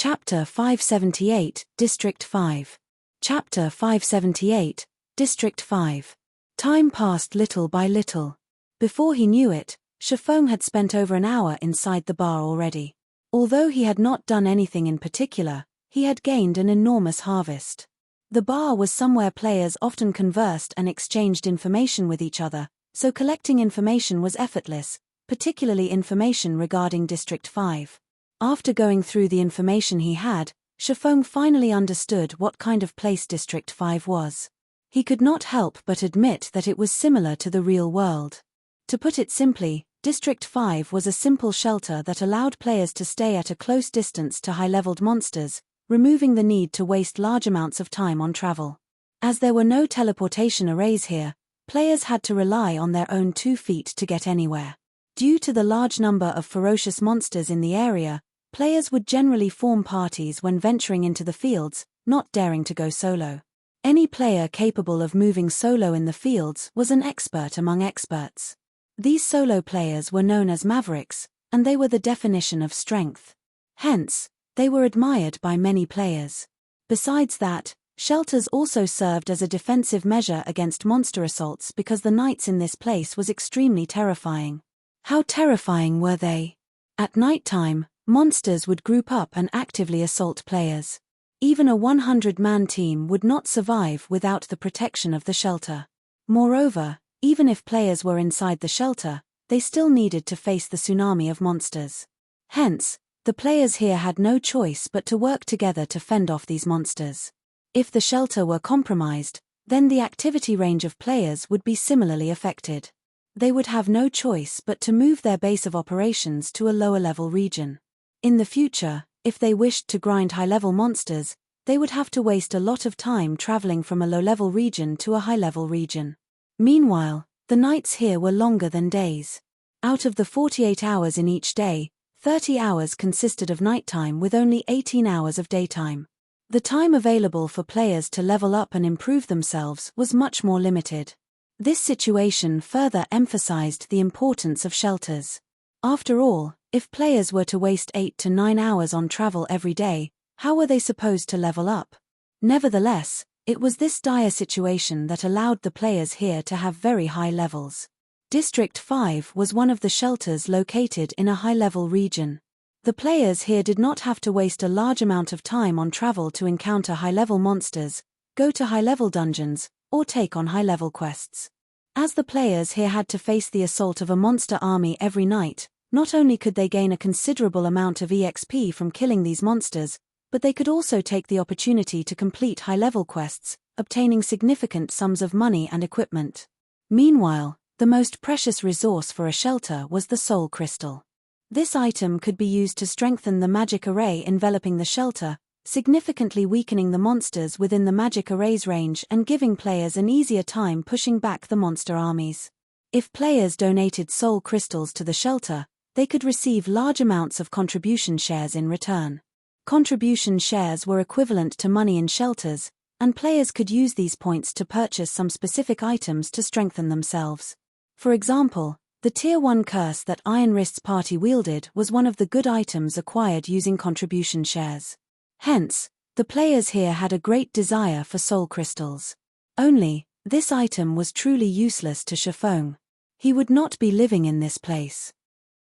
Chapter 578, District 5. Chapter 578, District 5. Time passed little by little. Before he knew it, Shifeng had spent over an hour inside the bar already. Although he had not done anything in particular, he had gained an enormous harvest. The bar was somewhere players often conversed and exchanged information with each other, so collecting information was effortless, particularly information regarding District 5. After going through the information he had, Shifeng finally understood what kind of place District 5 was. He could not help but admit that it was similar to the real world. To put it simply, District 5 was a simple shelter that allowed players to stay at a close distance to high-leveled monsters, removing the need to waste large amounts of time on travel. As there were no teleportation arrays here, players had to rely on their own 2 feet to get anywhere. Due to the large number of ferocious monsters in the area, players would generally form parties when venturing into the fields, not daring to go solo. Any player capable of moving solo in the fields was an expert among experts. These solo players were known as mavericks, and they were the definition of strength. Hence, they were admired by many players. Besides that, shelters also served as a defensive measure against monster assaults because the nights in this place was extremely terrifying. How terrifying were they? At nighttime, monsters would group up and actively assault players. Even a 100-man team would not survive without the protection of the shelter. Moreover, even if players were inside the shelter, they still needed to face the tsunami of monsters. Hence, the players here had no choice but to work together to fend off these monsters. If the shelter were compromised, then the activity range of players would be similarly affected. They would have no choice but to move their base of operations to a lower-level region. In the future, if they wished to grind high-level monsters, they would have to waste a lot of time traveling from a low-level region to a high-level region. Meanwhile, the nights here were longer than days. Out of the 48 hours in each day, 30 hours consisted of nighttime with only 18 hours of daytime. The time available for players to level up and improve themselves was much more limited. This situation further emphasized the importance of shelters. After all, if players were to waste 8 to 9 hours on travel every day, how were they supposed to level up? Nevertheless, it was this dire situation that allowed the players here to have very high levels. District 5 was one of the shelters located in a high-level region. The players here did not have to waste a large amount of time on travel to encounter high-level monsters, go to high-level dungeons, or take on high-level quests. As the players here had to face the assault of a monster army every night, not only could they gain a considerable amount of EXP from killing these monsters, but they could also take the opportunity to complete high-level quests, obtaining significant sums of money and equipment. Meanwhile, the most precious resource for a shelter was the soul crystal. This item could be used to strengthen the magic array enveloping the shelter, significantly weakening the monsters within the magic array's range and giving players an easier time pushing back the monster armies. If players donated soul crystals to the shelter, they could receive large amounts of contribution shares in return. Contribution shares were equivalent to money in shelters, and players could use these points to purchase some specific items to strengthen themselves. For example, the Tier 1 curse that Iron Wrist's party wielded was one of the good items acquired using contribution shares. Hence, the players here had a great desire for soul crystals. Only, this item was truly useless to Shifeng. He would not be living in this place.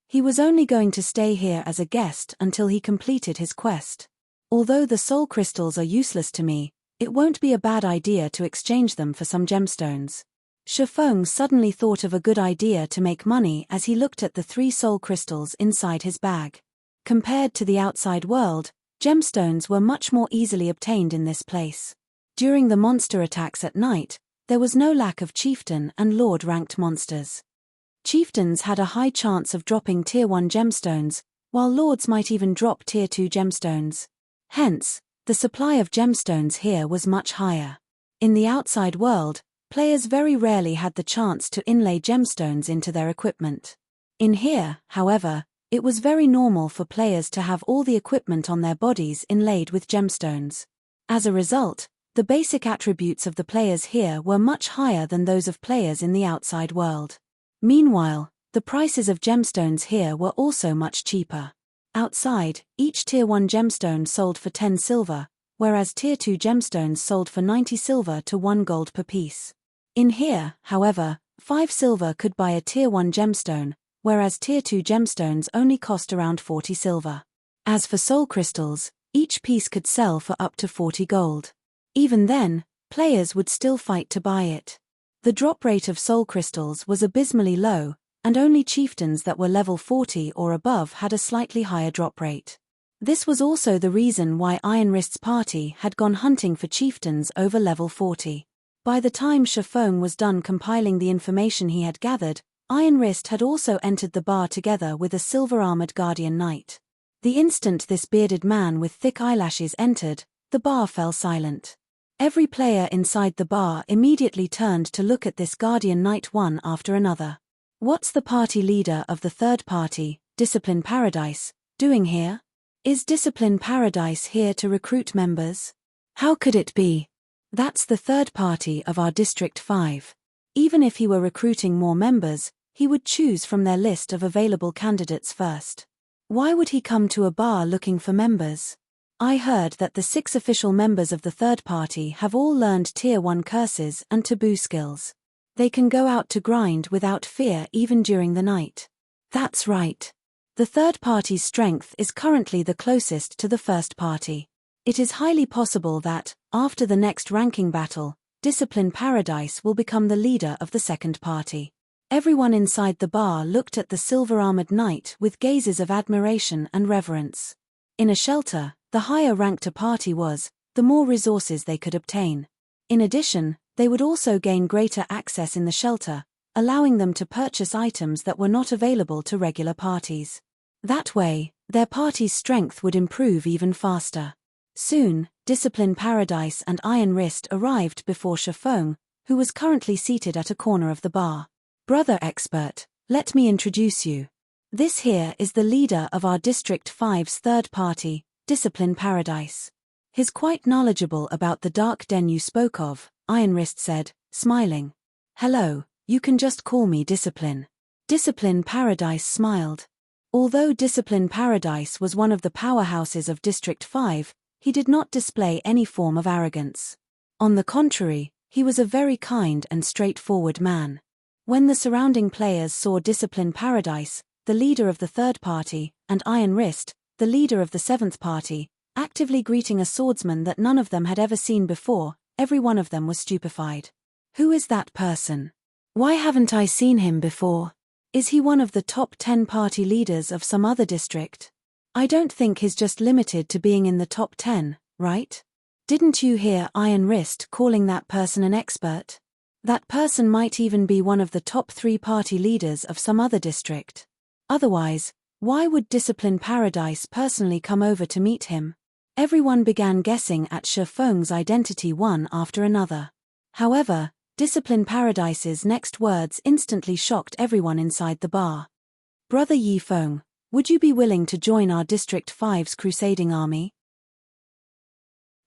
He was only going to stay here as a guest until he completed his quest. Although the soul crystals are useless to me, it won't be a bad idea to exchange them for some gemstones. Shifeng suddenly thought of a good idea to make money as he looked at the 3 soul crystals inside his bag. Compared to the outside world, gemstones were much more easily obtained in this place. During the monster attacks at night, there was no lack of chieftain and lord-ranked monsters. Chieftains had a high chance of dropping Tier 1 gemstones, while lords might even drop Tier 2 gemstones. Hence, the supply of gemstones here was much higher. In the outside world, players very rarely had the chance to inlay gemstones into their equipment. In here, however, it was very normal for players to have all the equipment on their bodies inlaid with gemstones. As a result, the basic attributes of the players here were much higher than those of players in the outside world. Meanwhile, the prices of gemstones here were also much cheaper. Outside, each Tier 1 gemstone sold for 10 silver, whereas Tier 2 gemstones sold for 90 silver to 1 gold per piece. In here, however, 5 silver could buy a Tier 1 gemstone, whereas Tier 2 gemstones only cost around 40 silver. As for soul crystals, each piece could sell for up to 40 gold. Even then, players would still fight to buy it. The drop rate of soul crystals was abysmally low, and only chieftains that were level 40 or above had a slightly higher drop rate. This was also the reason why Iron Wrist's party had gone hunting for chieftains over level 40. By the time Shafong was done compiling the information he had gathered, Iron Wrist had also entered the bar together with a silver-armored guardian knight. The instant this bearded man with thick eyelashes entered, the bar fell silent. Every player inside the bar immediately turned to look at this guardian knight one after another. What's the party leader of the third party, Discipline Paradise, doing here? Is Discipline Paradise here to recruit members? How could it be? That's the third party of our District 5. Even if he were recruiting more members, he would choose from their list of available candidates first. Why would he come to a bar looking for members? I heard that the 6 official members of the third party have all learned Tier 1 curses and taboo skills. They can go out to grind without fear even during the night. That's right. The third party's strength is currently the closest to the first party. It is highly possible that, after the next ranking battle, Discipline Paradise will become the leader of the second party. Everyone inside the bar looked at the silver-armored knight with gazes of admiration and reverence. In a shelter, the higher ranked a party was, the more resources they could obtain. In addition, they would also gain greater access in the shelter, allowing them to purchase items that were not available to regular parties. That way, their party's strength would improve even faster. Soon, Discipline Paradise and Iron Wrist arrived before Shafong, who was currently seated at a corner of the bar. Brother Expert, let me introduce you. This here is the leader of our District 5's third party, Discipline Paradise. He's quite knowledgeable about the dark den you spoke of, Iron Wrist said, smiling. Hello, you can just call me Discipline. Discipline Paradise smiled. Although Discipline Paradise was one of the powerhouses of District 5, he did not display any form of arrogance. On the contrary, he was a very kind and straightforward man. When the surrounding players saw Discipline Paradise, the leader of the third party, and Iron Wrist, the leader of the seventh party, actively greeting a swordsman that none of them had ever seen before, every one of them was stupefied. Who is that person? Why haven't I seen him before? Is he one of the top 10 party leaders of some other district? I don't think he's just limited to being in the top 10, right? Didn't you hear Iron Wrist calling that person an expert? That person might even be one of the top 3 party leaders of some other district. Otherwise, why would Discipline Paradise personally come over to meet him? Everyone began guessing at Shafong's identity one after another. However, Discipline Paradise's next words instantly shocked everyone inside the bar. Brother Yifeng, would you be willing to join our District 5's Crusading Army?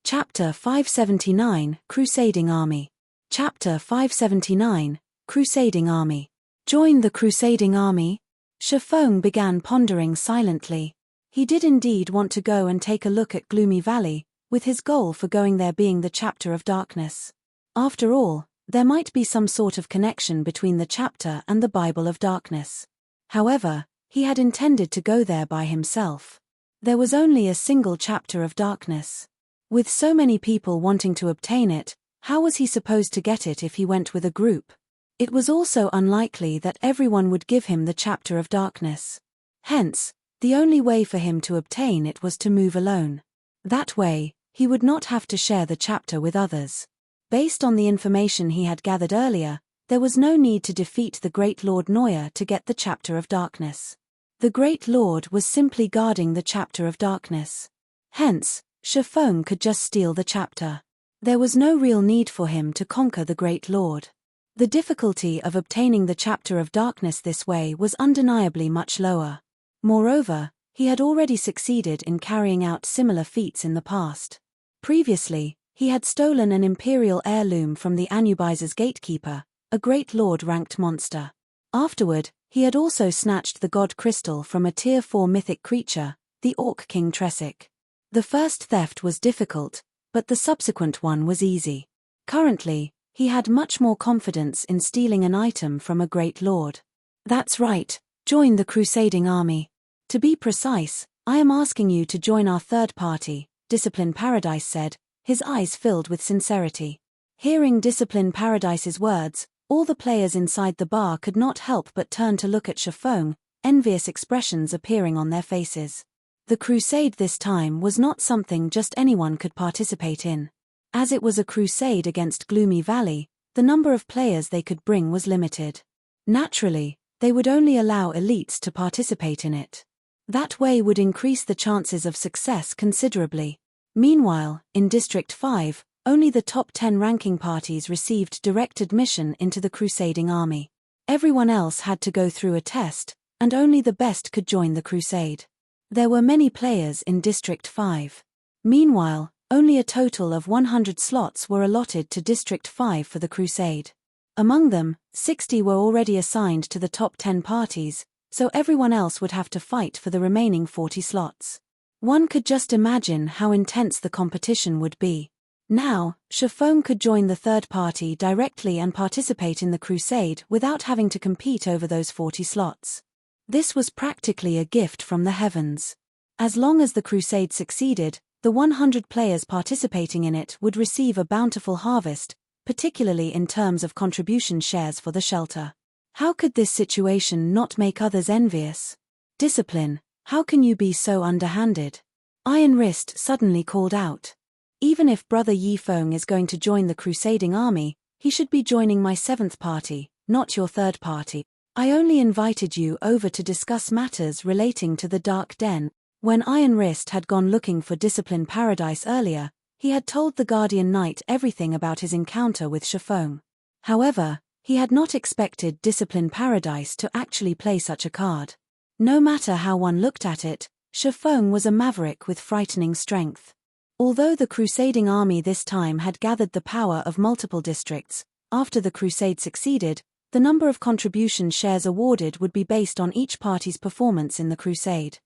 Chapter 579, Crusading Army. Chapter 579, Crusading Army. Join the Crusading Army? Shafong began pondering silently. He did indeed want to go and take a look at Gloomy Valley, with his goal for going there being the Chapter of Darkness. After all, there might be some sort of connection between the chapter and the Bible of Darkness. However, he had intended to go there by himself. There was only a single Chapter of Darkness. With so many people wanting to obtain it, how was he supposed to get it if he went with a group? It was also unlikely that everyone would give him the Chapter of Darkness. Hence, the only way for him to obtain it was to move alone. That way, he would not have to share the chapter with others. Based on the information he had gathered earlier, there was no need to defeat the Great Lord Noya to get the Chapter of Darkness. The Great Lord was simply guarding the Chapter of Darkness. Hence, Shafong could just steal the chapter. There was no real need for him to conquer the Great Lord. The difficulty of obtaining the Chapter of Darkness this way was undeniably much lower. Moreover, he had already succeeded in carrying out similar feats in the past. Previously, he had stolen an imperial heirloom from the Anubise's gatekeeper, a Great Lord-ranked monster. Afterward, he had also snatched the God Crystal from a Tier 4 mythic creature, the Orc King Tresic. The first theft was difficult, but the subsequent one was easy. Currently, he had much more confidence in stealing an item from a great lord. That's right, join the crusading army. To be precise, I am asking you to join our third party, Discipline Paradise said, his eyes filled with sincerity. Hearing Discipline Paradise's words, all the players inside the bar could not help but turn to look at Shifeng, envious expressions appearing on their faces. The crusade this time was not something just anyone could participate in. As it was a crusade against Gloomy Valley, the number of players they could bring was limited. Naturally, they would only allow elites to participate in it. That way would increase the chances of success considerably. Meanwhile, in District 5, only the top 10 ranking parties received direct admission into the crusading army. Everyone else had to go through a test, and only the best could join the crusade. There were many players in District 5. Meanwhile, only a total of 100 slots were allotted to District 5 for the crusade. Among them, 60 were already assigned to the top 10 parties, so everyone else would have to fight for the remaining 40 slots. One could just imagine how intense the competition would be. Now, Shifeng could join the third party directly and participate in the crusade without having to compete over those 40 slots. This was practically a gift from the heavens. As long as the crusade succeeded, the 100 players participating in it would receive a bountiful harvest, particularly in terms of contribution shares for the shelter. How could this situation not make others envious? Discipline, how can you be so underhanded? Iron Wrist suddenly called out. Even if Brother Yifeng is going to join the crusading army, he should be joining my seventh party, not your third party. I only invited you over to discuss matters relating to the Dark Den. When Iron Wrist had gone looking for Discipline Paradise earlier, he had told the Guardian Knight everything about his encounter with Shifeng. However, he had not expected Discipline Paradise to actually play such a card. No matter how one looked at it, Shifeng was a maverick with frightening strength. Although the crusading army this time had gathered the power of multiple districts, after the crusade succeeded, the number of contribution shares awarded would be based on each party's performance in the crusade.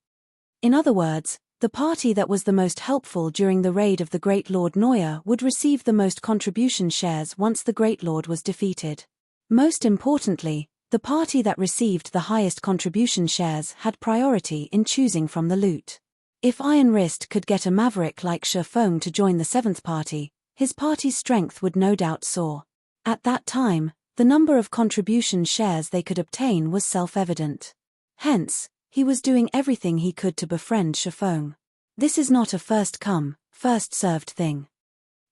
In other words, the party that was the most helpful during the raid of the Great Lord Noya would receive the most contribution shares once the Great Lord was defeated. Most importantly, the party that received the highest contribution shares had priority in choosing from the loot. If Iron Wrist could get a maverick like Shifeng to join the seventh party, his party's strength would no doubt soar. At that time, the number of contribution shares they could obtain was self-evident. Hence, he was doing everything he could to befriend Shifeng. This is not a first-come, first-served thing.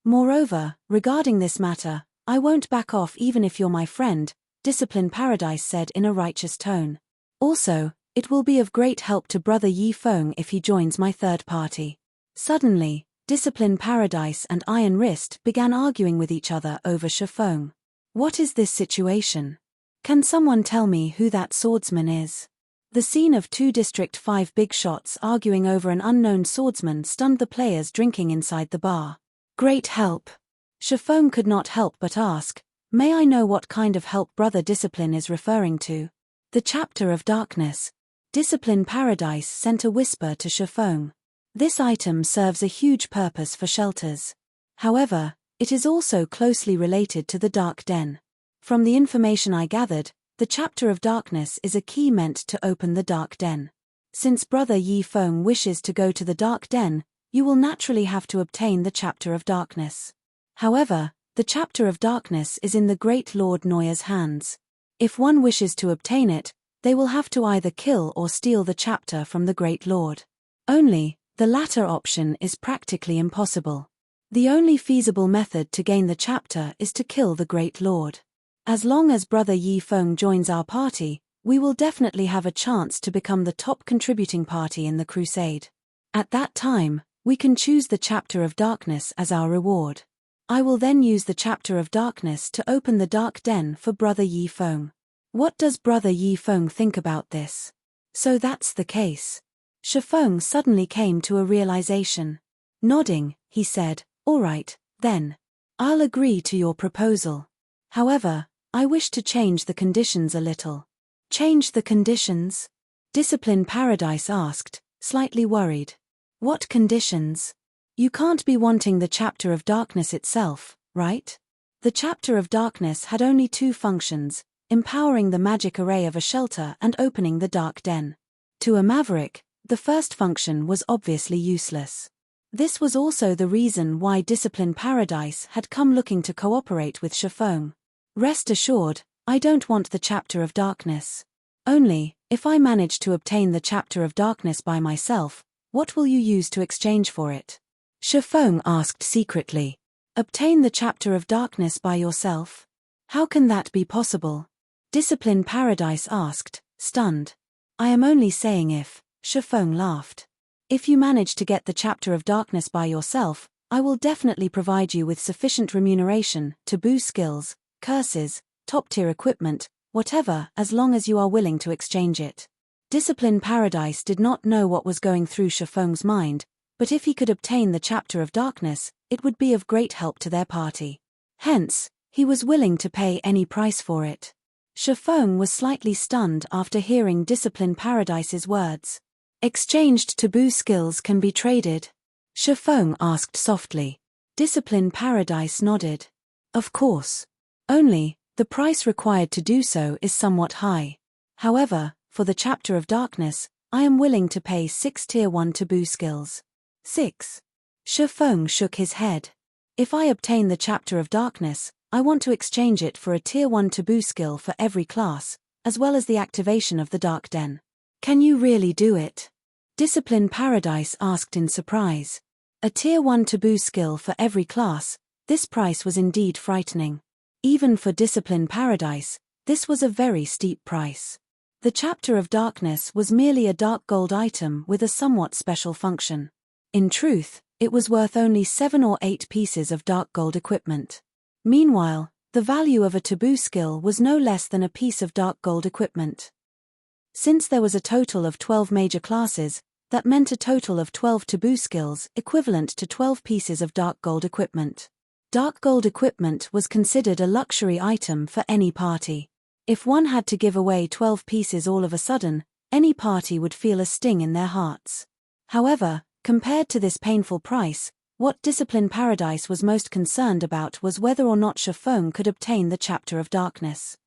Moreover, regarding this matter, I won't back off even if you're my friend, Discipline Paradise said in a righteous tone. Also, it will be of great help to Brother Yifeng if he joins my third party. Suddenly, Discipline Paradise and Iron Wrist began arguing with each other over Shifeng. What is this situation? Can someone tell me who that swordsman is? The scene of two District 5 big shots arguing over an unknown swordsman stunned the players drinking inside the bar. Great help! Shifeng could not help but ask, may I know what kind of help Brother Discipline is referring to? The Chapter of Darkness. Discipline Paradise sent a whisper to Shifeng. This item serves a huge purpose for shelters. However, it is also closely related to the Dark Den. From the information I gathered, the Chapter of Darkness is a key meant to open the Dark Den. Since Brother Yifeng wishes to go to the Dark Den, you will naturally have to obtain the Chapter of Darkness. However, the Chapter of Darkness is in the Great Lord Noya's hands. If one wishes to obtain it, they will have to either kill or steal the chapter from the Great Lord. Only, the latter option is practically impossible. The only feasible method to gain the chapter is to kill the Great Lord. As long as Brother Yifeng joins our party, we will definitely have a chance to become the top contributing party in the crusade. At that time, we can choose the Chapter of Darkness as our reward. I will then use the Chapter of Darkness to open the Dark Den for Brother Yifeng. What does Brother Yifeng think about this? So that's the case. Shifeng suddenly came to a realization. Nodding, he said, all right, then. I'll agree to your proposal. However, I wish to change the conditions a little. Change the conditions? Discipline Paradise asked, slightly worried. What conditions? You can't be wanting the Chapter of Darkness itself, right? The Chapter of Darkness had only two functions: empowering the magic array of a shelter and opening the dark den. To a maverick, the first function was obviously useless. This was also the reason why Discipline Paradise had come looking to cooperate with Shifeng. Rest assured, I don't want the Chapter of Darkness. Only, if I manage to obtain the Chapter of Darkness by myself, what will you use to exchange for it? Shifeng asked secretly. Obtain the Chapter of Darkness by yourself? How can that be possible? Discipline Paradise asked, stunned. I am only saying if, Shifeng laughed. If you manage to get the Chapter of Darkness by yourself, I will definitely provide you with sufficient remuneration, taboo skills, curses, top-tier equipment, whatever, as long as you are willing to exchange it. Discipline Paradise did not know what was going through Shifeng's mind, but if he could obtain the Chapter of Darkness, it would be of great help to their party. Hence, he was willing to pay any price for it. Shifeng was slightly stunned after hearing Discipline Paradise's words. Exchanged taboo skills can be traded? Shifeng asked softly. Discipline Paradise nodded. Of course. Only, the price required to do so is somewhat high. However, for the Chapter of Darkness, I am willing to pay 6 Tier 1 taboo skills. 6. Shifeng shook his head. If I obtain the Chapter of Darkness, I want to exchange it for a Tier 1 taboo skill for every class, as well as the activation of the Dark Den. Can you really do it? Discipline Paradise asked in surprise. A Tier 1 taboo skill for every class, this price was indeed frightening. Even for Discipline Paradise, this was a very steep price. The Chapter of Darkness was merely a dark gold item with a somewhat special function. In truth, it was worth only 7 or 8 pieces of dark gold equipment. Meanwhile, the value of a taboo skill was no less than a piece of dark gold equipment. Since there was a total of 12 major classes, that meant a total of 12 taboo skills equivalent to 12 pieces of dark gold equipment. Dark gold equipment was considered a luxury item for any party. If one had to give away 12 pieces all of a sudden, any party would feel a sting in their hearts. However, compared to this painful price, what Discipline Paradise was most concerned about was whether or not Shifeng could obtain the Chapter of Darkness.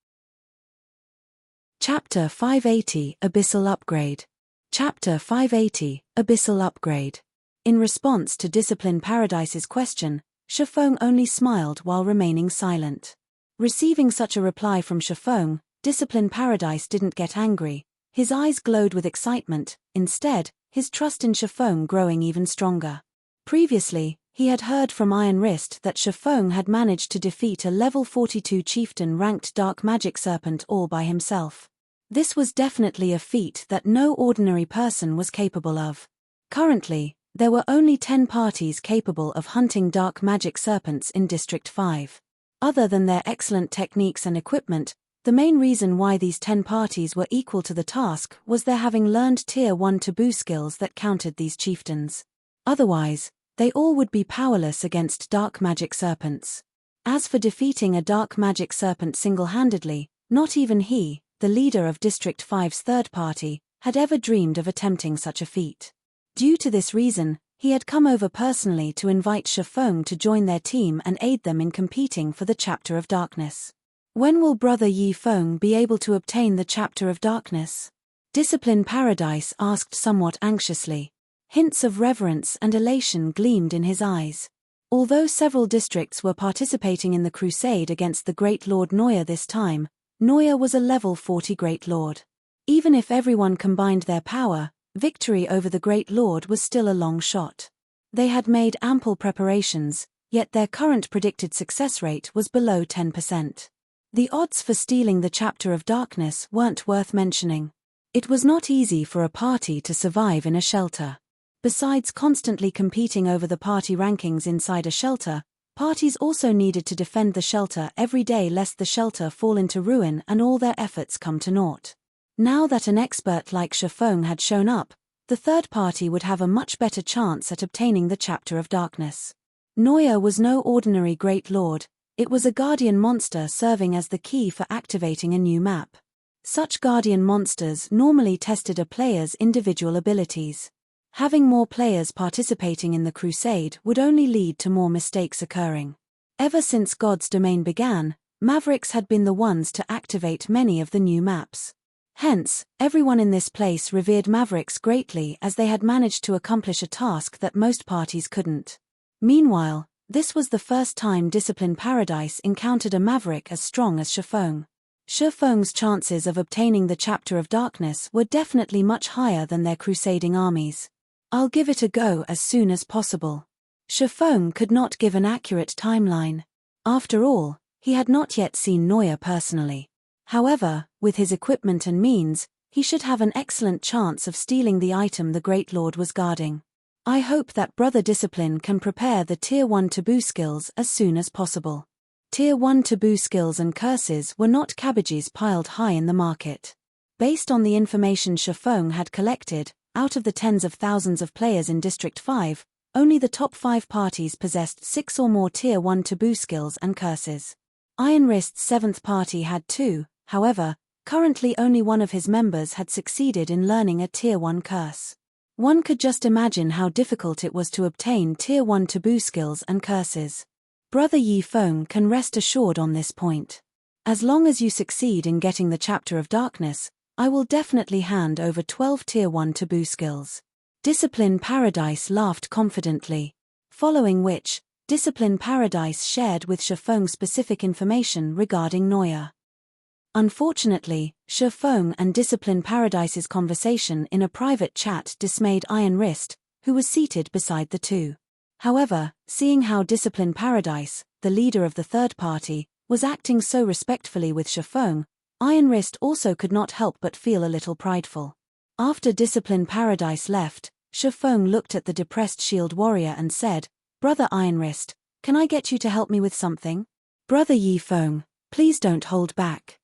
Chapter 580 Abyssal Upgrade. Chapter 580 Abyssal Upgrade. In response to Discipline Paradise's question, Shifeng only smiled while remaining silent. Receiving such a reply from Shifeng, Discipline Paradise didn't get angry. His eyes glowed with excitement, instead, his trust in Shifeng growing even stronger. Previously, he had heard from Iron Wrist that Shifeng had managed to defeat a level 42 chieftain-ranked dark magic serpent all by himself. This was definitely a feat that no ordinary person was capable of. Currently, there were only 10 parties capable of hunting dark magic serpents in District 5. Other than their excellent techniques and equipment, the main reason why these 10 parties were equal to the task was their having learned Tier 1 taboo skills that countered these chieftains. Otherwise, they all would be powerless against dark magic serpents. As for defeating a dark magic serpent single-handedly, not even he, the leader of District 5's third party, had ever dreamed of attempting such a feat. Due to this reason, he had come over personally to invite Shifeng to join their team and aid them in competing for the Chapter of Darkness. When will Brother Yi Feng be able to obtain the Chapter of Darkness? Discipline Paradise asked somewhat anxiously. Hints of reverence and elation gleamed in his eyes. Although several districts were participating in the crusade against the Great Lord Noya this time, Noya was a level 40 Great Lord. Even if everyone combined their power, victory over the Great Lord was still a long shot. They had made ample preparations, yet their current predicted success rate was below 10%. The odds for stealing the Chapter of Darkness weren't worth mentioning. It was not easy for a party to survive in a shelter. Besides constantly competing over the party rankings inside a shelter, parties also needed to defend the shelter every day lest the shelter fall into ruin and all their efforts come to naught. Now that an expert like Shifeng had shown up, the third party would have a much better chance at obtaining the Chapter of Darkness. Noya was no ordinary Great Lord, it was a guardian monster serving as the key for activating a new map. Such guardian monsters normally tested a player's individual abilities. Having more players participating in the crusade would only lead to more mistakes occurring. Ever since God's Domain began, Mavericks had been the ones to activate many of the new maps. Hence, everyone in this place revered Mavericks greatly as they had managed to accomplish a task that most parties couldn't. Meanwhile, this was the first time Discipline Paradise encountered a Maverick as strong as Shifeng. Shifeng's chances of obtaining the Chapter of Darkness were definitely much higher than their crusading armies. I'll give it a go as soon as possible. Shifeng could not give an accurate timeline. After all, he had not yet seen Neuer personally. However, with his equipment and means, he should have an excellent chance of stealing the item the Great Lord was guarding. I hope that Brother Discipline can prepare the Tier 1 taboo skills as soon as possible. Tier 1 taboo skills and curses were not cabbages piled high in the market. Based on the information Shifeng had collected, out of the tens of thousands of players in District 5, only the top 5 parties possessed 6 or more Tier 1 taboo skills and curses. Iron Wrist's 7th party had 2, however, currently only one of his members had succeeded in learning a Tier 1 curse. One could just imagine how difficult it was to obtain Tier 1 taboo skills and curses. Brother Yifeng can rest assured on this point. As long as you succeed in getting the Chapter of Darkness, I will definitely hand over 12 Tier 1 taboo skills. Discipline Paradise laughed confidently. Following which, Discipline Paradise shared with Shifeng specific information regarding Neuer. Unfortunately, Shifeng and Discipline Paradise's conversation in a private chat dismayed Iron Wrist, who was seated beside the two. However, seeing how Discipline Paradise, the leader of the third party, was acting so respectfully with Shifeng, Iron Wrist also could not help but feel a little prideful. After Discipline Paradise left, Shifeng looked at the depressed shield warrior and said, "Brother Iron Wrist, can I get you to help me with something?" "Brother Yifeng, please don't hold back.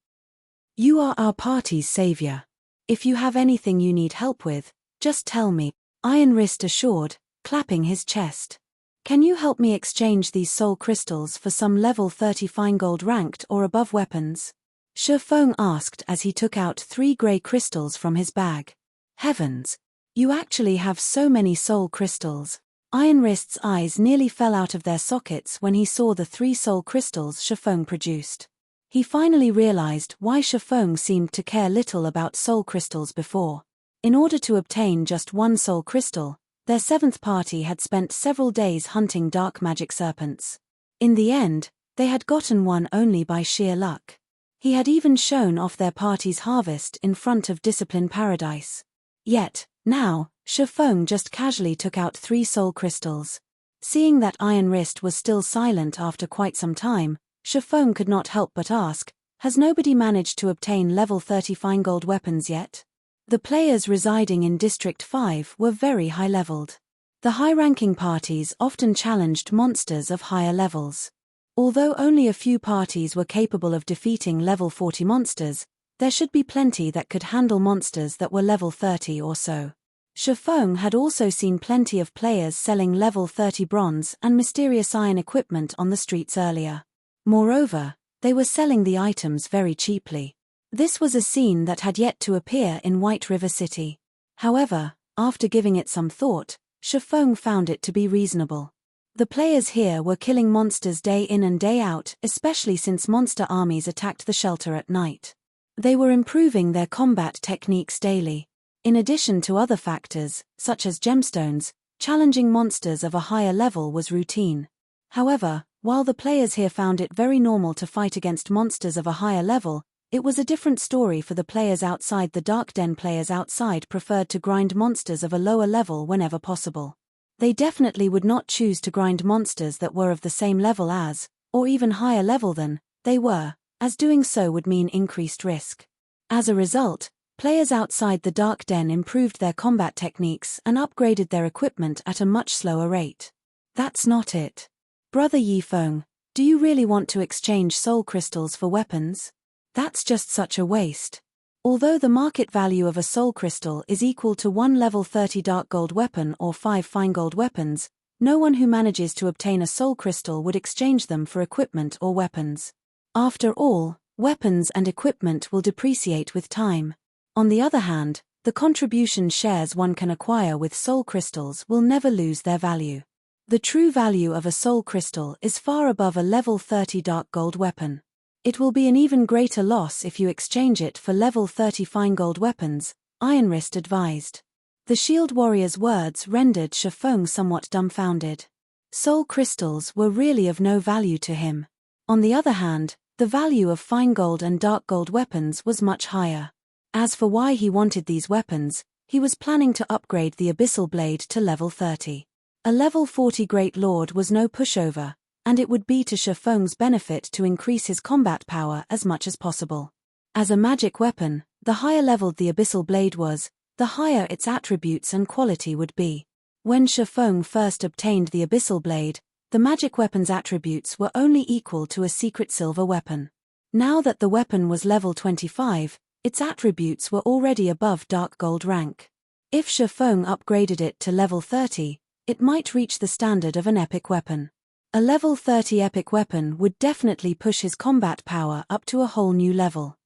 You are our party's savior. If you have anything you need help with, just tell me," Iron Wrist assured, clapping his chest. "Can you help me exchange these soul crystals for some level 30 fine gold ranked or above weapons?" Shifeng asked as he took out 3 grey crystals from his bag. "Heavens! You actually have so many soul crystals." Iron Wrist's eyes nearly fell out of their sockets when he saw the 3 soul crystals Shifeng produced. He finally realized why Shifeng seemed to care little about soul crystals before. In order to obtain just 1 soul crystal, their 7th party had spent several days hunting dark magic serpents. In the end, they had gotten 1 only by sheer luck. He had even shown off their party's harvest in front of Discipline Paradise. Yet, now, Shifeng just casually took out 3 soul crystals. Seeing that Iron Wrist was still silent after quite some time, Shifeng could not help but ask, "Has nobody managed to obtain level 30 fine gold weapons yet?" The players residing in District 5 were very high-leveled. The high-ranking parties often challenged monsters of higher levels. Although only a few parties were capable of defeating level 40 monsters, there should be plenty that could handle monsters that were level 30 or so. Shifeng had also seen plenty of players selling level 30 bronze and mysterious iron equipment on the streets earlier. Moreover, they were selling the items very cheaply. This was a scene that had yet to appear in White River City. However, after giving it some thought, Shifeng found it to be reasonable. The players here were killing monsters day in and day out, especially since monster armies attacked the shelter at night. They were improving their combat techniques daily. In addition to other factors, such as gemstones, challenging monsters of a higher level was routine. However, while the players here found it very normal to fight against monsters of a higher level, it was a different story for the players outside the Dark Den. Players outside preferred to grind monsters of a lower level whenever possible. They definitely would not choose to grind monsters that were of the same level as, or even higher level than, they were, as doing so would mean increased risk. As a result, players outside the Dark Den improved their combat techniques and upgraded their equipment at a much slower rate. That's not it. Brother Yifeng, do you really want to exchange soul crystals for weapons? That's just such a waste. Although the market value of a soul crystal is equal to 1 level 30 dark gold weapon or 5 fine gold weapons, no one who manages to obtain a soul crystal would exchange them for equipment or weapons. After all, weapons and equipment will depreciate with time. On the other hand, The contribution shares one can acquire with soul crystals will never lose their value. The true value of a soul crystal is far above a level 30 dark gold weapon. It will be an even greater loss if you exchange it for level 30 fine gold weapons, Iron Wrist advised. The shield warrior's words rendered Shifeng somewhat dumbfounded. Soul crystals were really of no value to him. On the other hand, the value of fine gold and dark gold weapons was much higher. As for why he wanted these weapons, he was planning to upgrade the Abyssal Blade to level 30. A level 40 Great Lord was no pushover, and it would be to Shifeng's benefit to increase his combat power as much as possible. As a magic weapon, the higher leveled the Abyssal Blade was, the higher its attributes and quality would be. When Shifeng first obtained the Abyssal Blade, the magic weapon's attributes were only equal to a secret silver weapon. Now that the weapon was level 25, its attributes were already above dark gold rank. If Shifeng upgraded it to level 30, it might reach the standard of an epic weapon. A level 30 epic weapon would definitely push his combat power up to a whole new level.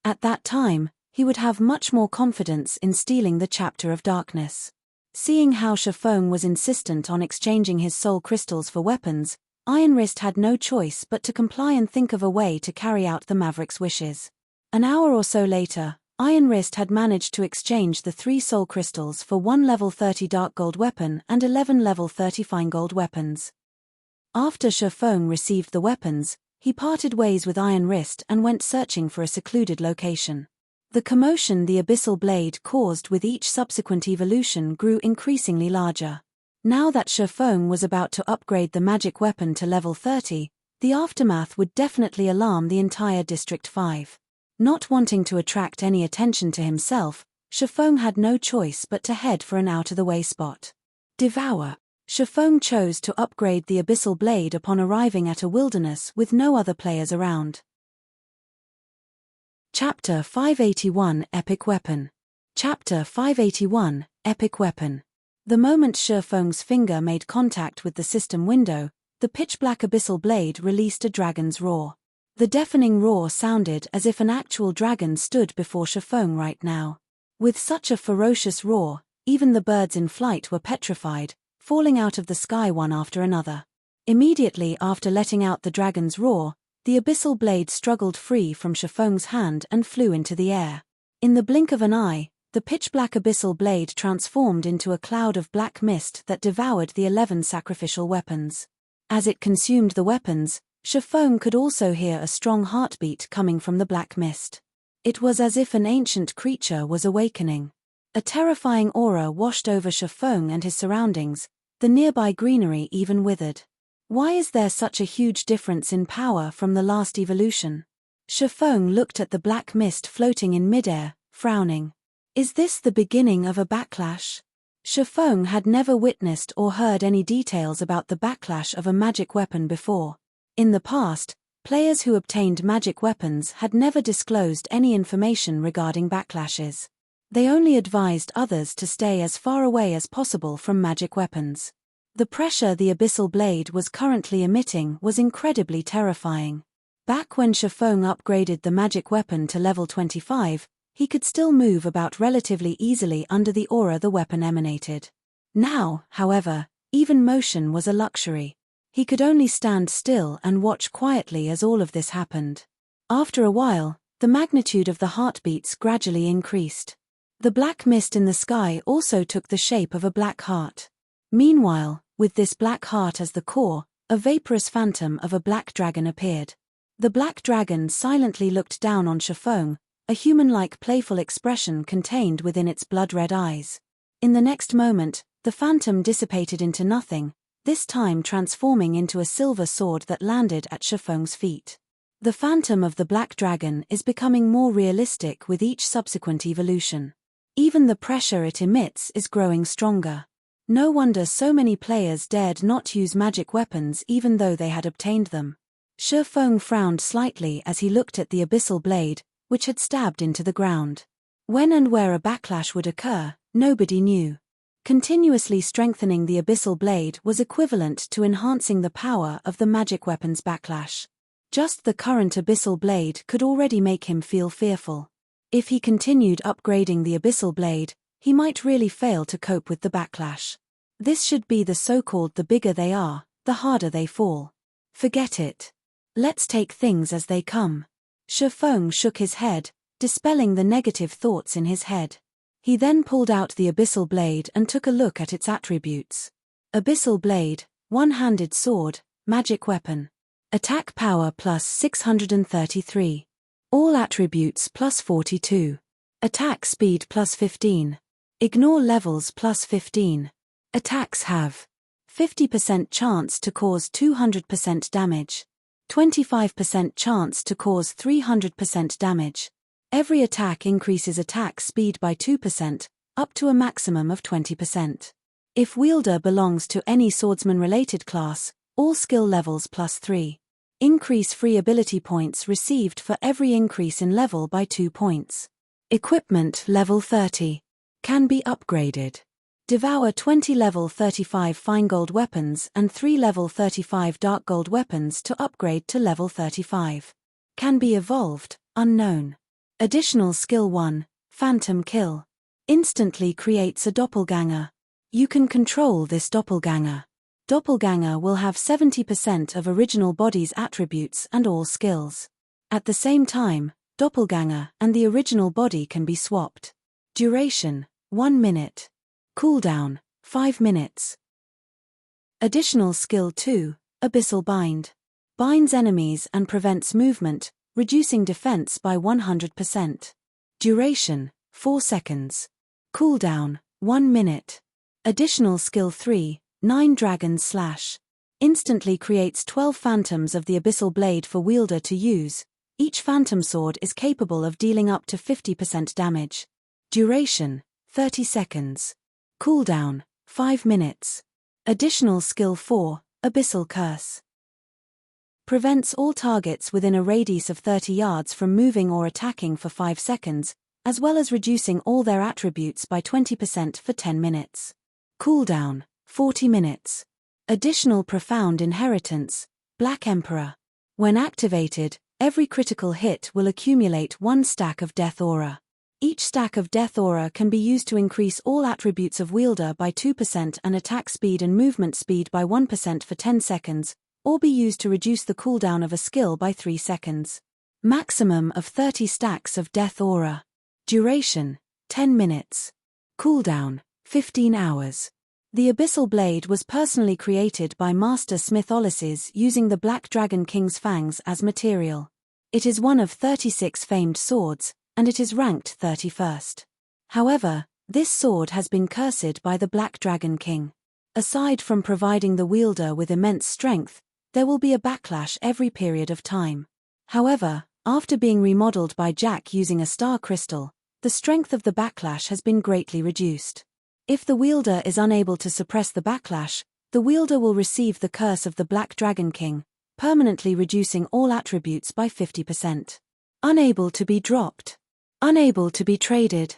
At that time, he would have much more confidence in stealing the Chapter of Darkness. Seeing how Shifeng was insistent on exchanging his soul crystals for weapons, Iron Wrist had no choice but to comply and think of a way to carry out the Maverick's wishes. An hour or so later, Iron Wrist had managed to exchange the 3 soul crystals for 1 level 30 dark gold weapon and 11 level 30 fine gold weapons. After Shifeng received the weapons, he parted ways with Iron Wrist and went searching for a secluded location. The commotion the Abyssal Blade caused with each subsequent evolution grew increasingly larger. Now that Shifeng was about to upgrade the magic weapon to level 30, the aftermath would definitely alarm the entire District 5. Not wanting to attract any attention to himself, Shifeng had no choice but to head for an out-of-the-way spot. Devour. Shifeng chose to upgrade the Abyssal Blade upon arriving at a wilderness with no other players around. Chapter 581 Epic Weapon. Chapter 581 Epic Weapon. The moment Shifeng's finger made contact with the system window, the pitch-black Abyssal Blade released a dragon's roar. The deafening roar sounded as if an actual dragon stood before Shifeng right now. With such a ferocious roar, even the birds in flight were petrified, falling out of the sky one after another. Immediately after letting out the dragon's roar, the Abyssal Blade struggled free from Shifeng's hand and flew into the air. In the blink of an eye, the pitch-black Abyssal Blade transformed into a cloud of black mist that devoured the 11 sacrificial weapons. As it consumed the weapons, Shifeng could also hear a strong heartbeat coming from the black mist. It was as if an ancient creature was awakening. A terrifying aura washed over Shifeng and his surroundings, the nearby greenery even withered. Why is there such a huge difference in power from the last evolution? Shifeng looked at the black mist floating in midair, frowning. Is this the beginning of a backlash? Shifeng had never witnessed or heard any details about the backlash of a magic weapon before. In the past, players who obtained magic weapons had never disclosed any information regarding backlashes. They only advised others to stay as far away as possible from magic weapons. The pressure the Abyssal Blade was currently emitting was incredibly terrifying. Back when Shifeng upgraded the magic weapon to level 25, he could still move about relatively easily under the aura the weapon emanated. Now, however, even motion was a luxury. He could only stand still and watch quietly as all of this happened. After a while, the magnitude of the heartbeats gradually increased. The black mist in the sky also took the shape of a black heart. Meanwhile, with this black heart as the core, a vaporous phantom of a black dragon appeared. The black dragon silently looked down on Shifeng, a human-like playful expression contained within its blood-red eyes. In the next moment, the phantom dissipated into nothing, this time transforming into a silver sword that landed at Shifeng's feet. The phantom of the black dragon is becoming more realistic with each subsequent evolution. Even the pressure it emits is growing stronger. No wonder so many players dared not use magic weapons even though they had obtained them. Shifeng frowned slightly as he looked at the Abyssal Blade, which had stabbed into the ground. When and where a backlash would occur, nobody knew. Continuously strengthening the Abyssal Blade was equivalent to enhancing the power of the magic weapon's backlash. Just the current Abyssal Blade could already make him feel fearful. If he continued upgrading the Abyssal Blade, he might really fail to cope with the backlash. This should be the so-called the bigger they are, the harder they fall. Forget it. Let's take things as they come. Shifeng shook his head, dispelling the negative thoughts in his head. He then pulled out the Abyssal Blade and took a look at its attributes. Abyssal Blade, one-handed sword, magic weapon. Attack power plus 633. All attributes plus 42. Attack speed plus 15. Ignore levels plus 15. Attacks have 50% chance to cause 200% damage. 25% chance to cause 300% damage. Every attack increases attack speed by 2%, up to a maximum of 20%. If wielder belongs to any swordsman-related class, all skill levels plus 3. Increase free ability points received for every increase in level by 2 points. Equipment level 30. Can be upgraded. Devour 20 level 35 fine gold weapons and 3 level 35 dark gold weapons to upgrade to level 35. Can be evolved, unknown. Additional skill 1, Phantom Kill. Instantly creates a doppelganger. You can control this doppelganger. Doppelganger will have 70% of original body's attributes and all skills. At the same time, doppelganger and the original body can be swapped. Duration, 1 minute. Cooldown, 5 minutes. Additional skill 2, Abyssal Bind. Binds enemies and prevents movement, reducing defense by 100%. Duration, 4 seconds. Cooldown, 1 minute. Additional skill 3, 9 Dragon's Slash. Instantly creates 12 phantoms of the Abyssal Blade for wielder to use. Each phantom sword is capable of dealing up to 50% damage. Duration, 30 seconds. Cooldown, 5 minutes. Additional skill 4, Abyssal Curse. Prevents all targets within a radius of 30 yards from moving or attacking for 5 seconds, as well as reducing all their attributes by 20% for 10 minutes. Cooldown, 40 minutes. Additional Profound Inheritance, Black Emperor. When activated, every critical hit will accumulate 1 stack of Death Aura. Each stack of Death Aura can be used to increase all attributes of wielder by 2% and attack speed and movement speed by 1% for 10 seconds, or be used to reduce the cooldown of a skill by 3 seconds. Maximum of 30 stacks of Death Aura. Duration, 10 minutes. Cooldown, 15 hours. The Abyssal Blade was personally created by Master Smith Ulysses using the Black Dragon King's fangs as material. It is one of 36 famed swords, and it is ranked 31st. However, this sword has been cursed by the Black Dragon King. Aside from providing the wielder with immense strength, there will be a backlash every period of time. However, after being remodeled by Jack using a star crystal, the strength of the backlash has been greatly reduced. If the wielder is unable to suppress the backlash, the wielder will receive the curse of the Black Dragon King, permanently reducing all attributes by 50%. Unable to be dropped. Unable to be traded.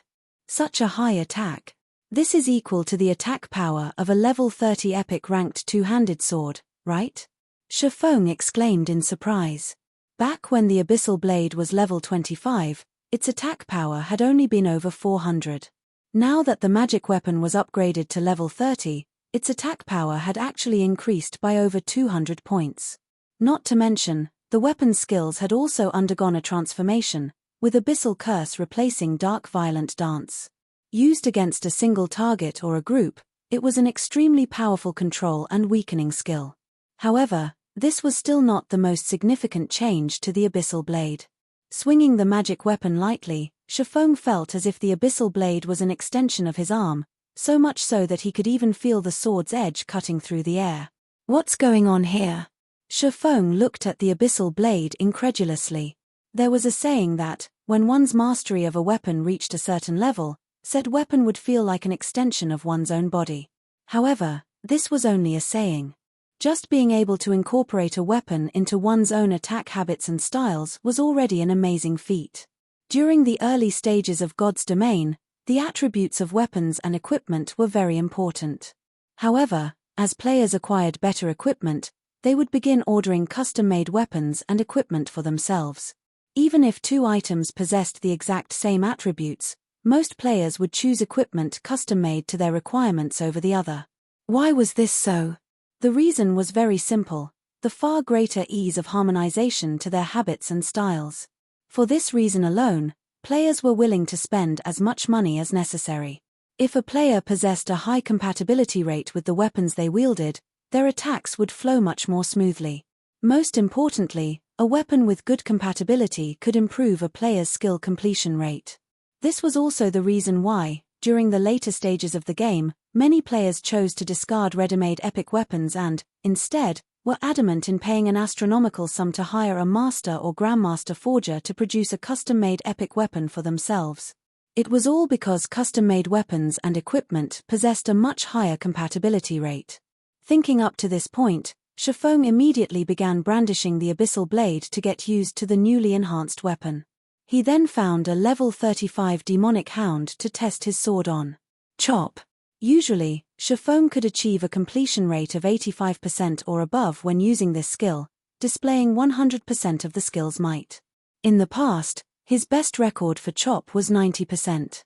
Such a high attack. This is equal to the attack power of a level 30 epic ranked two-handed sword, right? Shifeng exclaimed in surprise. Back when the Abyssal Blade was level 25, its attack power had only been over 400. Now that the magic weapon was upgraded to level 30, its attack power had actually increased by over 200 points. Not to mention, the weapon skills had also undergone a transformation, with Abyssal Curse replacing Dark Violent Dance. Used against a single target or a group, it was an extremely powerful control and weakening skill. However, this was still not the most significant change to the Abyssal Blade. Swinging the magic weapon lightly, Shifeng felt as if the Abyssal Blade was an extension of his arm, so much so that he could even feel the sword's edge cutting through the air. What's going on here? Shifeng looked at the Abyssal Blade incredulously. There was a saying that, when one's mastery of a weapon reached a certain level, said weapon would feel like an extension of one's own body. However, this was only a saying. Just being able to incorporate a weapon into one's own attack habits and styles was already an amazing feat. During the early stages of God's domain, the attributes of weapons and equipment were very important. However, as players acquired better equipment, they would begin ordering custom-made weapons and equipment for themselves. Even if two items possessed the exact same attributes, most players would choose equipment custom-made to their requirements over the other. Why was this so? The reason was very simple: the far greater ease of harmonization to their habits and styles. For this reason alone, players were willing to spend as much money as necessary. If a player possessed a high compatibility rate with the weapons they wielded, their attacks would flow much more smoothly. Most importantly, a weapon with good compatibility could improve a player's skill completion rate. This was also the reason why, during the later stages of the game, many players chose to discard ready-made epic weapons and, instead, were adamant in paying an astronomical sum to hire a master or grandmaster forger to produce a custom-made epic weapon for themselves. It was all because custom-made weapons and equipment possessed a much higher compatibility rate. Thinking up to this point, Shifeng immediately began brandishing the abyssal blade to get used to the newly enhanced weapon. He then found a level 35 demonic hound to test his sword on. Chop. Usually, Shifeng could achieve a completion rate of 85% or above when using this skill, displaying 100% of the skill's might. In the past, his best record for chop was 90%.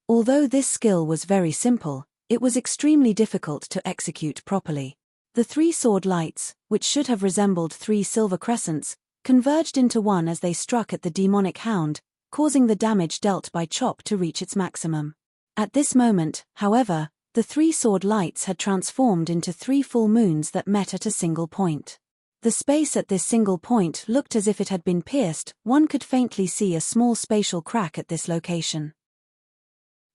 Although this skill was very simple, it was extremely difficult to execute properly. The three sword lights, which should have resembled three silver crescents, converged into one as they struck at the demonic hound, causing the damage dealt by chop to reach its maximum. At this moment, however, the three sword lights had transformed into three full moons that met at a single point. The space at this single point looked as if it had been pierced. One could faintly see a small spatial crack at this location.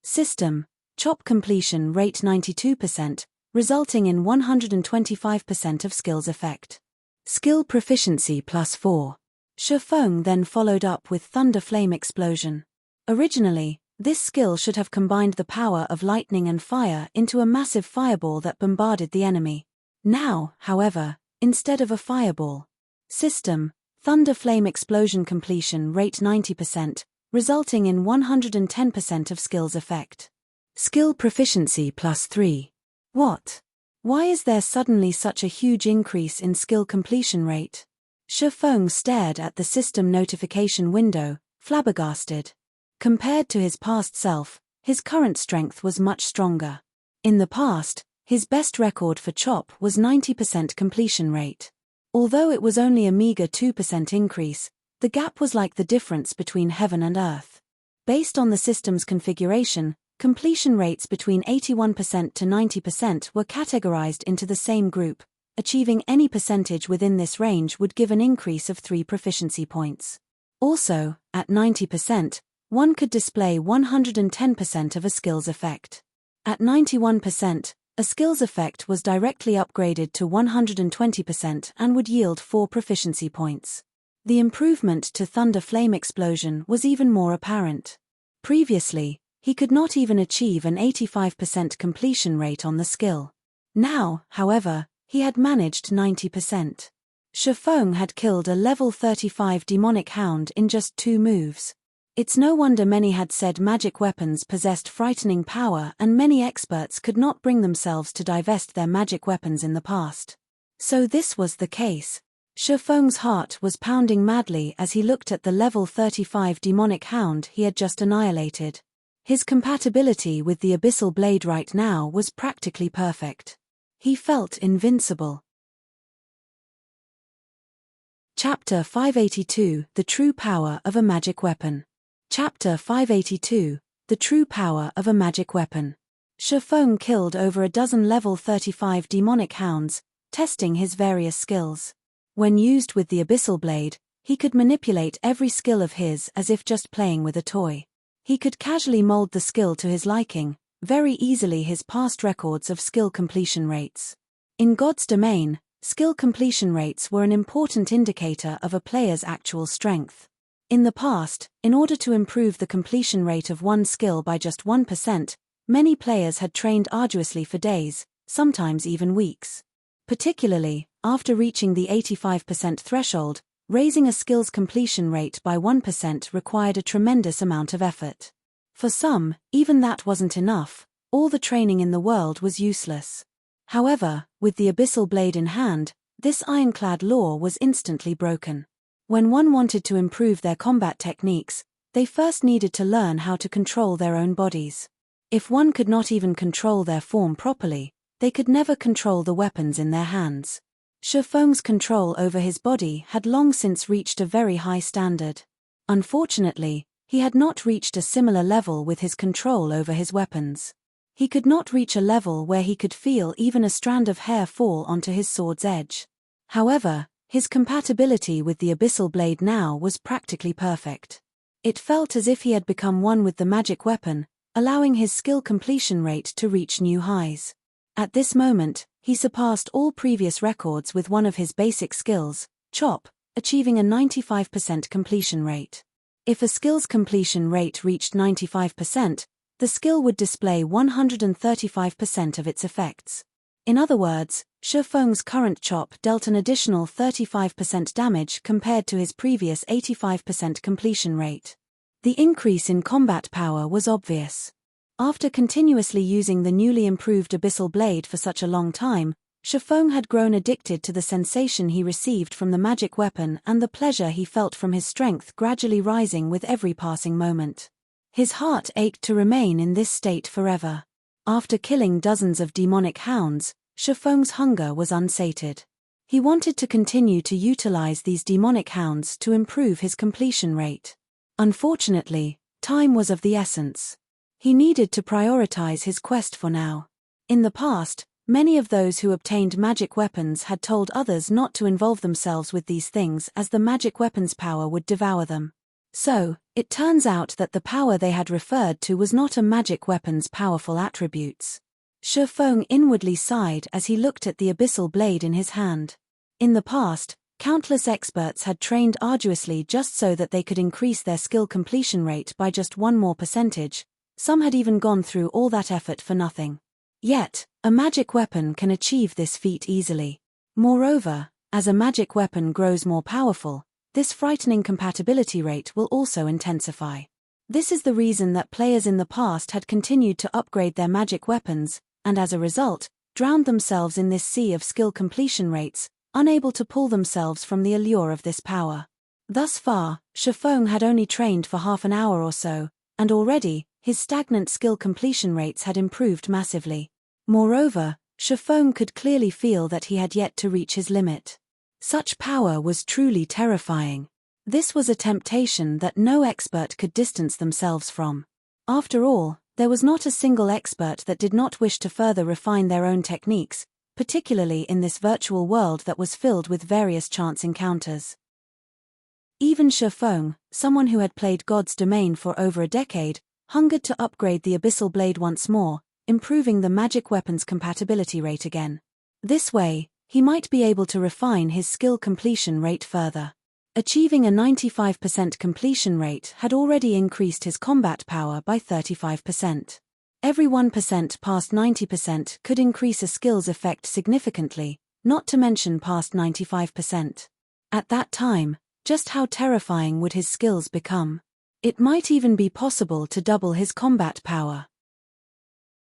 System: chop completion rate 92%, resulting in 125% of skill's effect. Skill proficiency +4. Shifeng then followed up with Thunder Flame Explosion. Originally, this skill should have combined the power of lightning and fire into a massive fireball that bombarded the enemy. Now, however, instead of a fireball. System: Thunder Flame Explosion completion rate 90%, resulting in 110% of skill's effect. Skill proficiency +3. What? Why is there suddenly such a huge increase in skill completion rate? Shifeng stared at the system notification window, flabbergasted. Compared to his past self, his current strength was much stronger. In the past, his best record for chop was 90% completion rate. Although it was only a meager 2% increase, the gap was like the difference between heaven and earth. Based on the system's configuration, completion rates between 81% to 90% were categorized into the same group. Achieving any percentage within this range would give an increase of 3 proficiency points. Also, at 90%, one could display 110% of a skill's effect. At 91%, a skill's effect was directly upgraded to 120% and would yield 4 proficiency points. The improvement to Thunder Flame Explosion was even more apparent. Previously, he could not even achieve an 85% completion rate on the skill. Now, however, he had managed 90%. Shifeng had killed a level 35 demonic hound in just 2 moves. It's no wonder many had said magic weapons possessed frightening power, and many experts could not bring themselves to divest their magic weapons in the past. So this was the case. Shifeng's heart was pounding madly as he looked at the level 35 demonic hound he had just annihilated. His compatibility with the abyssal blade right now was practically perfect. He felt invincible. Chapter 582: The True Power of a Magic Weapon. Chapter 582: The True Power of a Magic Weapon. Shifeng killed over a dozen level 35 demonic hounds, testing his various skills. When used with the abyssal blade, he could manipulate every skill of his as if just playing with a toy. He could casually mold the skill to his liking, very easily his past records of skill completion rates. In God's domain, skill completion rates were an important indicator of a player's actual strength. In the past, in order to improve the completion rate of one skill by just 1%, many players had trained arduously for days, sometimes even weeks. Particularly, after reaching the 85% threshold, raising a skill's completion rate by 1% required a tremendous amount of effort. For some, even that wasn't enough. All the training in the world was useless. However, with the abyssal blade in hand, this ironclad law was instantly broken. When one wanted to improve their combat techniques, they first needed to learn how to control their own bodies. If one could not even control their form properly, they could never control the weapons in their hands. Shifeng's control over his body had long since reached a very high standard. Unfortunately, he had not reached a similar level with his control over his weapons. He could not reach a level where he could feel even a strand of hair fall onto his sword's edge. However, his compatibility with the abyssal blade now was practically perfect. It felt as if he had become one with the magic weapon, allowing his skill completion rate to reach new highs. At this moment, he surpassed all previous records with one of his basic skills, Chop, achieving a 95% completion rate. If a skill's completion rate reached 95%, the skill would display 135% of its effects. In other words, Shifeng's current Chop dealt an additional 35% damage compared to his previous 85% completion rate. The increase in combat power was obvious. After continuously using the newly improved abyssal blade for such a long time, Shifeng had grown addicted to the sensation he received from the magic weapon and the pleasure he felt from his strength gradually rising with every passing moment. His heart ached to remain in this state forever. After killing dozens of demonic hounds, Shifeng's hunger was unsated. He wanted to continue to utilize these demonic hounds to improve his completion rate. Unfortunately, time was of the essence. He needed to prioritize his quest for now. In the past, many of those who obtained magic weapons had told others not to involve themselves with these things as the magic weapon's power would devour them. So, it turns out that the power they had referred to was not a magic weapon's powerful attributes. Shifeng inwardly sighed as he looked at the abyssal blade in his hand. In the past, countless experts had trained arduously just so that they could increase their skill completion rate by just one more percentage. Some had even gone through all that effort for nothing. Yet, a magic weapon can achieve this feat easily. Moreover, as a magic weapon grows more powerful, this frightening compatibility rate will also intensify. This is the reason that players in the past had continued to upgrade their magic weapons, and as a result, drowned themselves in this sea of skill completion rates, unable to pull themselves from the allure of this power. Thus far, Shifeng had only trained for half an hour or so, and already, his stagnant skill completion rates had improved massively. Moreover, Shifeng could clearly feel that he had yet to reach his limit. Such power was truly terrifying. This was a temptation that no expert could distance themselves from. After all, there was not a single expert that did not wish to further refine their own techniques, particularly in this virtual world that was filled with various chance encounters. Even Shifeng, someone who had played God's Domain for over a decade, hungered to upgrade the abyssal blade once more, improving the magic weapon's compatibility rate again. This way, he might be able to refine his skill completion rate further. Achieving a 95% completion rate had already increased his combat power by 35%. Every 1% past 90% could increase a skill's effect significantly, not to mention past 95%. At that time, just how terrifying would his skills become? It might even be possible to double his combat power.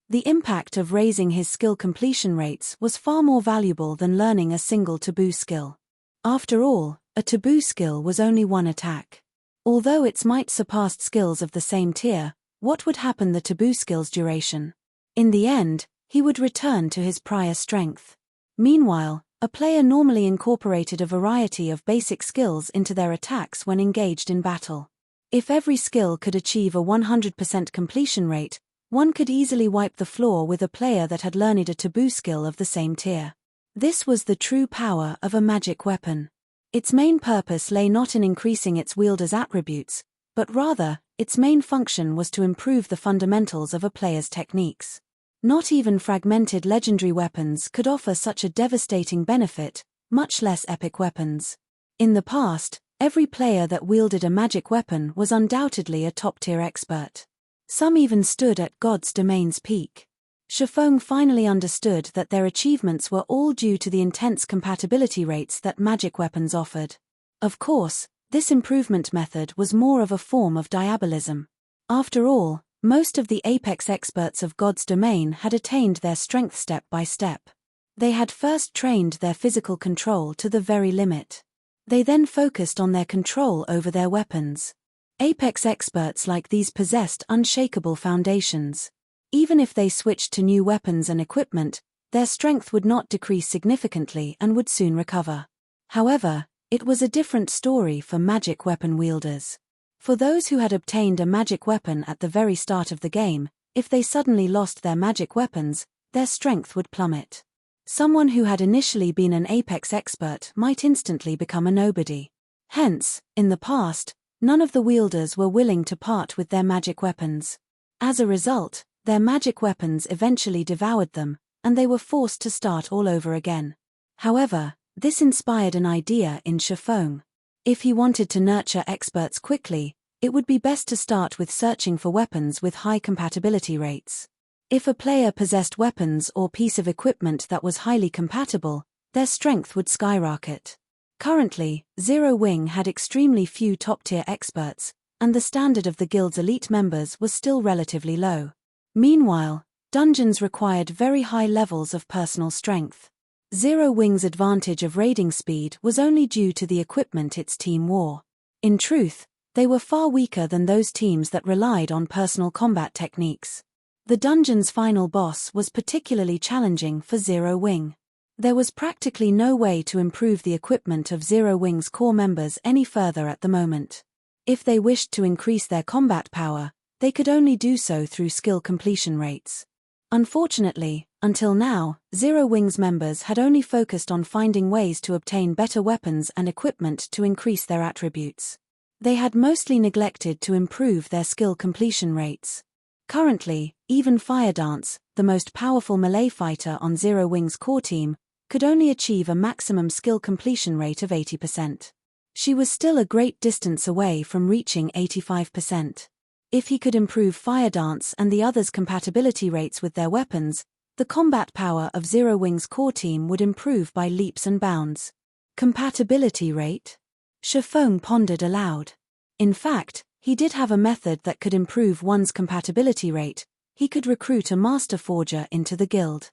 The impact of raising his skill completion rates was far more valuable than learning a single taboo skill. After all, a taboo skill was only one attack. Although its might surpassed skills of the same tier, what would happen the taboo skill's duration? In the end, he would return to his prior strength. Meanwhile, a player normally incorporated a variety of basic skills into their attacks when engaged in battle. If every skill could achieve a 100% completion rate, one could easily wipe the floor with a player that had learned a taboo skill of the same tier. This was the true power of a magic weapon. Its main purpose lay not in increasing its wielder's attributes, but rather, its main function was to improve the fundamentals of a player's techniques. Not even fragmented legendary weapons could offer such a devastating benefit, much less epic weapons. In the past, every player that wielded a magic weapon was undoubtedly a top-tier expert. Some even stood at God's Domain's peak. Shifeng finally understood that their achievements were all due to the intense compatibility rates that magic weapons offered. Of course, this improvement method was more of a form of diabolism. After all, most of the apex experts of God's Domain had attained their strength step by step. They had first trained their physical control to the very limit. They then focused on their control over their weapons. Apex experts like these possessed unshakable foundations. Even if they switched to new weapons and equipment, their strength would not decrease significantly and would soon recover. However, it was a different story for magic weapon wielders. For those who had obtained a magic weapon at the very start of the game, if they suddenly lost their magic weapons, their strength would plummet. Someone who had initially been an apex expert might instantly become a nobody. Hence, in the past, none of the wielders were willing to part with their magic weapons. As a result, their magic weapons eventually devoured them, and they were forced to start all over again. However, this inspired an idea in Shifeng. If he wanted to nurture experts quickly, it would be best to start with searching for weapons with high compatibility rates. If a player possessed weapons or piece of equipment that was highly compatible, their strength would skyrocket. Currently, Zero Wing had extremely few top-tier experts, and the standard of the guild's elite members was still relatively low. Meanwhile, dungeons required very high levels of personal strength. Zero Wing's advantage of raiding speed was only due to the equipment its team wore. In truth, they were far weaker than those teams that relied on personal combat techniques. The dungeon's final boss was particularly challenging for Zero Wing. There was practically no way to improve the equipment of Zero Wing's core members any further at the moment. If they wished to increase their combat power, they could only do so through skill completion rates. Unfortunately, until now, Zero Wing's members had only focused on finding ways to obtain better weapons and equipment to increase their attributes. They had mostly neglected to improve their skill completion rates. Currently, even Fire Dance, the most powerful melee fighter on Zero Wing's core team, could only achieve a maximum skill completion rate of 80%. She was still a great distance away from reaching 85%. If he could improve Fire Dance and the others' compatibility rates with their weapons, the combat power of Zero Wing's core team would improve by leaps and bounds. Compatibility rate? Shifeng pondered aloud. In fact, he did have a method that could improve one's compatibility rate. He could recruit a Master Forger into the guild.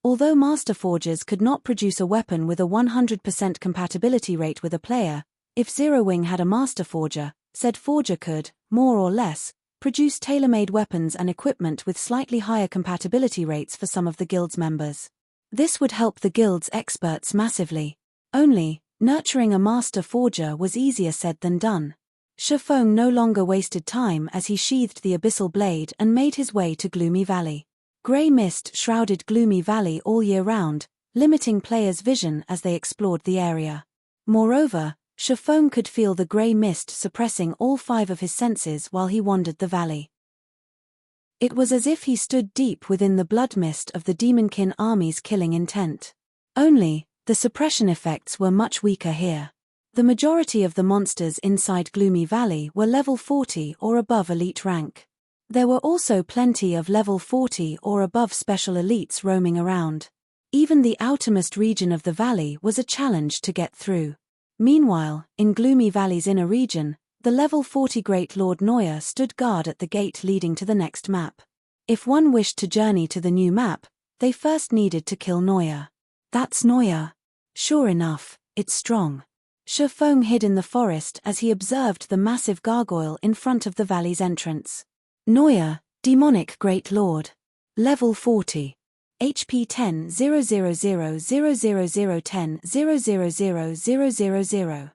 Although Master Forgers could not produce a weapon with a 100% compatibility rate with a player, if Zero Wing had a Master Forger, said Forger could, more or less, produce tailor-made weapons and equipment with slightly higher compatibility rates for some of the guild's members. This would help the guild's experts massively. Only, nurturing a Master Forger was easier said than done. Shifeng no longer wasted time as he sheathed the abyssal blade and made his way to Gloomy Valley. Grey mist shrouded Gloomy Valley all year round, limiting players' vision as they explored the area. Moreover, Shifeng could feel the grey mist suppressing all 5 of his senses while he wandered the valley. It was as if he stood deep within the blood mist of the Demonkin army's killing intent. Only, the suppression effects were much weaker here. The majority of the monsters inside Gloomy Valley were level 40 or above elite rank. There were also plenty of level 40 or above special elites roaming around. Even the outermost region of the valley was a challenge to get through. Meanwhile, in Gloomy Valley's inner region, the level 40 Great Lord Noya stood guard at the gate leading to the next map. If one wished to journey to the new map, they first needed to kill Noya. That's Noya. Sure enough, it's strong. Shifeng hid in the forest as he observed the massive gargoyle in front of the valley's entrance. Noya, Demonic Great Lord. Level 40. HP 10 000 000 10 000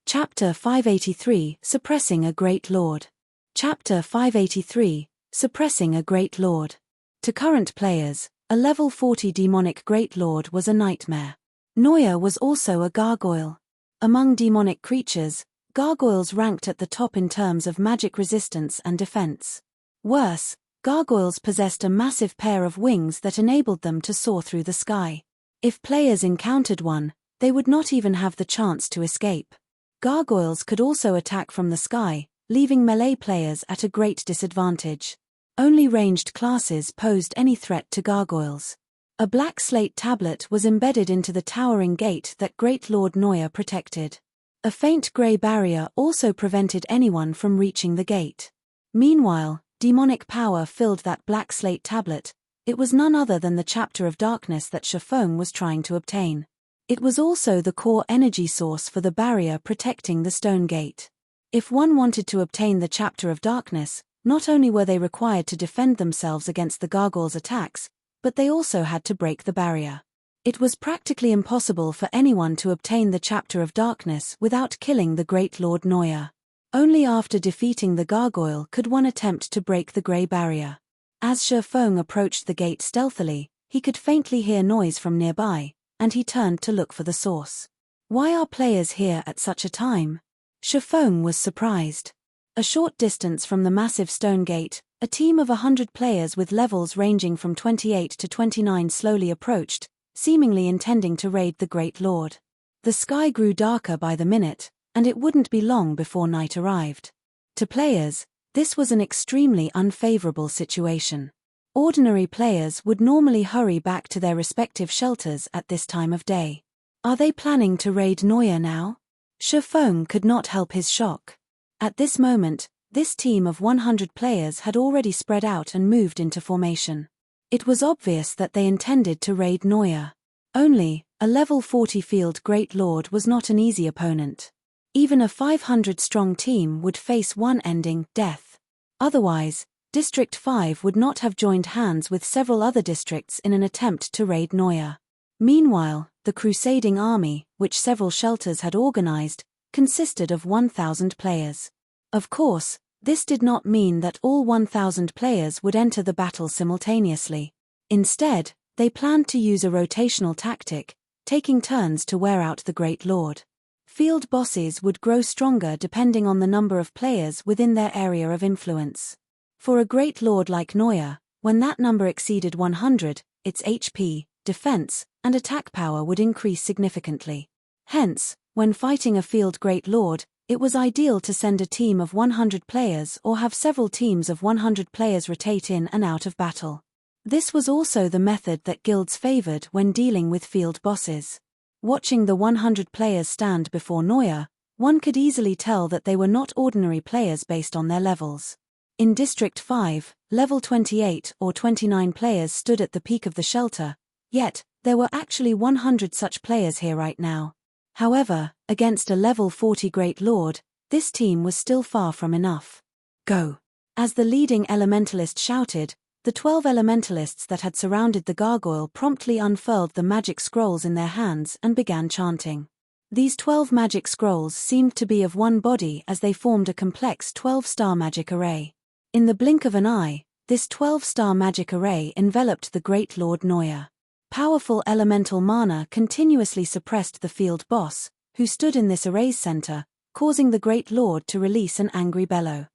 Chapter 583 Suppressing a Great Lord. Chapter 583 Suppressing a Great Lord. To current players, a level 40 Demonic Great Lord was a nightmare. Noya was also a gargoyle. Among demonic creatures, gargoyles ranked at the top in terms of magic resistance and defense. Worse, gargoyles possessed a massive pair of wings that enabled them to soar through the sky. If players encountered one, they would not even have the chance to escape. Gargoyles could also attack from the sky, leaving melee players at a great disadvantage. Only ranged classes posed any threat to gargoyles. A black slate tablet was embedded into the towering gate that Great Lord Noya protected. A faint grey barrier also prevented anyone from reaching the gate. Meanwhile, demonic power filled that black slate tablet, It was none other than the Chapter of Darkness that Shifeng was trying to obtain. It was also the core energy source for the barrier protecting the stone gate. If one wanted to obtain the Chapter of Darkness, not only were they required to defend themselves against the gargoyles' attacks, but they also had to break the barrier. It was practically impossible for anyone to obtain the Chapter of Darkness without killing the Great Lord Noya. Only after defeating the gargoyle could one attempt to break the grey barrier. As Shifeng approached the gate stealthily, he could faintly hear noise from nearby, and he turned to look for the source. Why are players here at such a time? Shifeng was surprised. A short distance from the massive stone gate, a team of 100 players with levels ranging from 28 to 29 slowly approached, seemingly intending to raid the Great Lord. The sky grew darker by the minute, and it wouldn't be long before night arrived. To players, this was an extremely unfavorable situation. Ordinary players would normally hurry back to their respective shelters at this time of day. Are they planning to raid Noya now? Shifeng could not help his shock. At this moment, this team of 100 players had already spread out and moved into formation. It was obvious that they intended to raid Noya. Only, a level 40 field Great Lord was not an easy opponent. Even a 500-strong team would face one ending, death. Otherwise, District 5 would not have joined hands with several other districts in an attempt to raid Noya. Meanwhile, the crusading army, which several shelters had organized, consisted of 1,000 players. Of course, this did not mean that all 1,000 players would enter the battle simultaneously. Instead, they planned to use a rotational tactic, taking turns to wear out the Great Lord. Field bosses would grow stronger depending on the number of players within their area of influence. For a Great Lord like Noya, when that number exceeded 100, its HP, defense, and attack power would increase significantly. Hence, when fighting a field Great Lord, it was ideal to send a team of 100 players or have several teams of 100 players rotate in and out of battle. This was also the method that guilds favored when dealing with field bosses. Watching the 100 players stand before Noya, one could easily tell that they were not ordinary players based on their levels. In District 5, level 28 or 29 players stood at the peak of the shelter, yet, there were actually 100 such players here right now. However, against a level 40 Great Lord, this team was still far from enough. Go! As the leading elementalist shouted, the 12 elementalists that had surrounded the gargoyle promptly unfurled the magic scrolls in their hands and began chanting. These 12 magic scrolls seemed to be of one body as they formed a complex 12-star magic array. In the blink of an eye, this 12-star magic array enveloped the Great Lord Noya. Powerful elemental mana continuously suppressed the field boss, who stood in this array's center, causing the Great Lord to release an angry bellow.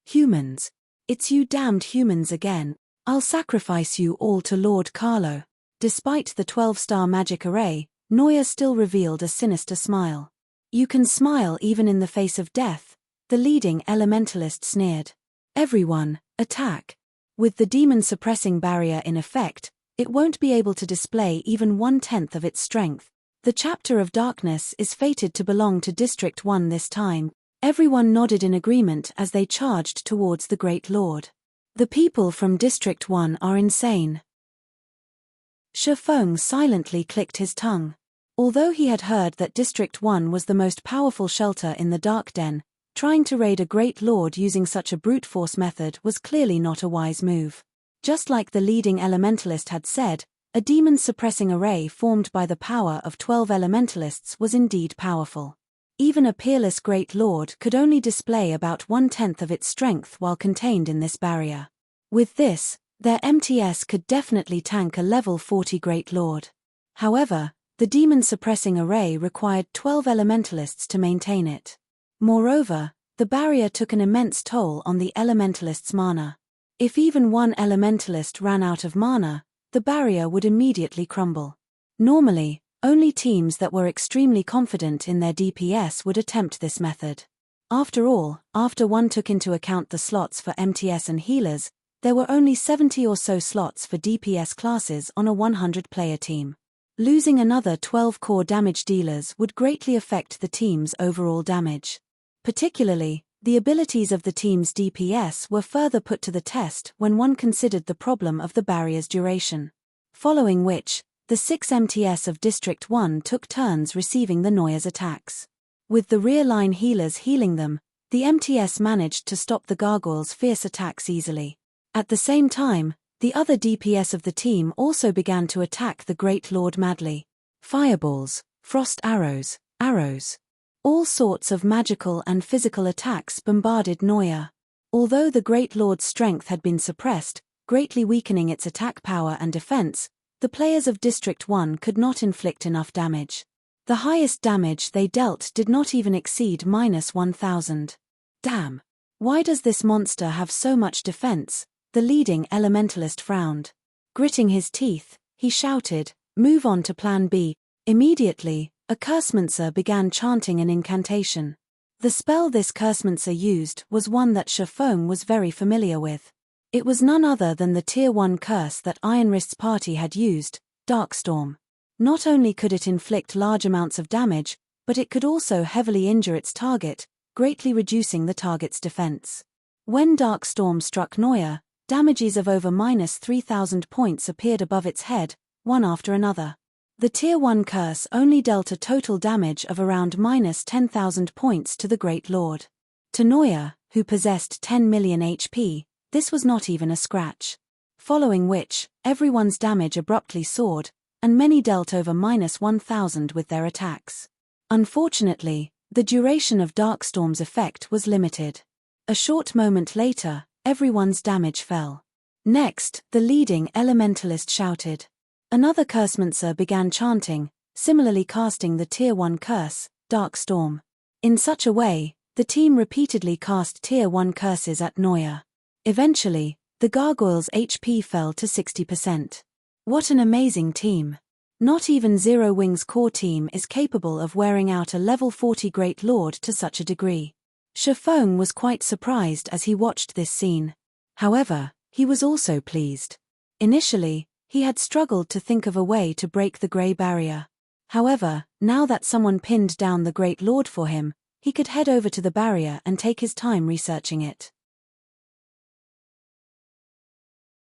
Humans. It's you damned humans again. I'll sacrifice you all to Lord Carlo. Despite the 12-star magic array, Noya still revealed a sinister smile. You can smile even in the face of death, the leading elementalist sneered. Everyone, attack. With the demon-suppressing barrier in effect, it won't be able to display even 1/10 of its strength. The Chapter of Darkness is fated to belong to District 1 this time. Everyone nodded in agreement as they charged towards the Great Lord. The people from District 1 are insane. Shifeng silently clicked his tongue. Although he had heard that District 1 was the most powerful shelter in the Dark Den, trying to raid a Great Lord using such a brute force method was clearly not a wise move. Just like the leading elementalist had said, a demon-suppressing array formed by the power of 12 elementalists was indeed powerful. Even a peerless Great Lord could only display about 1/10 of its strength while contained in this barrier. With this, their MTS could definitely tank a level 40 Great Lord. However, the demon-suppressing array required 12 elementalists to maintain it. Moreover, the barrier took an immense toll on the elementalist's mana. If even one elementalist ran out of mana, the barrier would immediately crumble. Normally, only teams that were extremely confident in their DPS would attempt this method. After all, after one took into account the slots for MTS and healers, there were only 70 or so slots for DPS classes on a 100-player team. Losing another 12 core damage dealers would greatly affect the team's overall damage. Particularly, The abilities of the team's DPS were further put to the test when one considered the problem of the barrier's duration. Following which, the 6 MTS of District 1 took turns receiving the Neuer's attacks. With the rear line healers healing them, the MTS managed to stop the gargoyles' fierce attacks easily. At the same time, the other DPS of the team also began to attack the Great Lord madly. Fireballs, frost arrows, arrows. All sorts of magical and physical attacks bombarded Neuer. Although the Great Lord's strength had been suppressed, greatly weakening its attack power and defense, the players of District 1 could not inflict enough damage. The highest damage they dealt did not even exceed -1000. Damn! Why does this monster have so much defense? The leading elementalist frowned. Gritting his teeth, he shouted, "Move on to Plan B." Immediately, a cursemancer began chanting an incantation. The spell this cursemancer used was one that Shafong was very familiar with. It was none other than the Tier 1 curse that Ironwrist's party had used, Darkstorm. Not only could it inflict large amounts of damage, but it could also heavily injure its target, greatly reducing the target's defense. When Darkstorm struck Neuer, damages of over -3000 points appeared above its head, one after another. The Tier 1 curse only dealt a total damage of around -10,000 points to the Great Lord. To Neuer, who possessed 10 million HP, this was not even a scratch. Following which, everyone's damage abruptly soared, and many dealt over -1000 with their attacks. Unfortunately, the duration of Darkstorm's effect was limited. A short moment later, everyone's damage fell. Next, the leading elementalist shouted. Another cursemancer began chanting, similarly casting the Tier 1 curse, Darkstorm. In such a way, the team repeatedly cast Tier 1 curses at Neuer. Eventually, the gargoyle's HP fell to 60%. What an amazing team! Not even Zero Wing's core team is capable of wearing out a level 40 Great Lord to such a degree. Shafong was quite surprised as he watched this scene. However, he was also pleased. Initially, he had struggled to think of a way to break the Grey Barrier. However, now that someone pinned down the Great Lord for him, he could head over to the barrier and take his time researching it.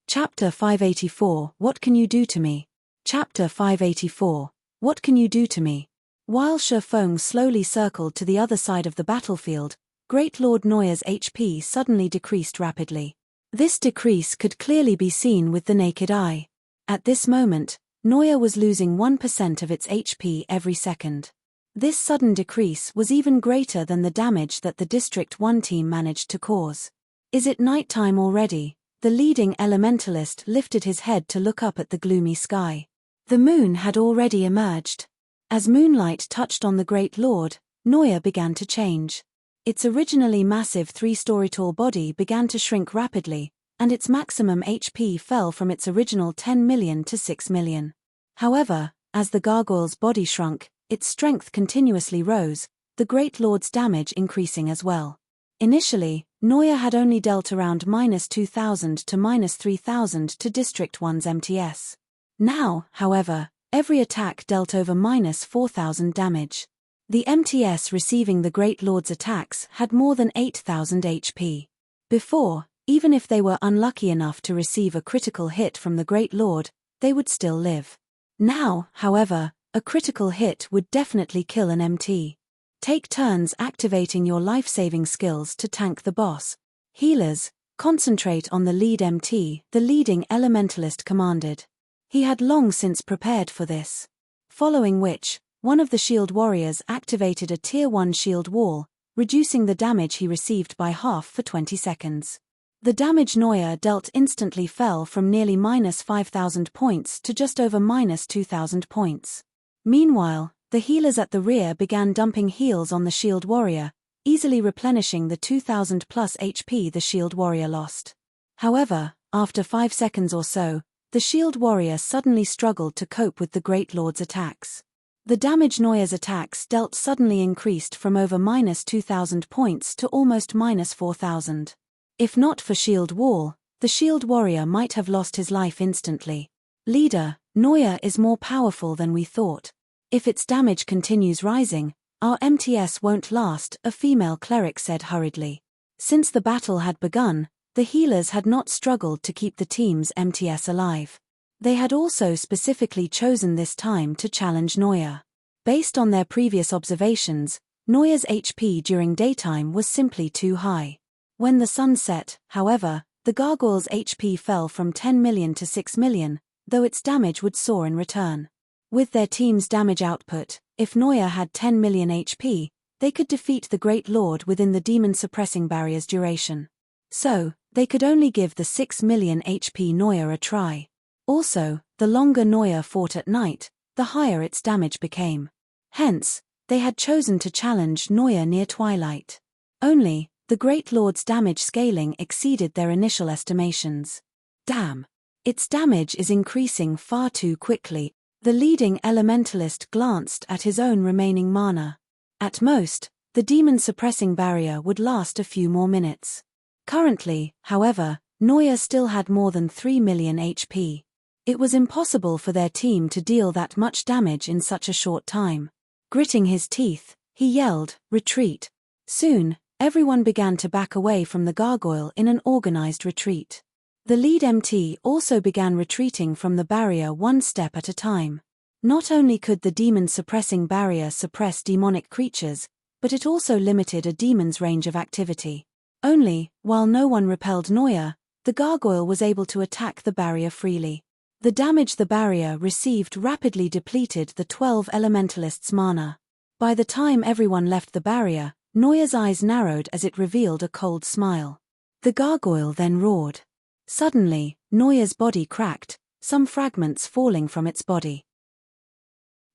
Chapter 584, What Can You Do to Me? Chapter 584, What Can You Do to Me? While Shafong slowly circled to the other side of the battlefield, Great Lord Neuer's HP suddenly decreased rapidly. This decrease could clearly be seen with the naked eye. At this moment, Neuer was losing 1% of its HP every second. This sudden decrease was even greater than the damage that the District 1 team managed to cause. Is it nighttime already? The leading elementalist lifted his head to look up at the gloomy sky. The moon had already emerged. As moonlight touched on the Great Lord, Neuer began to change. Its originally massive 3-story-tall body began to shrink rapidly, and its maximum HP fell from its original 10 million to 6 million. However, as the gargoyle's body shrunk, its strength continuously rose, the Great Lord's damage increasing as well. Initially, Neuer had only dealt around -2000 to -3000 to District 1's MTS. Now, however, every attack dealt over -4000 damage. The MTS receiving the Great Lord's attacks had more than 8000 HP. Before, even if they were unlucky enough to receive a critical hit from the Great Lord, they would still live. Now, however, a critical hit would definitely kill an MT. Take turns activating your life-saving skills to tank the boss. Healers, concentrate on the lead MT, the leading elementalist commanded. He had long since prepared for this. Following which, one of the shield warriors activated a Tier 1 shield wall, reducing the damage he received by half for 20 seconds. The damage Neuer dealt instantly fell from nearly -5000 points to just over -2000 points. Meanwhile, the healers at the rear began dumping heals on the shield warrior, easily replenishing the 2000 plus HP the shield warrior lost. However, after 5 seconds or so, the shield warrior suddenly struggled to cope with the Great Lord's attacks. The damage Neuer's attacks dealt suddenly increased from over -2000 points to almost -4000. If not for shield wall, the shield warrior might have lost his life instantly. Leader, Neuer is more powerful than we thought. If its damage continues rising, our MTS won't last, a female cleric said hurriedly. Since the battle had begun, the healers had not struggled to keep the team's MTS alive. They had also specifically chosen this time to challenge Neuer. Based on their previous observations, Neuer's HP during daytime was simply too high. When the sun set, however, the gargoyle's HP fell from 10 million to 6 million, though its damage would soar in return. With their team's damage output, if Neuer had 10 million HP, they could defeat the Great Lord within the demon-suppressing barrier's duration. So, they could only give the 6 million HP Neuer a try. Also, the longer Neuer fought at night, the higher its damage became. Hence, they had chosen to challenge Neuer near twilight. Only, the Great Lord's damage scaling exceeded their initial estimations. Damn! Its damage is increasing far too quickly. The leading elementalist glanced at his own remaining mana. At most, the demon-suppressing barrier would last a few more minutes. Currently, however, Neuer still had more than 3 million HP. It was impossible for their team to deal that much damage in such a short time. Gritting his teeth, he yelled, "Retreat!" Soon, everyone began to back away from the gargoyle in an organized retreat. The lead MT also began retreating from the barrier one step at a time. Not only could the demon-suppressing barrier suppress demonic creatures, but it also limited a demon's range of activity. Only, while no one repelled Neuer, the gargoyle was able to attack the barrier freely. The damage the barrier received rapidly depleted the 12 elementalists' mana. By the time everyone left the barrier, Neuer's eyes narrowed as it revealed a cold smile. The gargoyle then roared. Suddenly, Neuer's body cracked, some fragments falling from its body.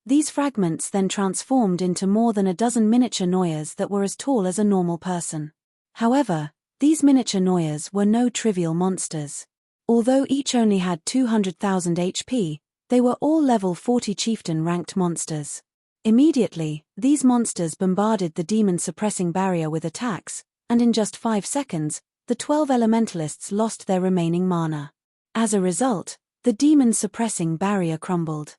These fragments then transformed into more than a dozen miniature Neuers that were as tall as a normal person. However, these miniature Neuers were no trivial monsters. Although each only had 200,000 HP, they were all level 40 chieftain-ranked monsters. Immediately, these monsters bombarded the demon-suppressing barrier with attacks, and in just 5 seconds, the 12 elementalists lost their remaining mana. As a result, the demon-suppressing barrier crumbled.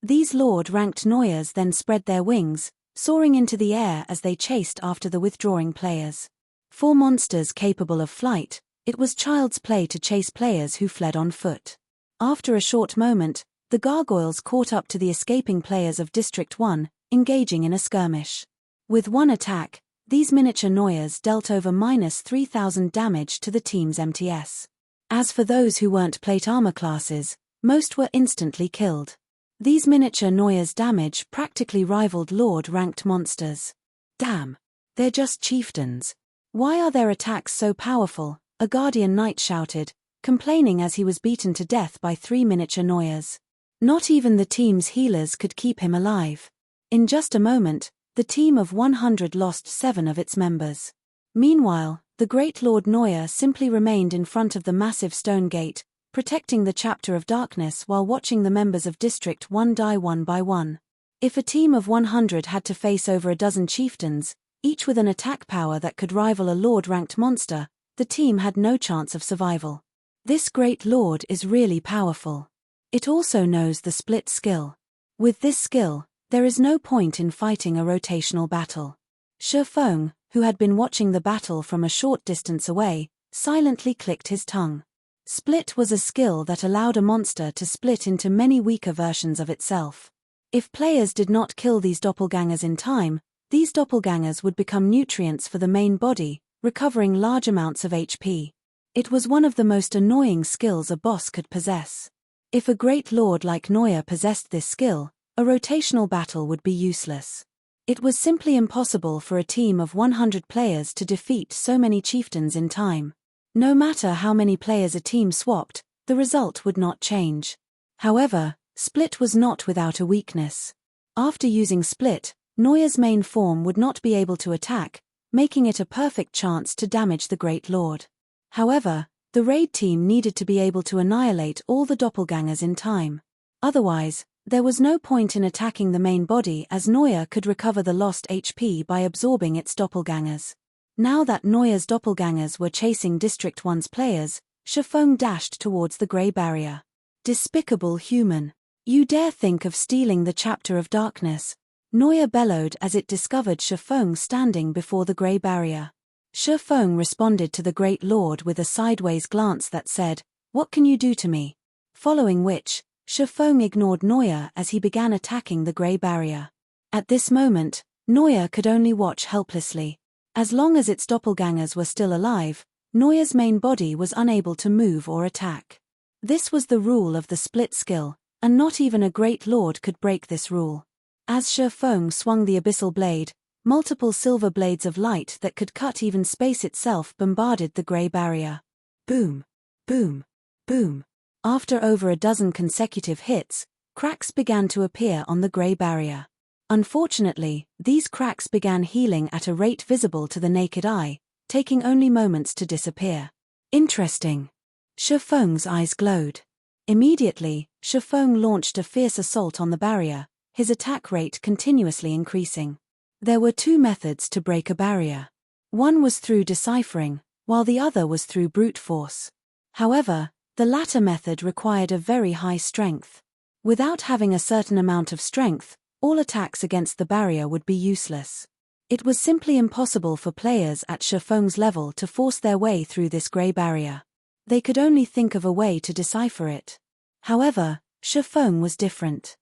These Lord-ranked Neuers then spread their wings, soaring into the air as they chased after the withdrawing players. For monsters capable of flight, it was child's play to chase players who fled on foot. After a short moment, the gargoyles caught up to the escaping players of District 1, engaging in a skirmish. With one attack, these miniature Neuers dealt over -3,000 damage to the team's MTS. As for those who weren't plate armor classes, most were instantly killed. These miniature Neuers' damage practically rivaled Lord-ranked monsters. Damn! They're just chieftains. Why are their attacks so powerful? A guardian knight shouted, complaining as he was beaten to death by 3 miniature Neuers. Not even the team's healers could keep him alive. In just a moment, the team of 100 lost 7 of its members. Meanwhile, the Great Lord Neuer simply remained in front of the massive stone gate, protecting the Chapter of Darkness while watching the members of District 1 die one by one. If a team of 100 had to face over a dozen chieftains, each with an attack power that could rival a Lord-ranked monster, the team had no chance of survival. This Great Lord is really powerful. It also knows the split skill. With this skill, there is no point in fighting a rotational battle. Shifeng, who had been watching the battle from a short distance away, silently clicked his tongue. Split was a skill that allowed a monster to split into many weaker versions of itself. If players did not kill these doppelgangers in time, these doppelgangers would become nutrients for the main body, recovering large amounts of HP. It was one of the most annoying skills a boss could possess. If a great lord like Neuer possessed this skill, a rotational battle would be useless. It was simply impossible for a team of 100 players to defeat so many chieftains in time. No matter how many players a team swapped, the result would not change. However, Split was not without a weakness. After using Split, Neuer's main form would not be able to attack, making it a perfect chance to damage the Great Lord. However, the raid team needed to be able to annihilate all the doppelgangers in time. Otherwise, there was no point in attacking the main body, as Neuer could recover the lost HP by absorbing its doppelgangers. Now that Neuer's doppelgangers were chasing District 1's players, Shifeng dashed towards the grey barrier. Despicable human! You dare think of stealing the Chapter of Darkness? Neuer bellowed as it discovered Shifeng standing before the grey barrier. Shifeng responded to the Great Lord with a sideways glance that said, "What can you do to me?" Following which, Shifeng ignored Neuer as he began attacking the grey barrier. At this moment, Neuer could only watch helplessly. As long as its doppelgangers were still alive, Neuer's main body was unable to move or attack. This was the rule of the split skill, and not even a Great Lord could break this rule. As Shifeng swung the abyssal blade, multiple silver blades of light that could cut even space itself bombarded the grey barrier. Boom, boom, boom. After over a dozen consecutive hits, cracks began to appear on the grey barrier. Unfortunately, these cracks began healing at a rate visible to the naked eye, taking only moments to disappear. Interesting. Shifeng's eyes glowed. Immediately, Shifeng launched a fierce assault on the barrier, his attack rate continuously increasing. There were two methods to break a barrier. One was through deciphering, while the other was through brute force. However, the latter method required a very high strength. Without having a certain amount of strength, all attacks against the barrier would be useless. It was simply impossible for players at Shifeng's level to force their way through this grey barrier. They could only think of a way to decipher it. However, Shifeng was different.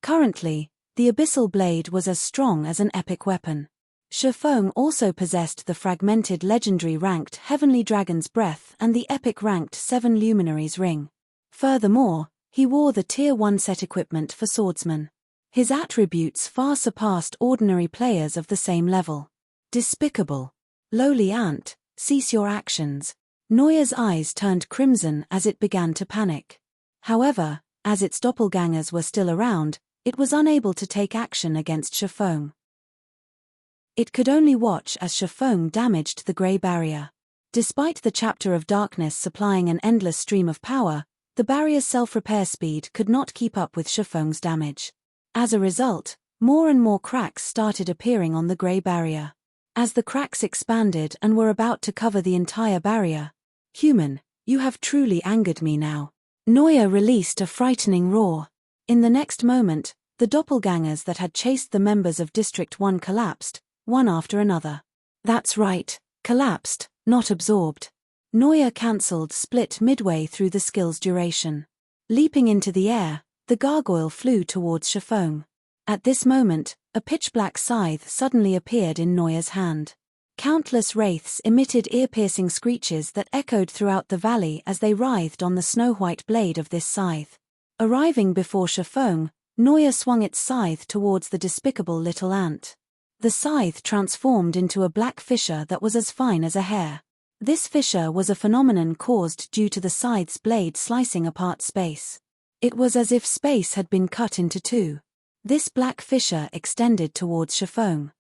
Currently, the abyssal blade was as strong as an epic weapon. Shifeng also possessed the fragmented legendary ranked Heavenly Dragon's Breath and the epic ranked 7 Luminaries Ring. Furthermore, he wore the Tier 1 set equipment for swordsman. His attributes far surpassed ordinary players of the same level. Despicable. Lowly ant, cease your actions. Neuer's eyes turned crimson as it began to panic. However, as its doppelgangers were still around, it was unable to take action against Shifeng. It could only watch as Shifeng damaged the grey barrier. Despite the Chapter of Darkness supplying an endless stream of power, the barrier's self-repair speed could not keep up with Shifeng's damage. As a result, more and more cracks started appearing on the grey barrier. As the cracks expanded and were about to cover the entire barrier, "Human, you have truly angered me now." Neuer released a frightening roar. In the next moment, the doppelgangers that had chased the members of District 1 collapsed, one after another. That's right, collapsed, not absorbed. Neuer cancelled split midway through the skill's duration. Leaping into the air, the gargoyle flew towards Shifeng. At this moment, a pitch-black scythe suddenly appeared in Neuer's hand. Countless wraiths emitted ear-piercing screeches that echoed throughout the valley as they writhed on the snow-white blade of this scythe. Arriving before Shifeng, Neuer swung its scythe towards the despicable little ant. The scythe transformed into a black fissure that was as fine as a hair. This fissure was a phenomenon caused due to the scythe's blade slicing apart space. It was as if space had been cut into two. This black fissure extended towards Shifeng.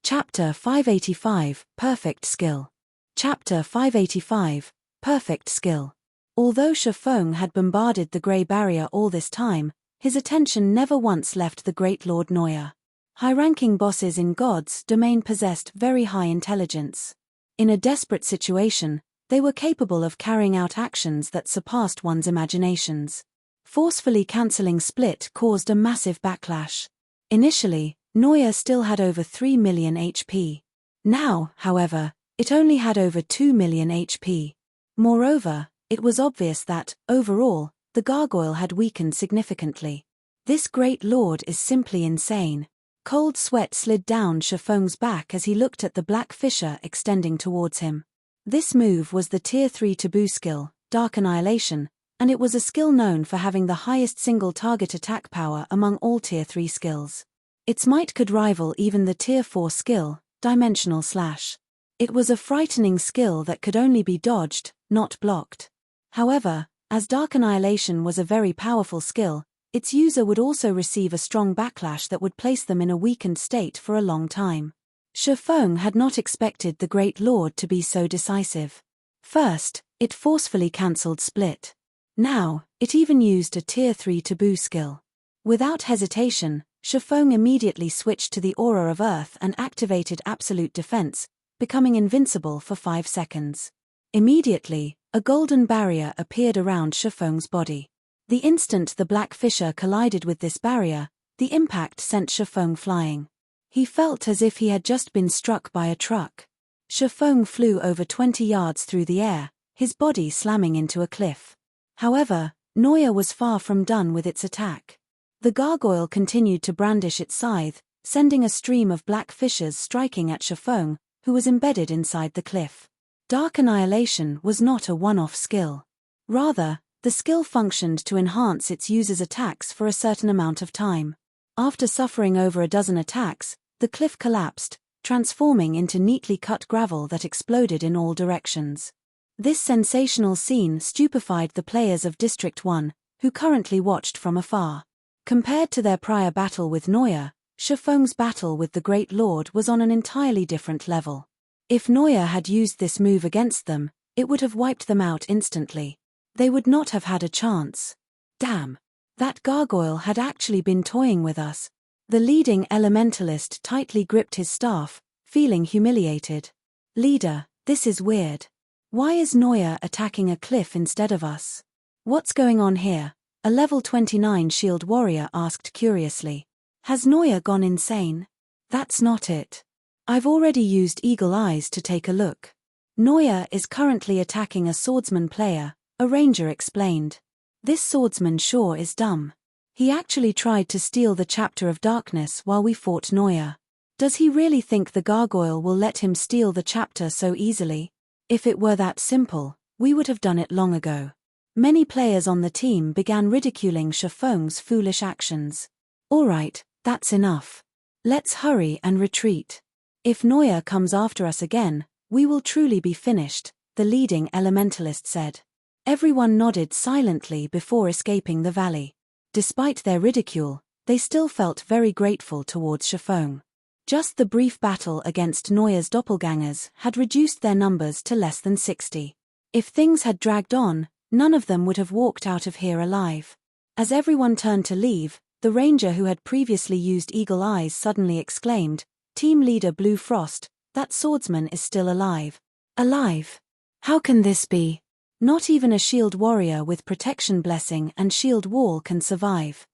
Chapter 585, Perfect Skill. Chapter 585, Perfect Skill. Although Shifeng had bombarded the grey barrier all this time, his attention never once left the Great Lord Neuer. High-ranking bosses in God's domain possessed very high intelligence. In a desperate situation, they were capable of carrying out actions that surpassed one's imaginations. Forcefully cancelling split caused a massive backlash. Initially, Neuer still had over 3 million HP. Now, however, it only had over 2 million HP. Moreover, it was obvious that, overall, the gargoyle had weakened significantly. This Great Lord is simply insane. Cold sweat slid down Shifeng's back as he looked at the black fissure extending towards him. This move was the Tier 3 taboo skill, Dark Annihilation, and it was a skill known for having the highest single target attack power among all Tier 3 skills. Its might could rival even the Tier 4 skill, Dimensional Slash. It was a frightening skill that could only be dodged, not blocked. However, as Dark Annihilation was a very powerful skill, its user would also receive a strong backlash that would place them in a weakened state for a long time. Shifeng had not expected the Great Lord to be so decisive. First, it forcefully cancelled split. Now, it even used a Tier 3 taboo skill. Without hesitation, Shifeng immediately switched to the Aura of Earth and activated Absolute Defense, becoming invincible for 5 seconds. Immediately, a golden barrier appeared around Shifeng's body. The instant the black fissure collided with this barrier, the impact sent Shifeng flying. He felt as if he had just been struck by a truck. Shifeng flew over 20 yards through the air, his body slamming into a cliff. However, Noya was far from done with its attack. The gargoyle continued to brandish its scythe, sending a stream of black fissures striking at Shifeng, who was embedded inside the cliff. Dark Annihilation was not a one-off skill. Rather, the skill functioned to enhance its user's attacks for a certain amount of time. After suffering over a dozen attacks, the cliff collapsed, transforming into neatly cut gravel that exploded in all directions. This sensational scene stupefied the players of District 1, who currently watched from afar. Compared to their prior battle with Noya, Shifeng's battle with the Great Lord was on an entirely different level. If Noya had used this move against them, it would have wiped them out instantly. They would not have had a chance. Damn! That gargoyle had actually been toying with us. The leading elementalist tightly gripped his staff, feeling humiliated. Leader, this is weird. Why is Noya attacking a cliff instead of us? What's going on here? A level 29 shield warrior asked curiously. Has Noya gone insane? That's not it. I've already used Eagle Eyes to take a look. Noya is currently attacking a swordsman player, a ranger explained. This swordsman sure is dumb. He actually tried to steal the chapter of darkness while we fought Noya. Does he really think the gargoyle will let him steal the chapter so easily? If it were that simple, we would have done it long ago. Many players on the team began ridiculing Shifeng's foolish actions. Alright, that's enough. Let's hurry and retreat. If Noya comes after us again, we will truly be finished, the leading elementalist said. Everyone nodded silently before escaping the valley. Despite their ridicule, they still felt very grateful towards Shifeng. Just the brief battle against Noya's doppelgangers had reduced their numbers to less than 60. If things had dragged on, none of them would have walked out of here alive. As everyone turned to leave, the ranger who had previously used Eagle Eyes suddenly exclaimed, "Team leader Blue Frost, that swordsman is still alive." Alive? How can this be? Not even a shield warrior with protection blessing and shield wall can survive.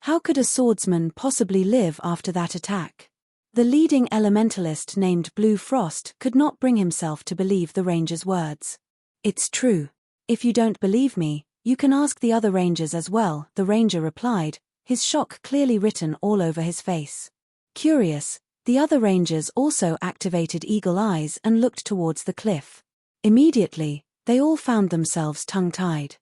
How could a swordsman possibly live after that attack? The leading elementalist named Blue Frost could not bring himself to believe the ranger's words. It's true. If you don't believe me, you can ask the other rangers as well, the ranger replied, his shock clearly written all over his face. Curious, the other rangers also activated Eagle Eyes and looked towards the cliff. Immediately, they all found themselves tongue-tied.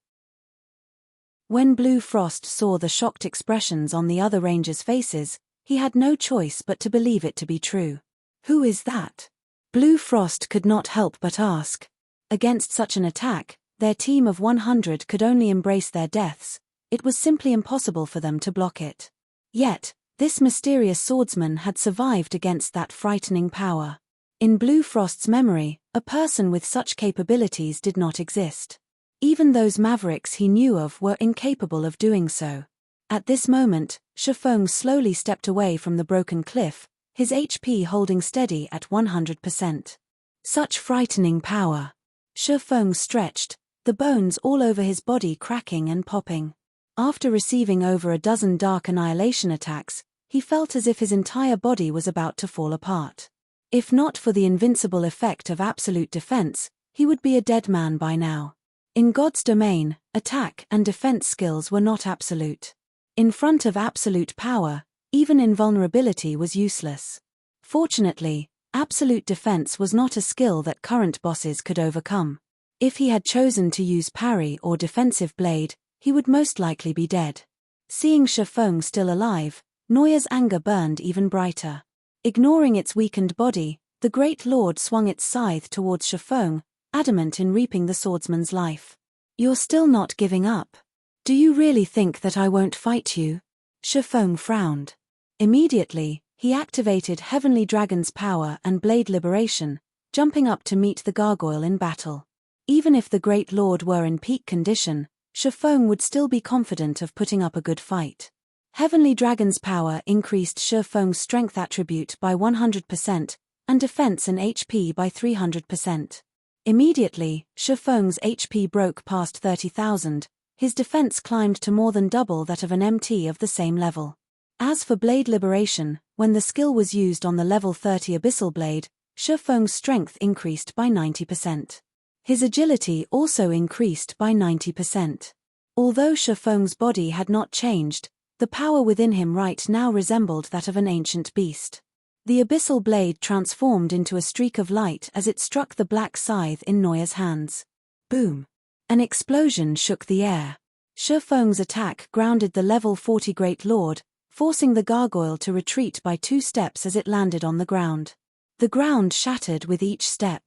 When Blue Frost saw the shocked expressions on the other rangers' faces, he had no choice but to believe it to be true. Who is that? Blue Frost could not help but ask. Against such an attack, their team of 100 could only embrace their deaths. It was simply impossible for them to block it. Yet, this mysterious swordsman had survived against that frightening power. In Blue Frost's memory, a person with such capabilities did not exist. Even those mavericks he knew of were incapable of doing so. At this moment, Shifeng slowly stepped away from the broken cliff, his HP holding steady at 100%. Such frightening power. Shifeng stretched, the bones all over his body cracking and popping. After receiving over a dozen Dark Annihilation attacks, he felt as if his entire body was about to fall apart. If not for the invincible effect of absolute defense, he would be a dead man by now. In God's domain, attack and defense skills were not absolute. In front of absolute power, even invulnerability was useless. Fortunately, absolute defense was not a skill that current bosses could overcome. If he had chosen to use parry or defensive blade, he would most likely be dead. Seeing Shifeng still alive, Noya's anger burned even brighter. Ignoring its weakened body, the Great Lord swung its scythe towards Shifeng, adamant in reaping the swordsman's life. You're still not giving up. Do you really think that I won't fight you? Shifeng frowned. Immediately, he activated Heavenly Dragon's power and Blade Liberation, jumping up to meet the gargoyle in battle. Even if the Great Lord were in peak condition, Shifeng would still be confident of putting up a good fight. Heavenly Dragon's power increased Shifeng's strength attribute by 100% and defense and HP by 300%. Immediately, Shifeng's HP broke past 30,000, his defense climbed to more than double that of an MT of the same level. As for blade liberation, when the skill was used on the level 30 abyssal blade, Shifeng's strength increased by 90%. His agility also increased by 90%. Although Shifeng's body had not changed, the power within him right now resembled that of an ancient beast. The abyssal blade transformed into a streak of light as it struck the black scythe in Neuer's hands. Boom! An explosion shook the air. Shifeng's attack grounded the level 40 Great Lord, forcing the gargoyle to retreat by 2 steps as it landed on the ground. The ground shattered with each step.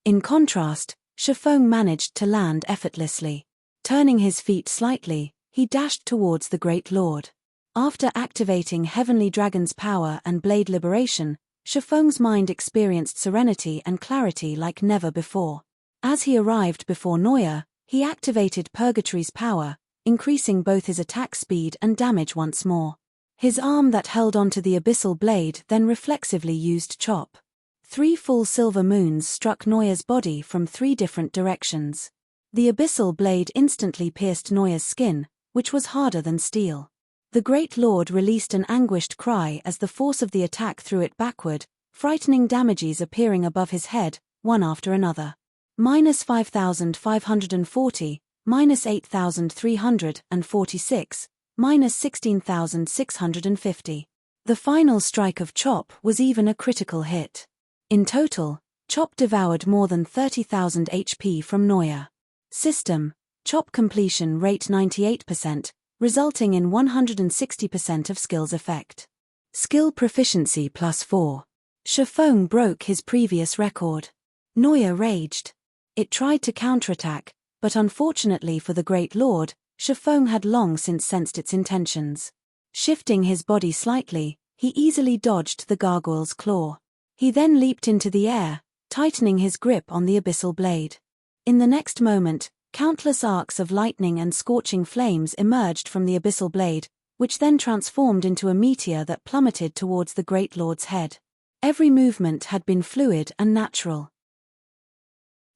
In contrast, Shifeng managed to land effortlessly. Turning his feet slightly, he dashed towards the Great Lord. After activating Heavenly Dragon's power and blade liberation, Shifeng's mind experienced serenity and clarity like never before. As he arrived before Neuer, he activated Purgatory's power, increasing both his attack speed and damage once more. His arm that held onto the abyssal blade then reflexively used Chop. 3 full silver moons struck Neuer's body from 3 different directions. The abyssal blade instantly pierced Neuer's skin, which was harder than steel. The Great Lord released an anguished cry as the force of the attack threw it backward, frightening damages appearing above his head, one after another. -5,540, -8,346, -16,650. The final strike of Chop was even a critical hit. In total, Chop devoured more than 30,000 HP from Neuer. System: Chop completion rate 98%, resulting in 160% of skill's effect. Skill proficiency +4. Shifeng broke his previous record. Neuer raged. It tried to counterattack, but unfortunately for the Great Lord, Shifeng had long since sensed its intentions. Shifting his body slightly, he easily dodged the gargoyle's claw. He then leaped into the air, tightening his grip on the abyssal blade. In the next moment, countless arcs of lightning and scorching flames emerged from the abyssal blade, which then transformed into a meteor that plummeted towards the Great Lord's head. Every movement had been fluid and natural.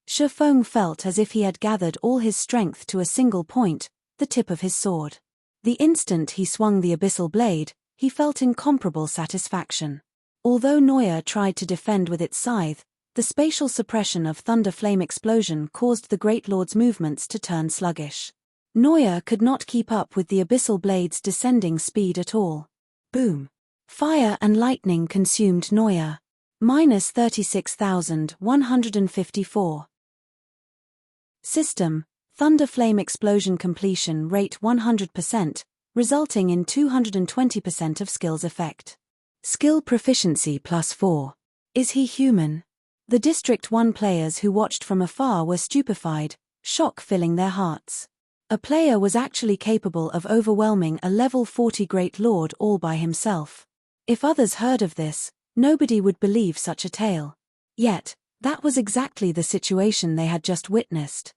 Shifeng felt as if he had gathered all his strength to a single point, the tip of his sword. The instant he swung the abyssal blade, he felt incomparable satisfaction. Although Neuer tried to defend with its scythe, the spatial suppression of thunder flame explosion caused the Great Lord's movements to turn sluggish. Neuer could not keep up with the abyssal blade's descending speed at all. Boom! Fire and lightning consumed Neuer. -36,154. System: Thunder flame explosion completion rate 100%, resulting in 220% of skill's effect. Skill proficiency +4. Is he human? The District 1 players who watched from afar were stupefied, shock filling their hearts. A player was actually capable of overwhelming a level 40 Great Lord all by himself. If others heard of this, nobody would believe such a tale. Yet, that was exactly the situation they had just witnessed.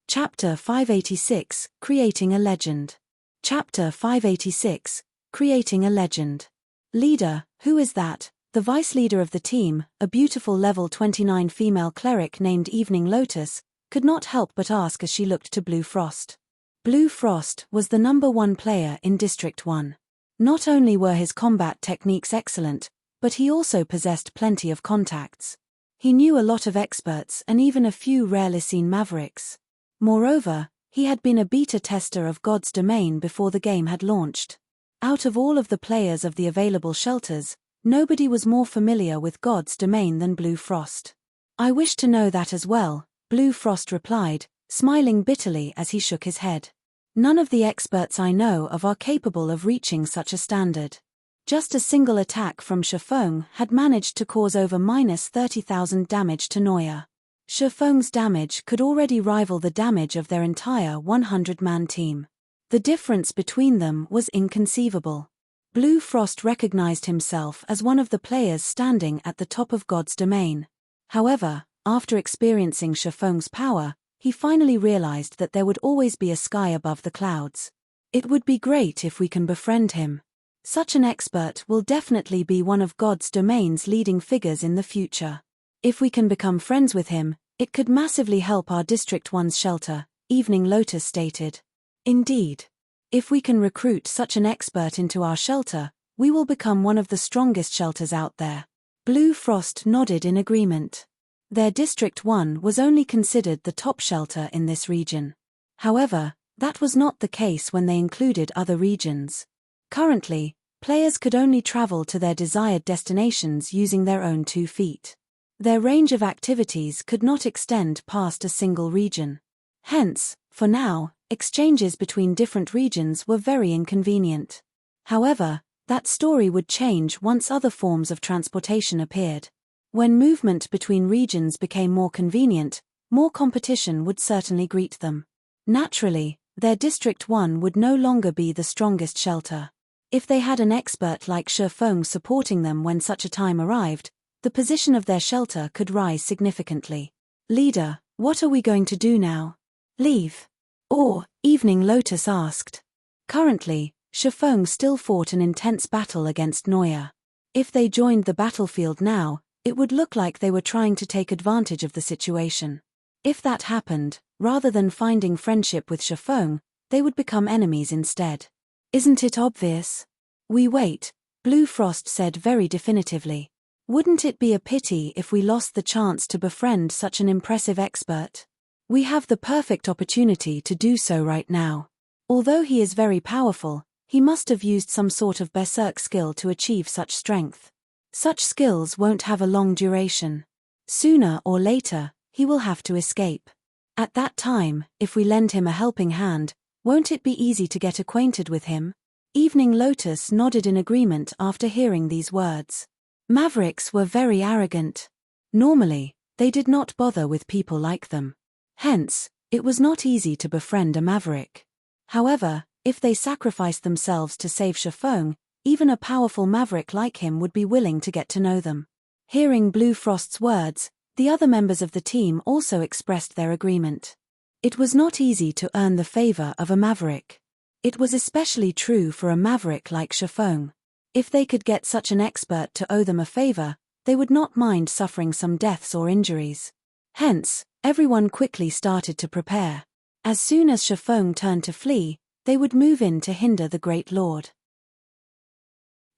Chapter 586, Creating a Legend. Chapter 586, Creating a Legend. Leader: who is that? The vice leader of the team, a beautiful level 29 female cleric named Evening Lotus, could not help but ask as she looked to Blue Frost. Blue Frost was the #1 player in District 1. Not only were his combat techniques excellent, but he also possessed plenty of contacts. He knew a lot of experts and even a few rarely seen mavericks. Moreover, he had been a beta tester of God's Domain before the game had launched. Out of all of the players of the available shelters, nobody was more familiar with God's Domain than Blue Frost. I wish to know that as well, Blue Frost replied, smiling bitterly as he shook his head. None of the experts I know of are capable of reaching such a standard. Just a single attack from Shifeng had managed to cause over -30,000 damage to Neuer. Shifeng's damage could already rival the damage of their entire 100-man team. The difference between them was inconceivable. Blue Frost recognized himself as one of the players standing at the top of God's Domain. However, after experiencing Shifeng's power, he finally realized that there would always be a sky above the clouds. It would be great if we can befriend him. Such an expert will definitely be one of God's Domain's leading figures in the future. If we can become friends with him, it could massively help our District 1's shelter, Evening Lotus stated. Indeed. If we can recruit such an expert into our shelter, we will become one of the strongest shelters out there. Blue Frost nodded in agreement. Their District 1 was only considered the top shelter in this region. However, that was not the case when they included other regions. Currently, players could only travel to their desired destinations using their own 2 feet. Their range of activities could not extend past a single region. Hence, for now, exchanges between different regions were very inconvenient. However, that story would change once other forms of transportation appeared. When movement between regions became more convenient, more competition would certainly greet them. Naturally, their District 1 would no longer be the strongest shelter. If they had an expert like Shifeng supporting them when such a time arrived, the position of their shelter could rise significantly. Leader, what are we going to do now? Leave? Or, Evening Lotus asked. Currently, Shifeng still fought an intense battle against Noya. If they joined the battlefield now, it would look like they were trying to take advantage of the situation. If that happened, rather than finding friendship with Shifeng, they would become enemies instead. Isn't it obvious? We wait, Blue Frost said very definitively. Wouldn't it be a pity if we lost the chance to befriend such an impressive expert? We have the perfect opportunity to do so right now. Although he is very powerful, he must have used some sort of berserk skill to achieve such strength. Such skills won't have a long duration. Sooner or later, he will have to escape. At that time, if we lend him a helping hand, won't it be easy to get acquainted with him? Evening Lotus nodded in agreement after hearing these words. Mavericks were very arrogant. Normally, they did not bother with people like them. Hence, it was not easy to befriend a maverick. However, if they sacrificed themselves to save Shifeng, even a powerful maverick like him would be willing to get to know them. Hearing Blue Frost's words, the other members of the team also expressed their agreement. It was not easy to earn the favor of a maverick. It was especially true for a maverick like Shifeng. If they could get such an expert to owe them a favor, they would not mind suffering some deaths or injuries. Hence, everyone quickly started to prepare. As soon as Shifeng turned to flee, they would move in to hinder the Great Lord.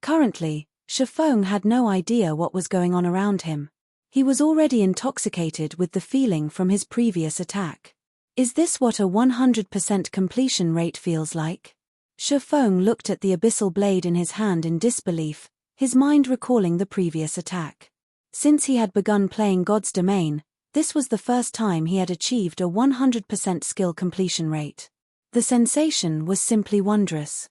Currently, Shifeng had no idea what was going on around him. He was already intoxicated with the feeling from his previous attack. Is this what a 100% completion rate feels like? Shifeng looked at the abyssal blade in his hand in disbelief, his mind recalling the previous attack. Since he had begun playing God's Domain, this was the first time he had achieved a 100% skill completion rate. The sensation was simply wondrous.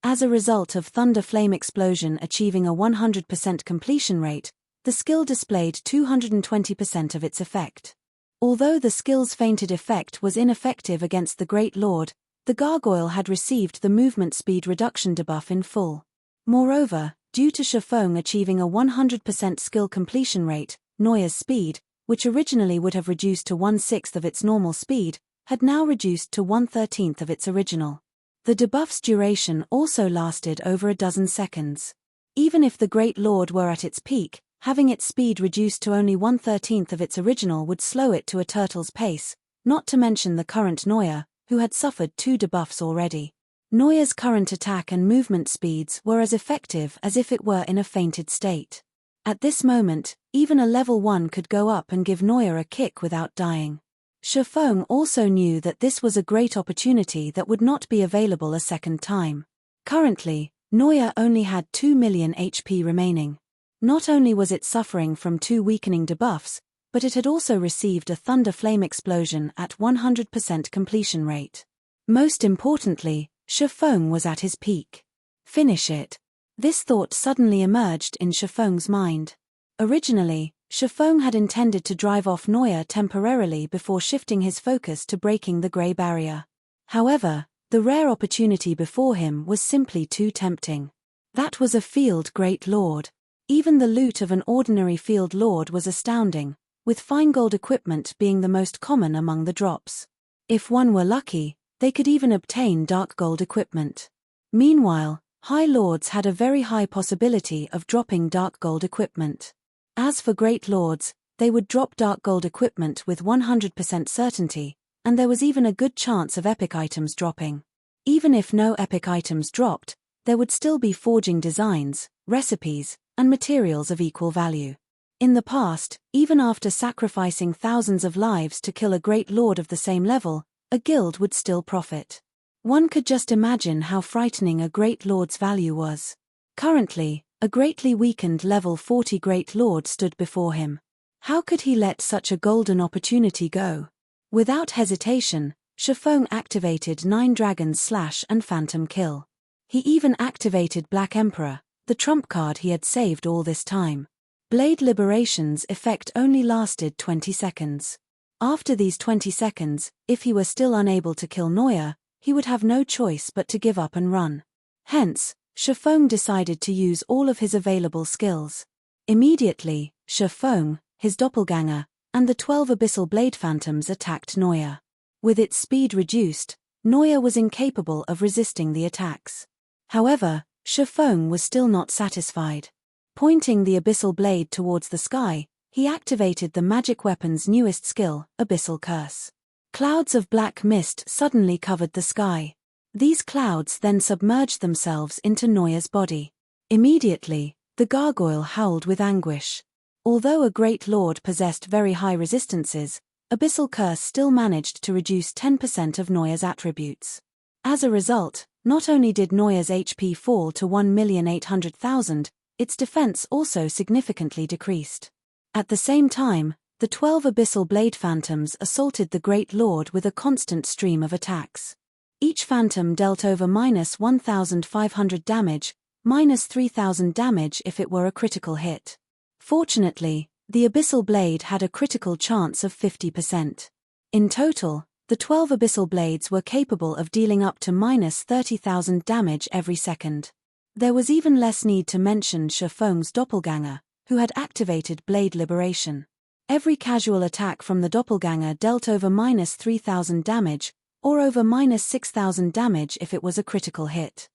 As a result of Thunder Flame Explosion achieving a 100% completion rate, the skill displayed 220% of its effect. Although the skill's fainted effect was ineffective against the Great Lord, the gargoyle had received the movement speed reduction debuff in full. Moreover, due to Shifeng achieving a 100% skill completion rate, Noya's speed, which originally would have reduced to 1/6 of its normal speed, had now reduced to 1/13 of its original. The debuff's duration also lasted over a dozen seconds. Even if the Great Lord were at its peak, having its speed reduced to only 1/13 of its original would slow it to a turtle's pace, not to mention the current Noya, who had suffered 2 debuffs already. Noya's current attack and movement speeds were as effective as if it were in a fainted state. At this moment, even a level 1 could go up and give Noya a kick without dying. Shifeng also knew that this was a great opportunity that would not be available a second time. Currently, Noya only had 2 million HP remaining. Not only was it suffering from 2 weakening debuffs, but it had also received a Thunder Flame Explosion at 100% completion rate. Most importantly, Shifeng was at his peak. Finish it. This thought suddenly emerged in Shifeng's mind. Originally, Shifeng had intended to drive off Noya temporarily before shifting his focus to breaking the Grey Barrier. However, the rare opportunity before him was simply too tempting. That was a Field Great Lord. Even the loot of an ordinary Field Lord was astounding, with fine gold equipment being the most common among the drops. If one were lucky, they could even obtain dark gold equipment. Meanwhile, High Lords had a very high possibility of dropping dark gold equipment. As for Great Lords, they would drop dark gold equipment with 100% certainty, and there was even a good chance of epic items dropping. Even if no epic items dropped, there would still be forging designs, recipes, and materials of equal value. In the past, even after sacrificing thousands of lives to kill a great lord of the same level, a guild would still profit. One could just imagine how frightening a great lord's value was. Currently, a greatly weakened level 40 great lord stood before him. How could he let such a golden opportunity go? Without hesitation, Shifeng activated 9 Dragons Slash and Phantom Kill. He even activated Black Emperor, the trump card he had saved all this time. Blade Liberation's effect only lasted 20 seconds. After these 20 seconds, if he were still unable to kill Noya, he would have no choice but to give up and run. Hence, Shifeng decided to use all of his available skills. Immediately, Shifeng, his doppelganger, and the 12 Abyssal Blade Phantoms attacked Noya. With its speed reduced, Noya was incapable of resisting the attacks. However, Shifeng was still not satisfied. Pointing the Abyssal Blade towards the sky, he activated the magic weapon's newest skill, Abyssal Curse. Clouds of black mist suddenly covered the sky. These clouds then submerged themselves into Noya's body. Immediately, the gargoyle howled with anguish. Although a great lord possessed very high resistances, Abyssal Curse still managed to reduce 10% of Noya's attributes. As a result, not only did Noya's HP fall to 1,800,000, its defense also significantly decreased. At the same time, the 12 Abyssal Blade Phantoms assaulted the Great Lord with a constant stream of attacks. Each phantom dealt over -1,500 damage, -3,000 damage if it were a critical hit. Fortunately, the Abyssal Blade had a critical chance of 50%. In total, the 12 Abyssal Blades were capable of dealing up to -30,000 damage every second. There was even less need to mention Shifeng's doppelganger, who had activated Blade Liberation. Every casual attack from the doppelganger dealt over -3,000 damage, or over -6,000 damage if it was a critical hit.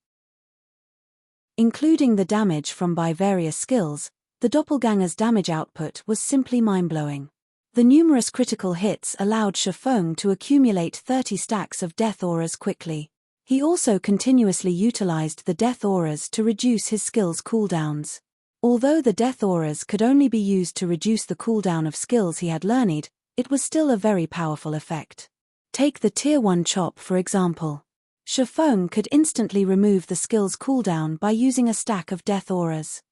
Including the damage from by various skills, the doppelganger's damage output was simply mind-blowing. The numerous critical hits allowed Shifeng to accumulate 30 stacks of death auras quickly. He also continuously utilized the death auras to reduce his skills' cooldowns. Although the death auras could only be used to reduce the cooldown of skills he had learned, it was still a very powerful effect. Take the Tier 1 chop for example. Shifeng could instantly remove the skill's cooldown by using a stack of death auras.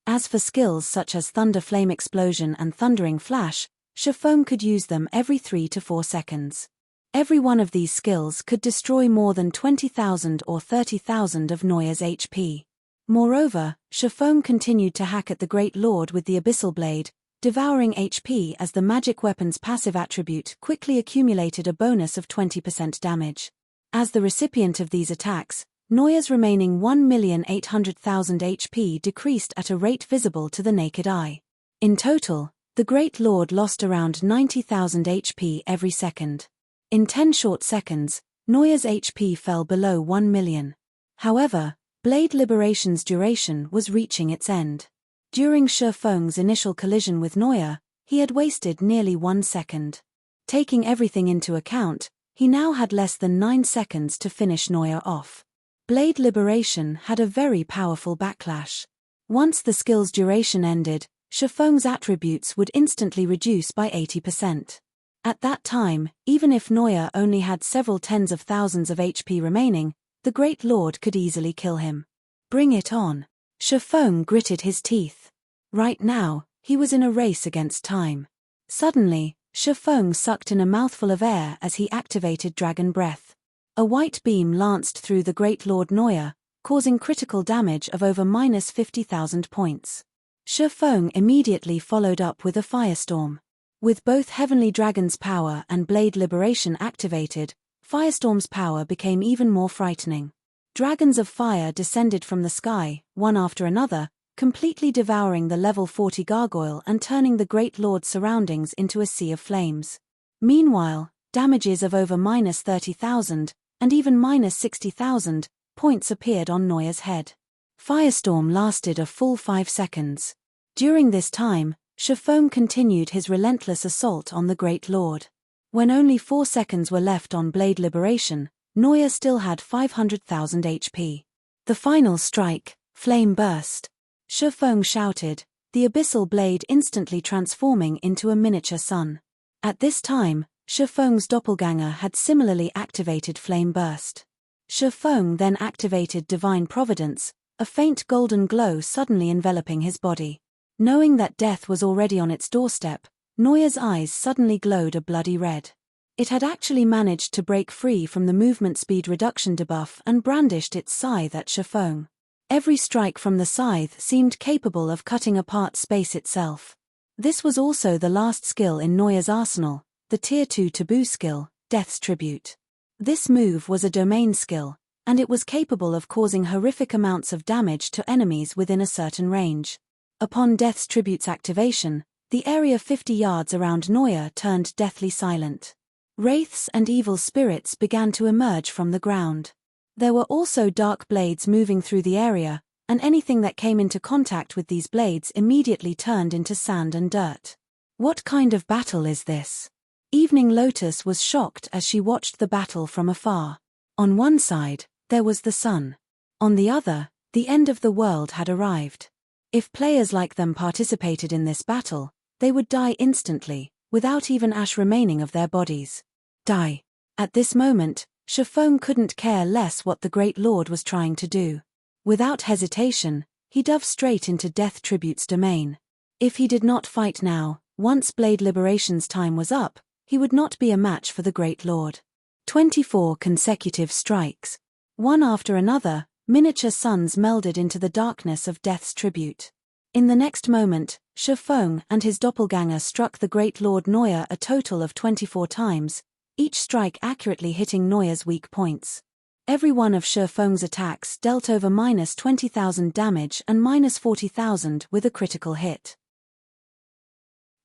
As for skills such as Thunder Flame Explosion and Thundering Flash, Shifeng could use them every 3 to 4 seconds. Every one of these skills could destroy more than 20,000 or 30,000 of Noya's HP. Moreover, Shifeng continued to hack at the Great Lord with the Abyssal Blade, devouring HP as the magic weapon's passive attribute quickly accumulated a bonus of 20% damage. As the recipient of these attacks, Noya's remaining 1,800,000 HP decreased at a rate visible to the naked eye. In total, the Great Lord lost around 90,000 HP every second. In 10 short seconds, Noya's HP fell below 1 million. However, Blade Liberation's duration was reaching its end. During Shifeng's initial collision with Noya, he had wasted nearly 1 second. Taking everything into account, he now had less than 9 seconds to finish Noya off. Blade Liberation had a very powerful backlash. Once the skill's duration ended, Shifeng's attributes would instantly reduce by 80%. At that time, even if Noya only had several tens of thousands of HP remaining, the Great Lord could easily kill him. Bring it on. Shifeng gritted his teeth. Right now, he was in a race against time. Suddenly, Shifeng sucked in a mouthful of air as he activated Dragon Breath. A white beam lanced through the Great Lord Noya, causing critical damage of over -50,000 points. Shifeng immediately followed up with a firestorm. With both Heavenly Dragon's power and Blade Liberation activated, Firestorm's power became even more frightening. Dragons of fire descended from the sky, one after another, completely devouring the level 40 gargoyle and turning the Great Lord's surroundings into a sea of flames. Meanwhile, damages of over -30,000, and even -60,000, points appeared on Noya's head. Firestorm lasted a full 5 seconds. During this time, Shifeng continued his relentless assault on the Great Lord. When only 4 seconds were left on blade liberation, Neuer still had 500,000 HP. The final strike, flame burst. Shifeng shouted, the abyssal blade instantly transforming into a miniature sun. At this time, Shifeng's doppelganger had similarly activated flame burst. Shifeng then activated divine providence, a faint golden glow suddenly enveloping his body. Knowing that death was already on its doorstep, Neuer's eyes suddenly glowed a bloody red. It had actually managed to break free from the movement speed reduction debuff and brandished its scythe at Shifeng. Every strike from the scythe seemed capable of cutting apart space itself. This was also the last skill in Neuer's arsenal, the Tier 2 taboo skill, Death's Tribute. This move was a domain skill, and it was capable of causing horrific amounts of damage to enemies within a certain range. Upon Death's Tribute's activation, the area 50 yards around Neuer turned deathly silent. Wraiths and evil spirits began to emerge from the ground. There were also dark blades moving through the area, and anything that came into contact with these blades immediately turned into sand and dirt. What kind of battle is this? Evening Lotus was shocked as she watched the battle from afar. On one side, there was the sun. On the other, the end of the world had arrived. If players like them participated in this battle, they would die instantly, without even ash remaining of their bodies. Die. At this moment, Shifeng couldn't care less what the Great Lord was trying to do. Without hesitation, he dove straight into Death Tribute's domain. If he did not fight now, once Blade Liberation's time was up, he would not be a match for the Great Lord. 24 consecutive strikes. One after another, miniature suns melded into the darkness of Death's Tribute. In the next moment, Shifeng and his doppelganger struck the Great Lord Neuer a total of 24 times, each strike accurately hitting Neuer's weak points. Every one of Shifeng's attacks dealt over -20,000 damage and -40,000 with a critical hit.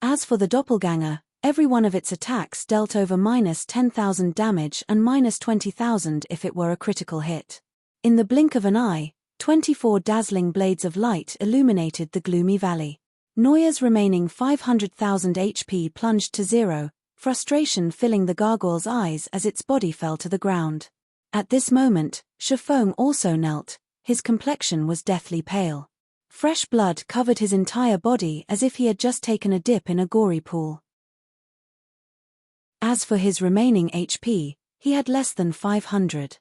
As for the doppelganger, every one of its attacks dealt over -10,000 damage and -20,000 if it were a critical hit. In the blink of an eye, 24 dazzling blades of light illuminated the gloomy valley. Neuer's remaining 500,000 HP plunged to zero, frustration filling the gargoyle's eyes as its body fell to the ground. At this moment, Shifeng also knelt, his complexion was deathly pale. Fresh blood covered his entire body as if he had just taken a dip in a gory pool. As for his remaining HP, he had less than 500.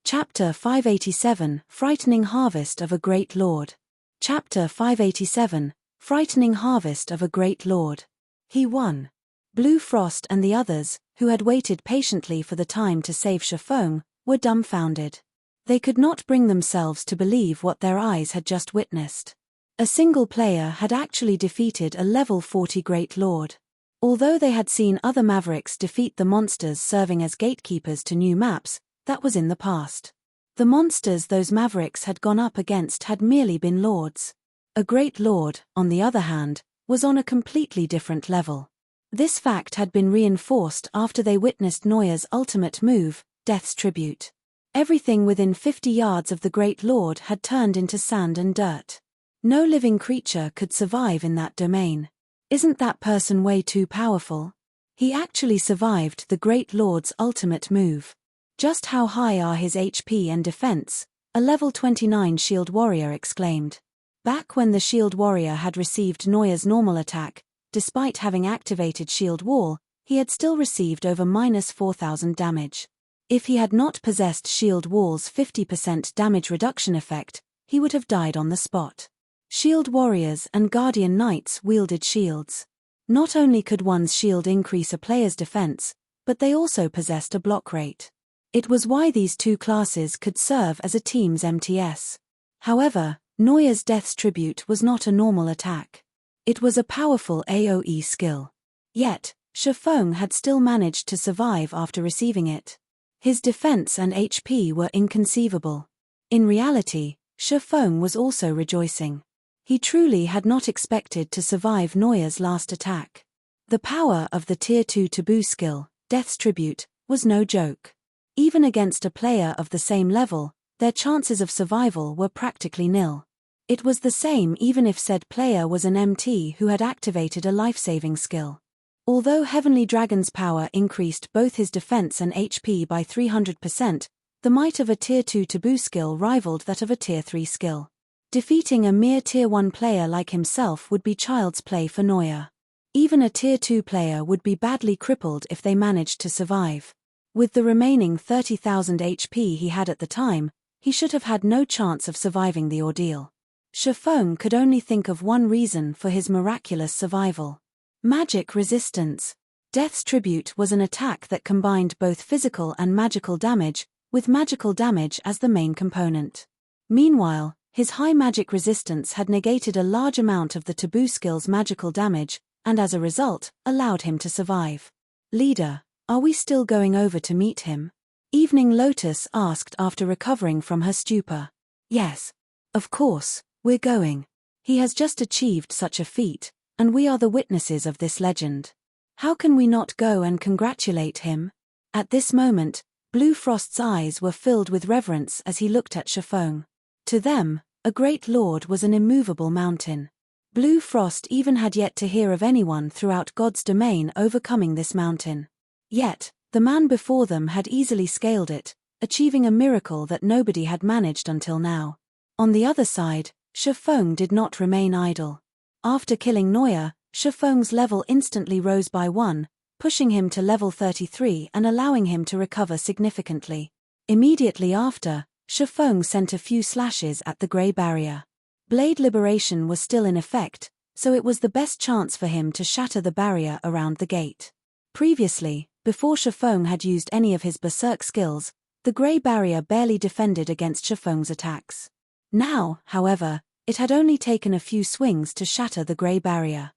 Chapter 587, Frightening Harvest of a Great Lord. Chapter 587, Frightening Harvest of a Great Lord. He won. Blue Frost and the others, who had waited patiently for the time to save Shifeng, were dumbfounded. They could not bring themselves to believe what their eyes had just witnessed. A single player had actually defeated a level 40 Great Lord. Although they had seen other mavericks defeat the monsters serving as gatekeepers to new maps, that was in the past. The monsters those mavericks had gone up against had merely been lords. A Great Lord, on the other hand, was on a completely different level. This fact had been reinforced after they witnessed Neuer's ultimate move, Death's Tribute. Everything within 50 yards of the Great Lord had turned into sand and dirt. No living creature could survive in that domain. Isn't that person way too powerful? He actually survived the Great Lord's ultimate move. Just how high are his HP and defense? A level 29 Shield Warrior exclaimed. Back when the Shield Warrior had received Neuer's normal attack, despite having activated Shield Wall, he had still received over -4,000 damage. If he had not possessed Shield Wall's 50% damage reduction effect, he would have died on the spot. Shield Warriors and Guardian Knights wielded shields. Not only could one's shield increase a player's defense, but they also possessed a block rate. It was why these two classes could serve as a team's MTS. However, Neuer's Death's Tribute was not a normal attack. It was a powerful AoE skill. Yet, Shifeng had still managed to survive after receiving it. His defense and HP were inconceivable. In reality, Shifeng was also rejoicing. He truly had not expected to survive Neuer's last attack. The power of the Tier 2 taboo skill, Death's Tribute, was no joke. Even against a player of the same level, their chances of survival were practically nil. It was the same even if said player was an MT who had activated a life-saving skill. Although Heavenly Dragon's power increased both his defense and HP by 300%, the might of a Tier 2 taboo skill rivaled that of a Tier 3 skill. Defeating a mere Tier 1 player like himself would be child's play for Neuer. Even a Tier 2 player would be badly crippled if they managed to survive. With the remaining 30,000 HP he had at the time, he should have had no chance of surviving the ordeal. Shifeng could only think of one reason for his miraculous survival. Magic resistance. Death's Tribute was an attack that combined both physical and magical damage, with magical damage as the main component. Meanwhile, his high magic resistance had negated a large amount of the taboo skill's magical damage, and as a result, allowed him to survive. Leader, are we still going over to meet him? Evening Lotus asked after recovering from her stupor. Yes. Of course, we're going. He has just achieved such a feat, and we are the witnesses of this legend. How can we not go and congratulate him? At this moment, Blue Frost's eyes were filled with reverence as he looked at Shifeng. To them, a great lord was an immovable mountain. Blue Frost even had yet to hear of anyone throughout God's domain overcoming this mountain. Yet, the man before them had easily scaled it, achieving a miracle that nobody had managed until now. On the other side, Shifeng did not remain idle. After killing Neuer, Shifeng's level instantly rose by 1, pushing him to level 33 and allowing him to recover significantly. Immediately after, Shifeng sent a few slashes at the Grey Barrier. Blade Liberation was still in effect, so it was the best chance for him to shatter the barrier around the gate. Previously, before Shifeng had used any of his berserk skills, the Grey Barrier barely defended against Shifeng's attacks. Now, however, it had only taken a few swings to shatter the Grey Barrier.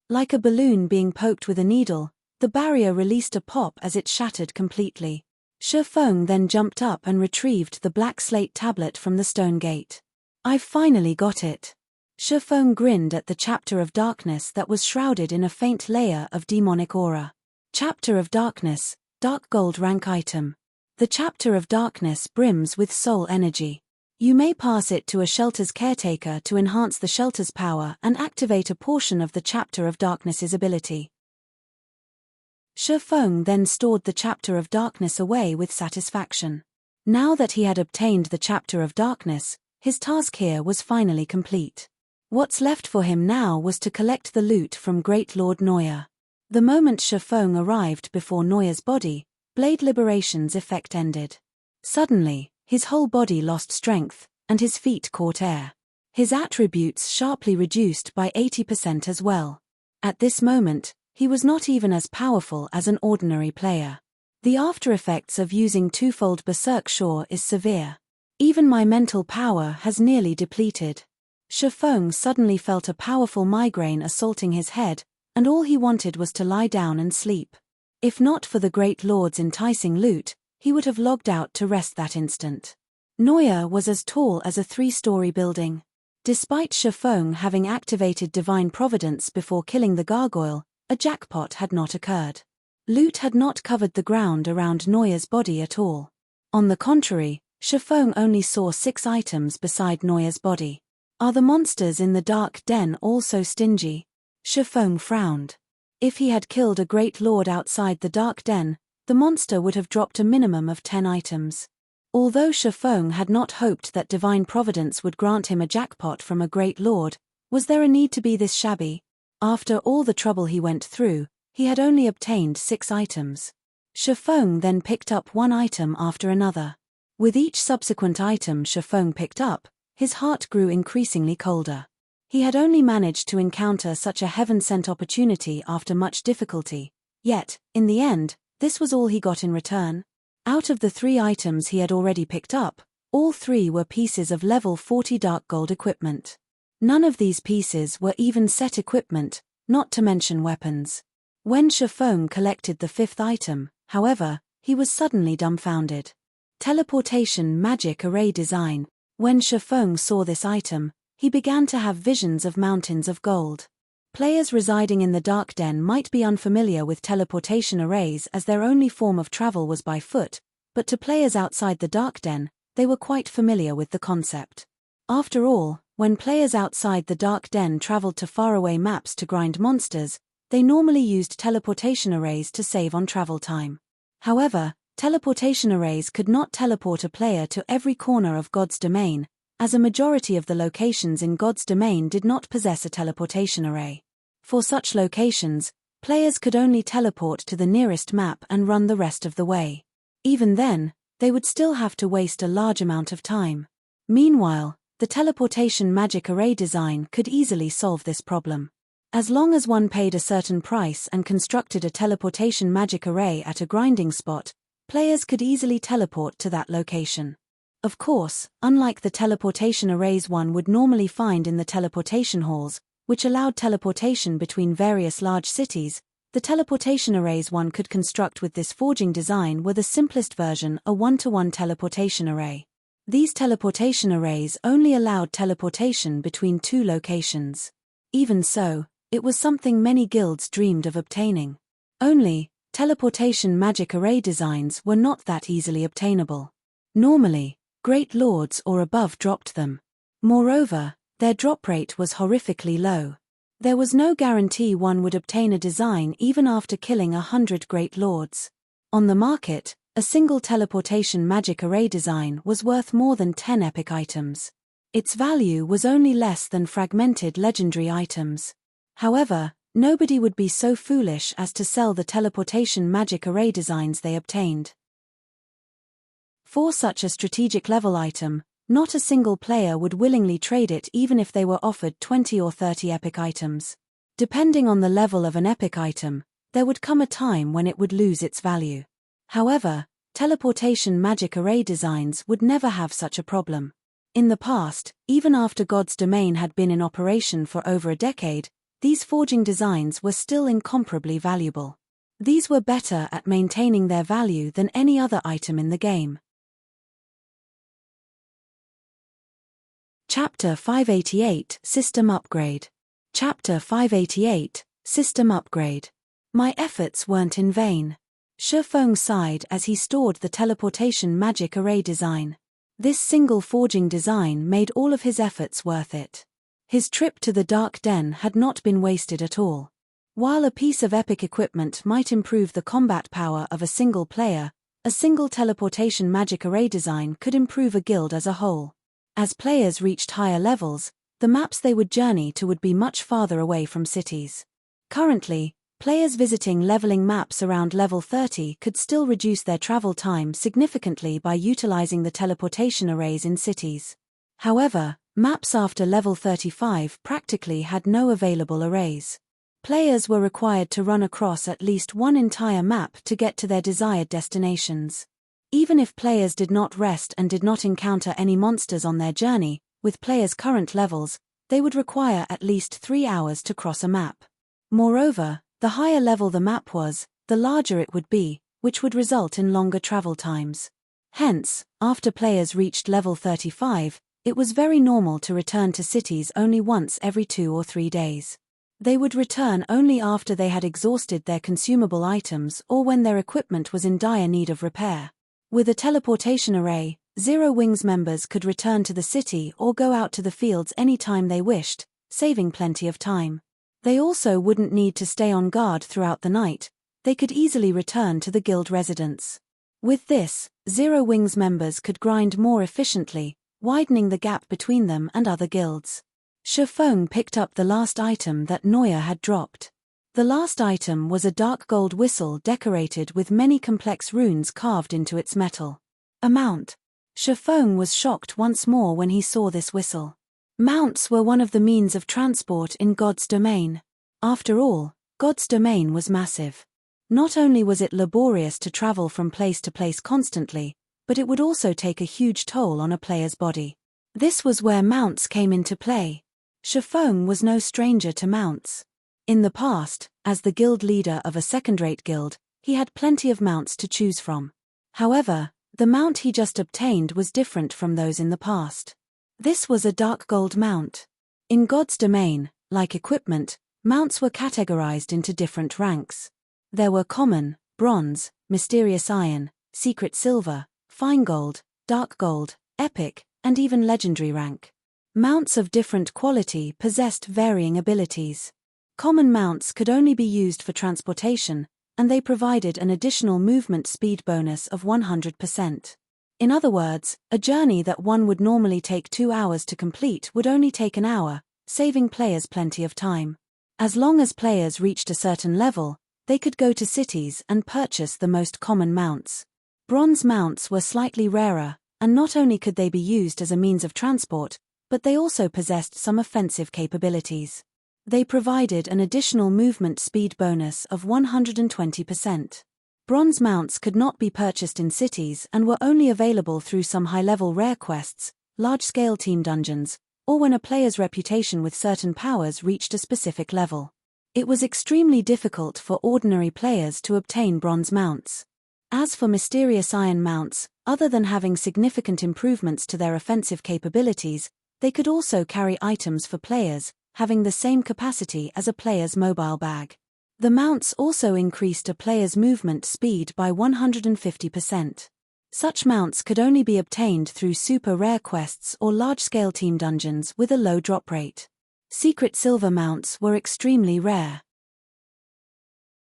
Like a balloon being poked with a needle, the barrier released a pop as it shattered completely. Shifeng then jumped up and retrieved the black slate tablet from the stone gate. I've finally got it. Shifeng grinned at the Chapter of Darkness that was shrouded in a faint layer of demonic aura. Chapter of Darkness, Dark Gold rank item. The Chapter of Darkness brims with soul energy. You may pass it to a shelter's caretaker to enhance the shelter's power and activate a portion of the Chapter of Darkness's ability. Shifeng then stored the Chapter of Darkness away with satisfaction. Now that he had obtained the Chapter of Darkness, his task here was finally complete. What's left for him now was to collect the loot from Great Lord Neuer. The moment Shifeng arrived before Neuer's body, Blade Liberation's effect ended. Suddenly, his whole body lost strength, and his feet caught air. His attributes sharply reduced by 80% as well. At this moment, he was not even as powerful as an ordinary player. The after-effects of using twofold Berserk Shore is severe. Even my mental power has nearly depleted. Shifeng suddenly felt a powerful migraine assaulting his head, and all he wanted was to lie down and sleep. If not for the Great Lord's enticing loot, he would have logged out to rest that instant. Neuer was as tall as a 3-story building. Despite Shifeng having activated Divine Providence before killing the gargoyle, a jackpot had not occurred. Loot had not covered the ground around Neuer's body at all. On the contrary, Shifeng only saw 6 items beside Neuer's body. Are the monsters in the dark den also stingy? Shifeng frowned. If he had killed a great lord outside the dark den, the monster would have dropped a minimum of 10 items. Although Shifeng had not hoped that Divine Providence would grant him a jackpot from a great lord, was there a need to be this shabby? After all the trouble he went through, he had only obtained 6 items. Shifeng then picked up one item after another. With each subsequent item Shifeng picked up, his heart grew increasingly colder. He had only managed to encounter such a heaven-sent opportunity after much difficulty. Yet, in the end, this was all he got in return. Out of the 3 items he had already picked up, all 3 were pieces of level 40 dark gold equipment. None of these pieces were even set equipment, not to mention weapons. When Shifeng collected the 5th item, however, he was suddenly dumbfounded. Teleportation Magic Array Design. When Shifeng saw this item, he began to have visions of mountains of gold. Players residing in the Dark Den might be unfamiliar with teleportation arrays as their only form of travel was by foot, but to players outside the Dark Den, they were quite familiar with the concept. After all, when players outside the Dark Den traveled to faraway maps to grind monsters, they normally used teleportation arrays to save on travel time. However, teleportation arrays could not teleport a player to every corner of God's domain, as a majority of the locations in God's domain did not possess a teleportation array. For such locations, players could only teleport to the nearest map and run the rest of the way. Even then, they would still have to waste a large amount of time. Meanwhile, the teleportation magic array design could easily solve this problem. As long as one paid a certain price and constructed a teleportation magic array at a grinding spot, players could easily teleport to that location. Of course, unlike the teleportation arrays one would normally find in the teleportation halls, which allowed teleportation between various large cities, the teleportation arrays one could construct with this forging design were the simplest version, a one-to-one teleportation array. These teleportation arrays only allowed teleportation between two locations. Even so, it was something many guilds dreamed of obtaining. Only, teleportation magic array designs were not that easily obtainable. Normally, great lords or above dropped them. Moreover, their drop rate was horrifically low. There was no guarantee one would obtain a design even after killing 100 great lords. On the market, a single teleportation magic array design was worth more than 10 epic items. Its value was only less than fragmented legendary items. However, nobody would be so foolish as to sell the teleportation magic array designs they obtained. For such a strategic level item, not a single player would willingly trade it even if they were offered 20 or 30 epic items. Depending on the level of an epic item, there would come a time when it would lose its value. However, teleportation magic array designs would never have such a problem. In the past, even after God's domain had been in operation for over a decade, these forging designs were still incomparably valuable. These were better at maintaining their value than any other item in the game. Chapter 588 System Upgrade. Chapter 588 System Upgrade. My efforts weren't in vain. Shifeng sighed as he stored the teleportation magic array design. This single forging design made all of his efforts worth it. His trip to the Dark Den had not been wasted at all. While a piece of epic equipment might improve the combat power of a single player, a single teleportation magic array design could improve a guild as a whole. As players reached higher levels, the maps they would journey to would be much farther away from cities. Currently, players visiting leveling maps around level 30 could still reduce their travel time significantly by utilizing the teleportation arrays in cities. However, maps after level 35 practically had no available arrays. Players were required to run across at least one entire map to get to their desired destinations. Even if players did not rest and did not encounter any monsters on their journey, with players' current levels, they would require at least 3 hours to cross a map. Moreover, the higher level the map was, the larger it would be, which would result in longer travel times. Hence, after players reached level 35, it was very normal to return to cities only once every 2 or 3 days. They would return only after they had exhausted their consumable items or when their equipment was in dire need of repair. With a teleportation array, Zero Wings members could return to the city or go out to the fields any time they wished, saving plenty of time. They also wouldn't need to stay on guard throughout the night, they could easily return to the guild residence. With this, Zero Wings members could grind more efficiently, widening the gap between them and other guilds. Shifeng picked up the last item that Noya had dropped. The last item was a dark gold whistle decorated with many complex runes carved into its metal. A mount. Shifeng was shocked once more when he saw this whistle. Mounts were one of the means of transport in God's domain. After all, God's domain was massive. Not only was it laborious to travel from place to place constantly, but it would also take a huge toll on a player's body. This was where mounts came into play. Shifeng was no stranger to mounts. In the past, as the guild leader of a second-rate guild, he had plenty of mounts to choose from. However, the mount he just obtained was different from those in the past. This was a dark gold mount. In God's domain, like equipment, mounts were categorized into different ranks. There were common, bronze, mysterious iron, secret silver, fine gold, dark gold, epic, and even legendary rank. Mounts of different quality possessed varying abilities. Common mounts could only be used for transportation, and they provided an additional movement speed bonus of 100%. In other words, a journey that one would normally take 2 hours to complete would only take an hour, saving players plenty of time. As long as players reached a certain level, they could go to cities and purchase the most common mounts. Bronze mounts were slightly rarer, and not only could they be used as a means of transport, but they also possessed some offensive capabilities. They provided an additional movement speed bonus of 120%. Bronze mounts could not be purchased in cities and were only available through some high-level rare quests, large-scale team dungeons, or when a player's reputation with certain powers reached a specific level. It was extremely difficult for ordinary players to obtain bronze mounts. As for mysterious iron mounts, other than having significant improvements to their offensive capabilities, they could also carry items for players, having the same capacity as a player's mobile bag. The mounts also increased a player's movement speed by 150%. Such mounts could only be obtained through super rare quests or large-scale team dungeons with a low drop rate. Secret silver mounts were extremely rare.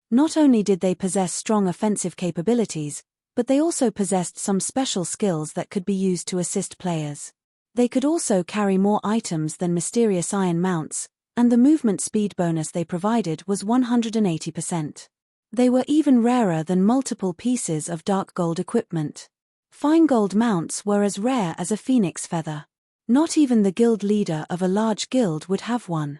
Not only did they possess strong offensive capabilities, but they also possessed some special skills that could be used to assist players. They could also carry more items than mysterious iron mounts, and the movement speed bonus they provided was 180%. They were even rarer than multiple pieces of dark gold equipment. Fine gold mounts were as rare as a phoenix feather. Not even the guild leader of a large guild would have one.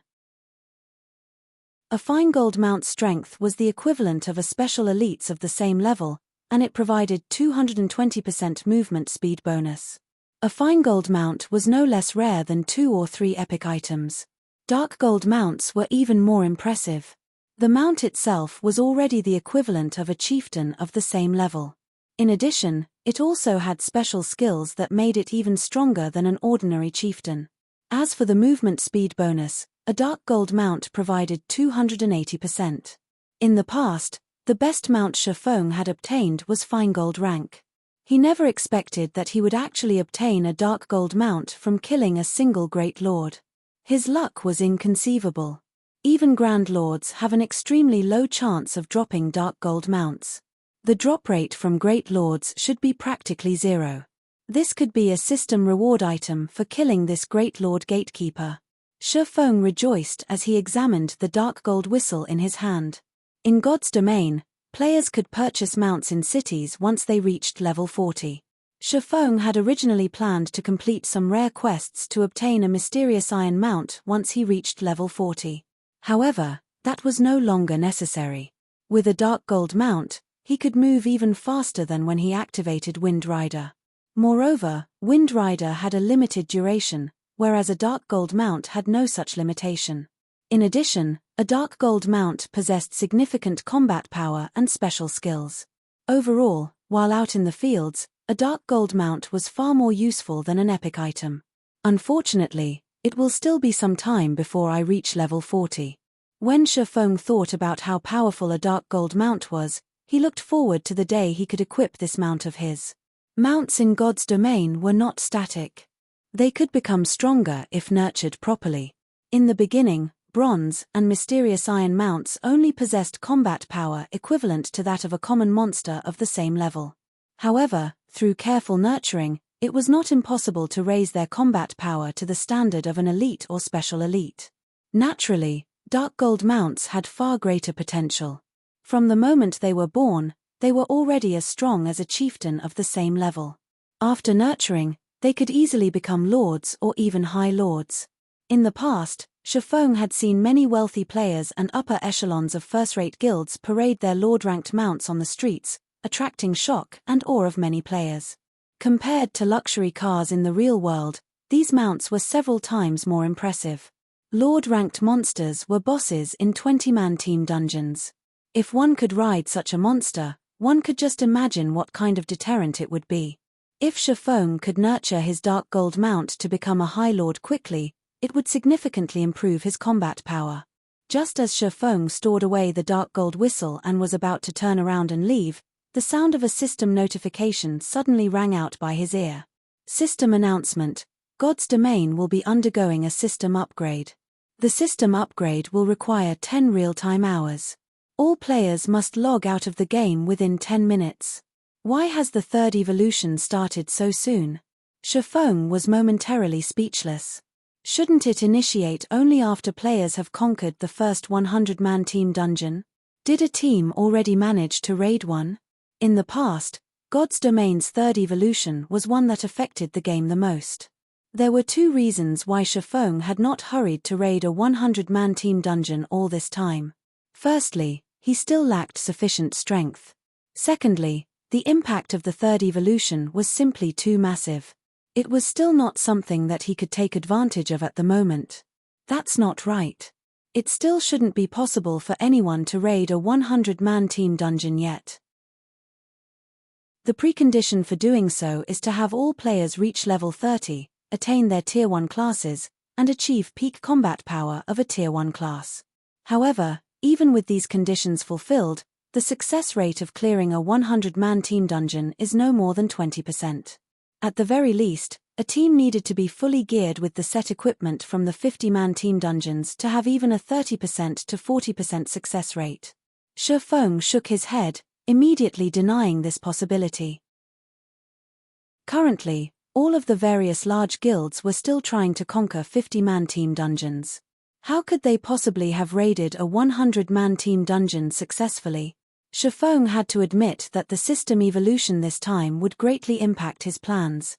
A fine gold mount's strength was the equivalent of a special elite's of the same level, and it provided 220% movement speed bonus. A fine gold mount was no less rare than 2 or 3 epic items. Dark gold mounts were even more impressive. The mount itself was already the equivalent of a chieftain of the same level. In addition, it also had special skills that made it even stronger than an ordinary chieftain. As for the movement speed bonus, a dark gold mount provided 280%. In the past, the best mount Shifeng had obtained was fine gold rank. He never expected that he would actually obtain a dark gold mount from killing a single great lord. His luck was inconceivable. Even grand lords have an extremely low chance of dropping dark gold mounts. The drop rate from great lords should be practically zero. This could be a system reward item for killing this great lord gatekeeper. Shifeng rejoiced as he examined the dark gold whistle in his hand. In God's domain, players could purchase mounts in cities once they reached level 40. Shifeng had originally planned to complete some rare quests to obtain a mysterious iron mount once he reached level 40. However, that was no longer necessary. With a dark gold mount, he could move even faster than when he activated Wind Rider. Moreover, Wind Rider had a limited duration, whereas a dark gold mount had no such limitation. In addition, a dark gold mount possessed significant combat power and special skills. Overall, while out in the fields, a dark gold mount was far more useful than an epic item. Unfortunately, it will still be some time before I reach level 40. When Shifeng thought about how powerful a dark gold mount was, he looked forward to the day he could equip this mount of his. Mounts in God's domain were not static. They could become stronger if nurtured properly. In the beginning, bronze and mysterious iron mounts only possessed combat power equivalent to that of a common monster of the same level. However, through careful nurturing, it was not impossible to raise their combat power to the standard of an elite or special elite. Naturally, dark gold mounts had far greater potential. From the moment they were born, they were already as strong as a chieftain of the same level. After nurturing, they could easily become lords or even high lords. In the past, Shifeng had seen many wealthy players and upper echelons of first-rate guilds parade their lord-ranked mounts on the streets, attracting shock and awe of many players. Compared to luxury cars in the real world, these mounts were several times more impressive. Lord-ranked monsters were bosses in 20-man team dungeons. If one could ride such a monster, one could just imagine what kind of deterrent it would be. If Shifeng could nurture his dark gold mount to become a high lord quickly, it would significantly improve his combat power. Just as Shifeng stored away the dark gold whistle and was about to turn around and leave, the sound of a system notification suddenly rang out by his ear. System announcement: God's domain will be undergoing a system upgrade. The system upgrade will require 10 real-time hours. All players must log out of the game within 10 minutes. Why has the third evolution started so soon? Shifeng was momentarily speechless. Shouldn't it initiate only after players have conquered the first 100-man team dungeon? Did a team already manage to raid one? In the past, God's domain's third evolution was one that affected the game the most. There were two reasons why Shifeng had not hurried to raid a 100-man team dungeon all this time. Firstly, he still lacked sufficient strength. Secondly, the impact of the third evolution was simply too massive. It was still not something that he could take advantage of at the moment. That's not right. It still shouldn't be possible for anyone to raid a 100-man team dungeon yet. The precondition for doing so is to have all players reach level 30, attain their Tier 1 classes, and achieve peak combat power of a Tier 1 class. However, even with these conditions fulfilled, the success rate of clearing a 100-man team dungeon is no more than 20%. At the very least, a team needed to be fully geared with the set equipment from the 50-man team dungeons to have even a 30% to 40% success rate. Shifeng shook his head, immediately denying this possibility. Currently, all of the various large guilds were still trying to conquer 50-man team dungeons. How could they possibly have raided a 100-man team dungeon successfully? Shifeng had to admit that the system evolution this time would greatly impact his plans.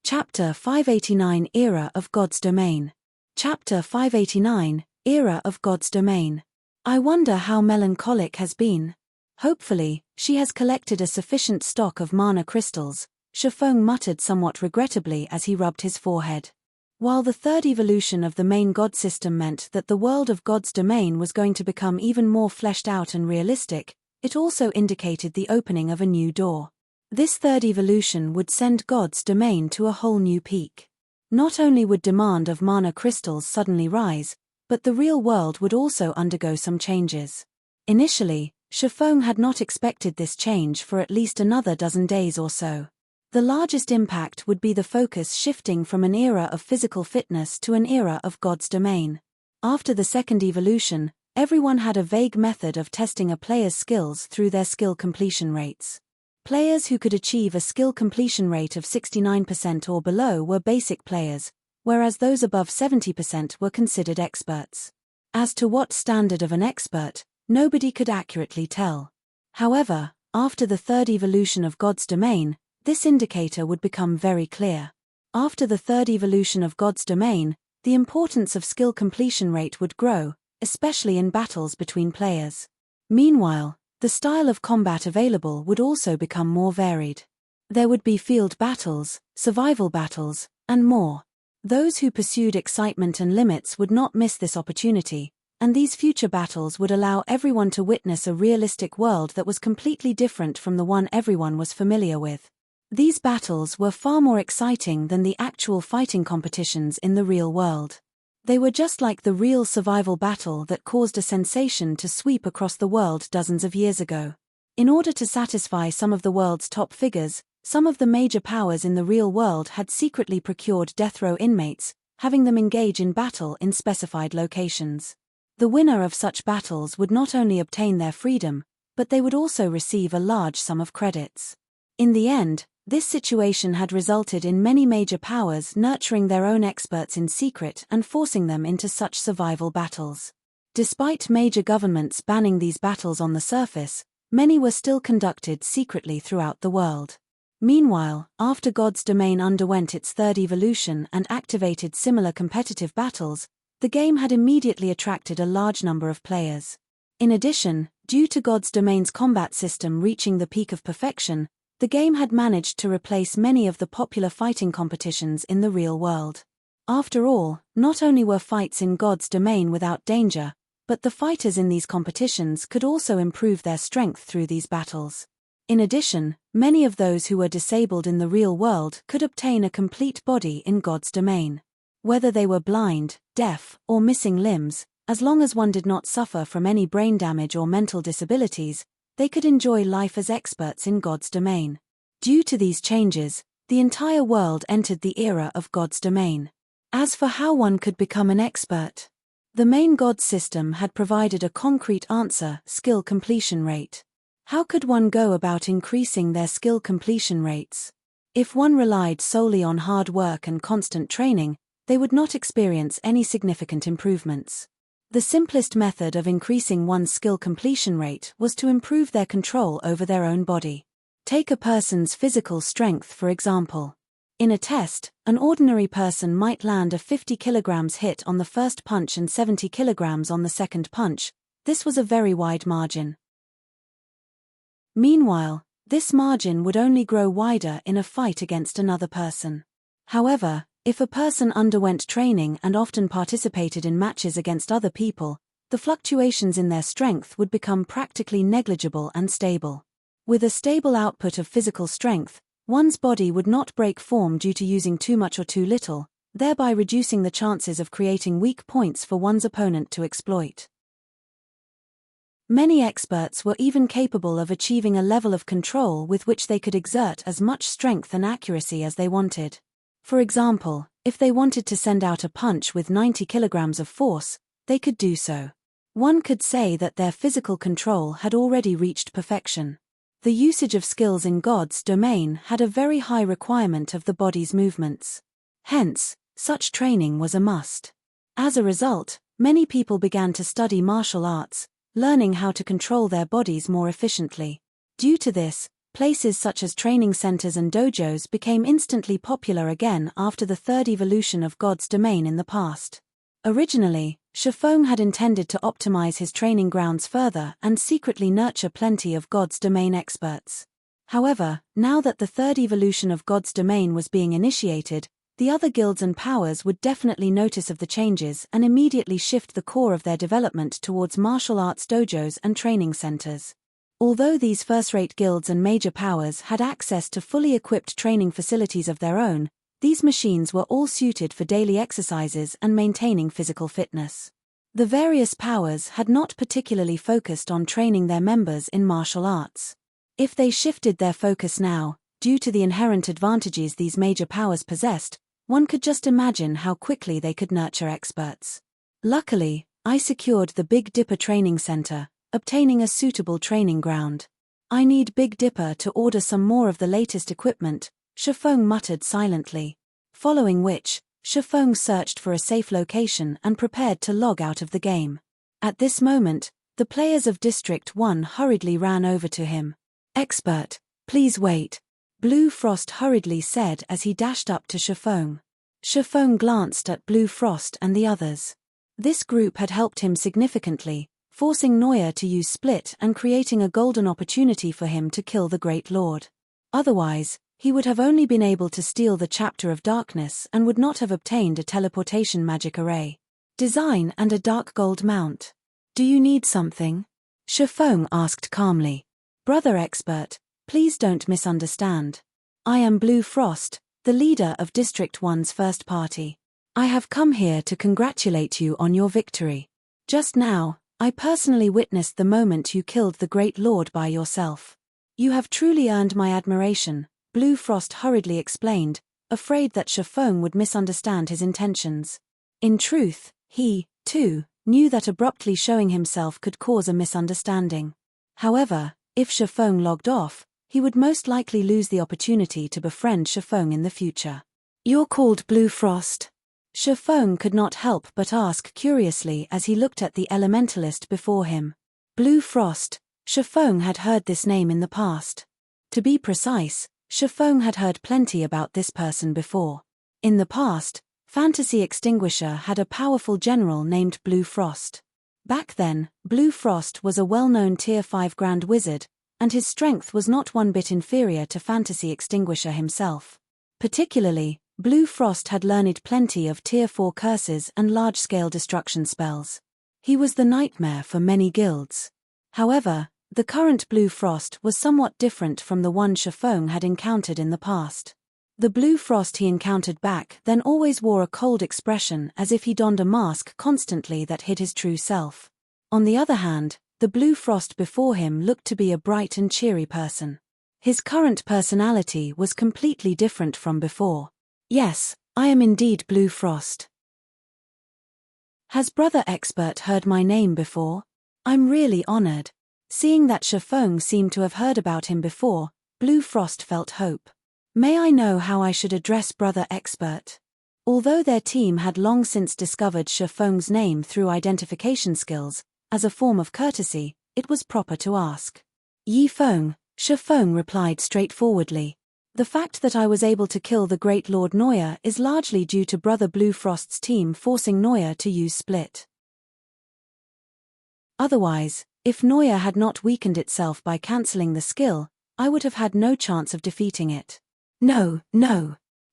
Chapter 589 Era of God's Domain. Chapter 589 Era of God's Domain. I wonder how melancholic has been. Hopefully, she has collected a sufficient stock of mana crystals, Shifeng muttered somewhat regrettably as he rubbed his forehead. While the third evolution of the main god system meant that the world of God's domain was going to become even more fleshed out and realistic, it also indicated the opening of a new door. This third evolution would send God's domain to a whole new peak. Not only would demand of mana crystals suddenly rise, but the real world would also undergo some changes. Initially, Shifeng had not expected this change for at least another dozen days or so. The largest impact would be the focus shifting from an era of physical fitness to an era of God's domain. After the second evolution, everyone had a vague method of testing a player's skills through their skill completion rates. Players who could achieve a skill completion rate of 69% or below were basic players, whereas those above 70% were considered experts. As to what standard of an expert, nobody could accurately tell. However, after the third evolution of God's domain, this indicator would become very clear. After the third evolution of God's domain, the importance of skill completion rate would grow, especially in battles between players. Meanwhile, the style of combat available would also become more varied. There would be field battles, survival battles, and more. Those who pursued excitement and limits would not miss this opportunity, and these future battles would allow everyone to witness a realistic world that was completely different from the one everyone was familiar with. These battles were far more exciting than the actual fighting competitions in the real world. They were just like the real survival battle that caused a sensation to sweep across the world dozens of years ago. In order to satisfy some of the world's top figures, some of the major powers in the real world had secretly procured death row inmates, having them engage in battle in specified locations. The winner of such battles would not only obtain their freedom, but they would also receive a large sum of credits. In the end, this situation had resulted in many major powers nurturing their own experts in secret and forcing them into such survival battles. Despite major governments banning these battles on the surface, many were still conducted secretly throughout the world. Meanwhile, after God's domain underwent its third evolution and activated similar competitive battles, the game had immediately attracted a large number of players. In addition, due to God's domain's combat system reaching the peak of perfection, the game had managed to replace many of the popular fighting competitions in the real world. After all, not only were fights in God's domain without danger, but the fighters in these competitions could also improve their strength through these battles. In addition, many of those who were disabled in the real world could obtain a complete body in God's domain. Whether they were blind, deaf, or missing limbs, as long as one did not suffer from any brain damage or mental disabilities, they could enjoy life as experts in God's domain. Due to these changes, the entire world entered the era of God's domain. As for how one could become an expert, the main God system had provided a concrete answer: skill completion rate. How could one go about increasing their skill completion rates? If one relied solely on hard work and constant training, they would not experience any significant improvements. The simplest method of increasing one's skill completion rate was to improve their control over their own body. Take a person's physical strength for example. In a test, an ordinary person might land a 50 kilograms hit on the first punch and 70 kilograms on the second punch. This was a very wide margin. Meanwhile, this margin would only grow wider in a fight against another person. However, if a person underwent training and often participated in matches against other people, the fluctuations in their strength would become practically negligible and stable. With a stable output of physical strength, one's body would not break form due to using too much or too little, thereby reducing the chances of creating weak points for one's opponent to exploit. Many experts were even capable of achieving a level of control with which they could exert as much strength and accuracy as they wanted. For example, if they wanted to send out a punch with 90 kilograms of force, they could do so. One could say that their physical control had already reached perfection. The usage of skills in God's domain had a very high requirement of the body's movements. Hence, such training was a must. As a result, many people began to study martial arts, learning how to control their bodies more efficiently. Due to this, places such as training centers and dojos became instantly popular again after the third evolution of God's domain in the past. Originally, Shifeng had intended to optimize his training grounds further and secretly nurture plenty of God's domain experts. However, now that the third evolution of God's domain was being initiated, the other guilds and powers would definitely notice of the changes and immediately shift the core of their development towards martial arts dojos and training centers. Although these first-rate guilds and major powers had access to fully equipped training facilities of their own, these machines were all suited for daily exercises and maintaining physical fitness. The various powers had not particularly focused on training their members in martial arts. If they shifted their focus now, due to the inherent advantages these major powers possessed, one could just imagine how quickly they could nurture experts. Luckily, I secured the Big Dipper Training Center, obtaining a suitable training ground. I need Big Dipper to order some more of the latest equipment, Shifeng muttered silently. Following which, Shifeng searched for a safe location and prepared to log out of the game. At this moment, the players of District 1 hurriedly ran over to him. "Expert, please wait," Blue Frost hurriedly said as he dashed up to Shifeng. Shifeng glanced at Blue Frost and the others. This group had helped him significantly, forcing Noya to use Split and creating a golden opportunity for him to kill the Great Lord. Otherwise, he would have only been able to steal the Chapter of Darkness and would not have obtained a teleportation magic array. Design and a dark gold mount. "Do you need something?" Shifeng asked calmly. "Brother Expert, please don't misunderstand. I am Blue Frost, the leader of District 1's first party. I have come here to congratulate you on your victory. Just now, I personally witnessed the moment you killed the Great Lord by yourself. You have truly earned my admiration," Blue Frost hurriedly explained, afraid that Shifeng would misunderstand his intentions. In truth, he, too, knew that abruptly showing himself could cause a misunderstanding. However, if Shifeng logged off, he would most likely lose the opportunity to befriend Shifeng in the future. "You're called Blue Frost?" Shifeng could not help but ask curiously as he looked at the elementalist before him. Blue Frost, Shifeng had heard this name in the past. To be precise, Shifeng had heard plenty about this person before. In the past, Fantasy Extinguisher had a powerful general named Blue Frost. Back then, Blue Frost was a well-known Tier 5 Grand Wizard, and his strength was not one bit inferior to Fantasy Extinguisher himself. Particularly, Blue Frost had learned plenty of Tier 4 curses and large-scale destruction spells. He was the nightmare for many guilds. However, the current Blue Frost was somewhat different from the one Shifeng had encountered in the past. The Blue Frost he encountered back then always wore a cold expression as if he donned a mask constantly that hid his true self. On the other hand, the Blue Frost before him looked to be a bright and cheery person. His current personality was completely different from before. Yes, I am indeed Blue Frost. Has Brother Expert heard my name before? I'm really honored. Seeing that Shifeng seemed to have heard about him before, Blue Frost felt hope. May I know how I should address Brother Expert? Although their team had long since discovered Shifeng's name through identification skills, as a form of courtesy, it was proper to ask. Yi Feng, Shifeng replied straightforwardly. The fact that I was able to kill the Great Lord Noya is largely due to Brother Blue Frost's team forcing Noya to use Split. Otherwise, if Noya had not weakened itself by cancelling the skill, I would have had no chance of defeating it. No.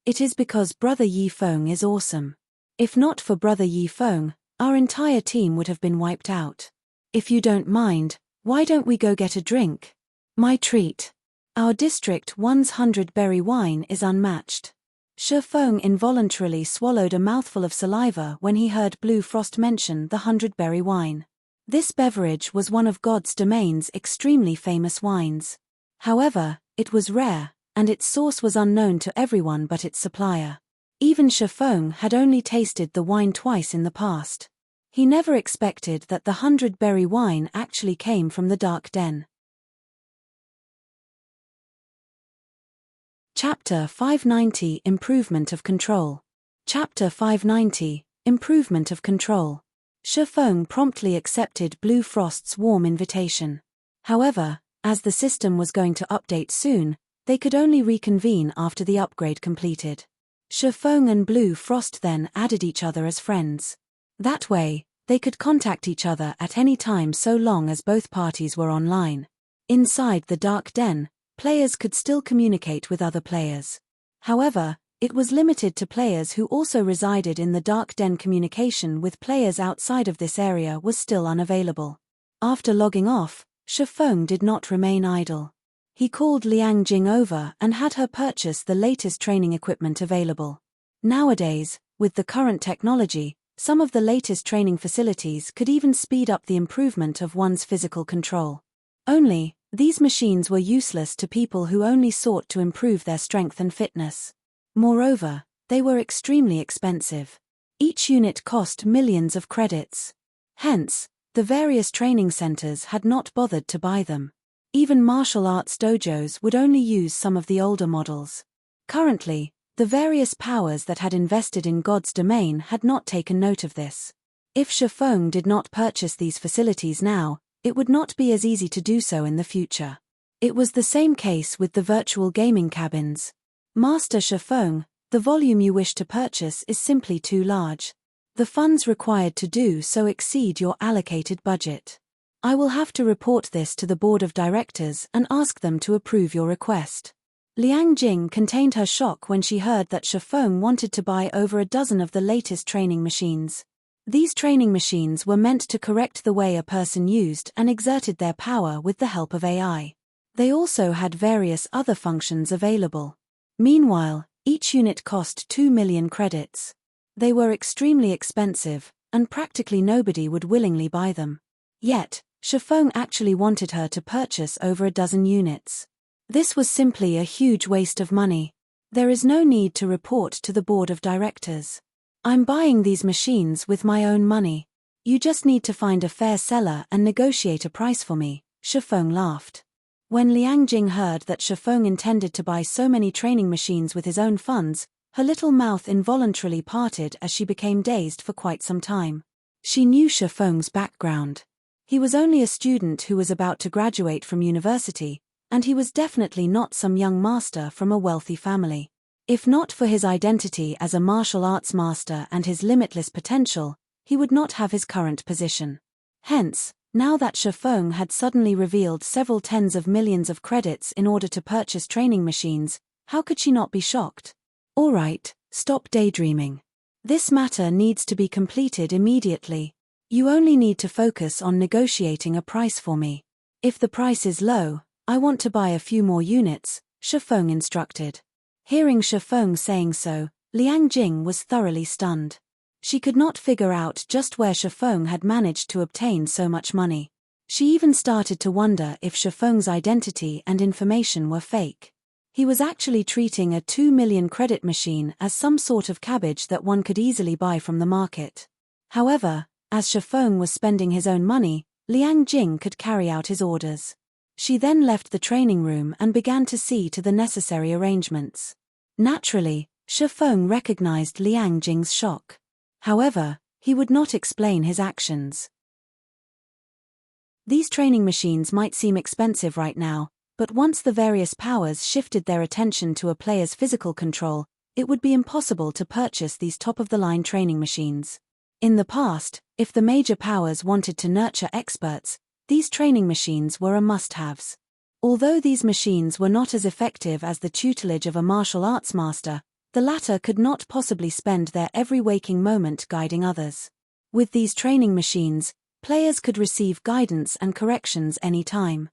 It is because Brother Yi Feng is awesome. If not for Brother Yi Feng, our entire team would have been wiped out. If you don't mind, why don't we go get a drink? My treat. Our District 100 berry wine is unmatched. Shifeng involuntarily swallowed a mouthful of saliva when he heard Blue Frost mention the 100-berry wine. This beverage was one of God's Domain's extremely famous wines. However, it was rare, and its source was unknown to everyone but its supplier. Even Shifeng had only tasted the wine twice in the past. He never expected that the 100-berry wine actually came from the Dark Den. Chapter 590 Improvement of Control. Chapter 590 Improvement of Control. Shifeng promptly accepted Blue Frost's warm invitation. However, as the system was going to update soon, they could only reconvene after the upgrade completed. Shifeng and Blue Frost then added each other as friends. That way, they could contact each other at any time so long as both parties were online. Inside the Dark Den, players could still communicate with other players. However, it was limited to players who also resided in the Dark Den. Communication with players outside of this area was still unavailable. After logging off, Shifeng did not remain idle. He called Liang Jing over and had her purchase the latest training equipment available. Nowadays, with the current technology, some of the latest training facilities could even speed up the improvement of one's physical control. Only, these machines were useless to people who only sought to improve their strength and fitness. Moreover, they were extremely expensive. Each unit cost millions of credits. Hence, the various training centers had not bothered to buy them. Even martial arts dojos would only use some of the older models. Currently, the various powers that had invested in God's Domain had not taken note of this. If Shifeng did not purchase these facilities now, it would not be as easy to do so in the future. It was the same case with the virtual gaming cabins. Master Shifeng, the volume you wish to purchase is simply too large. The funds required to do so exceed your allocated budget. I will have to report this to the board of directors and ask them to approve your request. Liang Jing contained her shock when she heard that Shifeng wanted to buy over a dozen of the latest training machines. These training machines were meant to correct the way a person used and exerted their power with the help of AI. They also had various other functions available. Meanwhile, each unit cost 2 million credits. They were extremely expensive, and practically nobody would willingly buy them. Yet, Shifeng actually wanted her to purchase over a dozen units. This was simply a huge waste of money. There is no need to report to the board of directors. I'm buying these machines with my own money. You just need to find a fair seller and negotiate a price for me, Shifeng laughed. When Liang Jing heard that Shifeng intended to buy so many training machines with his own funds, her little mouth involuntarily parted as she became dazed for quite some time. She knew Shifeng's background. He was only a student who was about to graduate from university, and he was definitely not some young master from a wealthy family. If not for his identity as a martial arts master and his limitless potential, he would not have his current position. Hence, now that Shifeng had suddenly revealed several tens of millions of credits in order to purchase training machines, how could she not be shocked? All right, stop daydreaming. This matter needs to be completed immediately. You only need to focus on negotiating a price for me. If the price is low, I want to buy a few more units, Shifeng instructed. Hearing Shifeng saying so, Liang Jing was thoroughly stunned. She could not figure out just where Shifeng had managed to obtain so much money. She even started to wonder if Shifeng's identity and information were fake. He was actually treating a 2 million credit machine as some sort of cabbage that one could easily buy from the market. However, as Shifeng was spending his own money, Liang Jing could carry out his orders. She then left the training room and began to see to the necessary arrangements. Naturally, Shifeng recognized Liang Jing's shock. However, he would not explain his actions. These training machines might seem expensive right now, but once the various powers shifted their attention to a player's physical control, it would be impossible to purchase these top-of-the-line training machines. In the past, if the major powers wanted to nurture experts, these training machines were a must-haves. Although these machines were not as effective as the tutelage of a martial arts master, the latter could not possibly spend their every waking moment guiding others. With these training machines, players could receive guidance and corrections any time.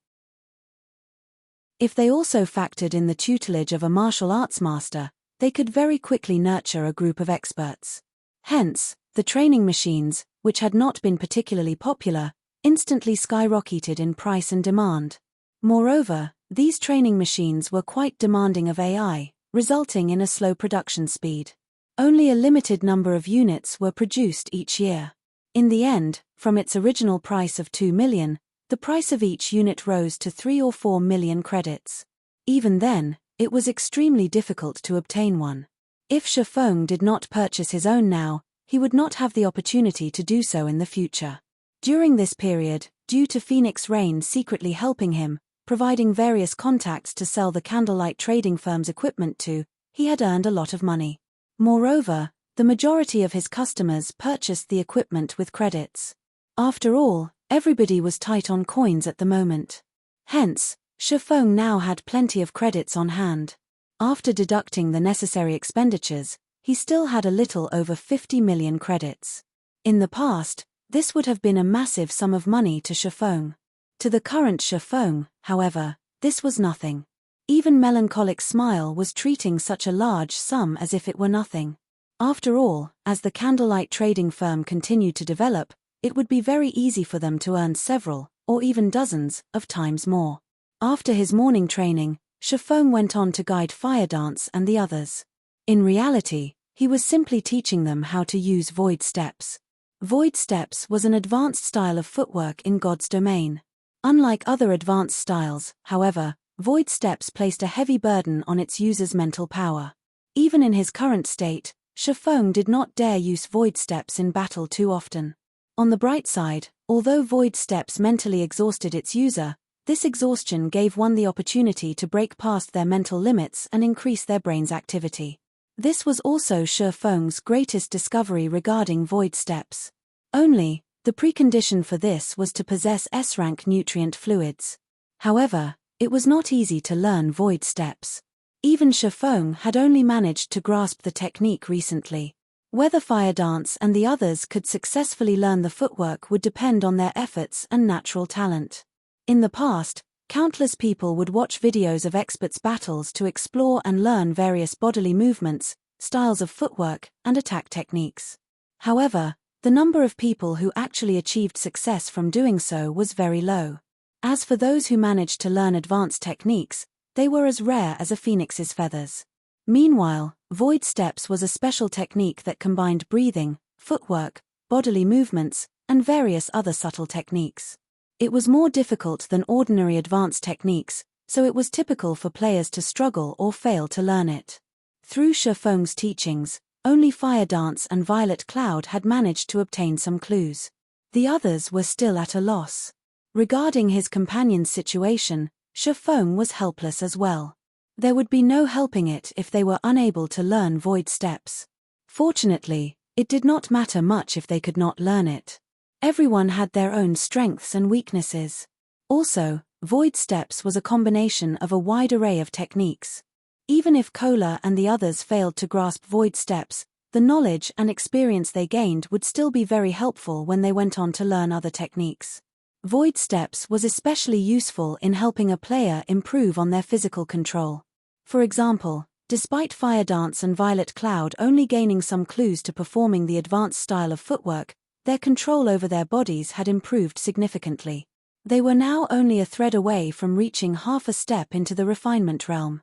If they also factored in the tutelage of a martial arts master, they could very quickly nurture a group of experts. Hence, the training machines, which had not been particularly popular, instantly skyrocketed in price and demand. Moreover, these training machines were quite demanding of AI, resulting in a slow production speed. Only a limited number of units were produced each year. In the end, from its original price of 2 million, the price of each unit rose to 3 or 4 million credits. Even then, it was extremely difficult to obtain one. If Shifeng did not purchase his own now, he would not have the opportunity to do so in the future. During this period, due to Phoenix Rain secretly helping him, providing various contacts to sell the candlelight trading firm's equipment to, he had earned a lot of money. Moreover, the majority of his customers purchased the equipment with credits. After all, everybody was tight on coins at the moment. Hence, Shifeng now had plenty of credits on hand. After deducting the necessary expenditures, he still had a little over 50 million credits. In the past, this would have been a massive sum of money to Shifeng. To the current Shifeng, however, this was nothing. Even Melancholic Smile was treating such a large sum as if it were nothing. After all, as the candlelight trading firm continued to develop, it would be very easy for them to earn several, or even dozens, of times more. After his morning training, Shifeng went on to guide Fire Dance and the others. In reality, he was simply teaching them how to use void steps. Void steps was an advanced style of footwork in God's domain. Unlike other advanced styles, however, void steps placed a heavy burden on its user's mental power. Even in his current state, Shifeng did not dare use void steps in battle too often. On the bright side, although void steps mentally exhausted its user, this exhaustion gave one the opportunity to break past their mental limits and increase their brain's activity. This was also Shifeng's greatest discovery regarding void steps. Only, the precondition for this was to possess S-rank nutrient fluids. However, it was not easy to learn void steps. Even Shifeng had only managed to grasp the technique recently. Whether Fire Dance and the others could successfully learn the footwork would depend on their efforts and natural talent. In the past, countless people would watch videos of experts' battles to explore and learn various bodily movements, styles of footwork, and attack techniques. However, the number of people who actually achieved success from doing so was very low. As for those who managed to learn advanced techniques, they were as rare as a phoenix's feathers. Meanwhile, void steps was a special technique that combined breathing, footwork, bodily movements, and various other subtle techniques. It was more difficult than ordinary advanced techniques, so it was typical for players to struggle or fail to learn it. Through Shifeng's teachings, only Fire Dance and Violet Cloud had managed to obtain some clues. The others were still at a loss. Regarding his companion's situation, Shifeng was helpless as well. There would be no helping it if they were unable to learn void steps. Fortunately, it did not matter much if they could not learn it. Everyone had their own strengths and weaknesses. Also, void steps was a combination of a wide array of techniques. Even if Kohler and the others failed to grasp void steps, the knowledge and experience they gained would still be very helpful when they went on to learn other techniques. Void steps was especially useful in helping a player improve on their physical control. For example, despite Fire Dance and Violet Cloud only gaining some clues to performing the advanced style of footwork, their control over their bodies had improved significantly. They were now only a thread away from reaching half a step into the refinement realm.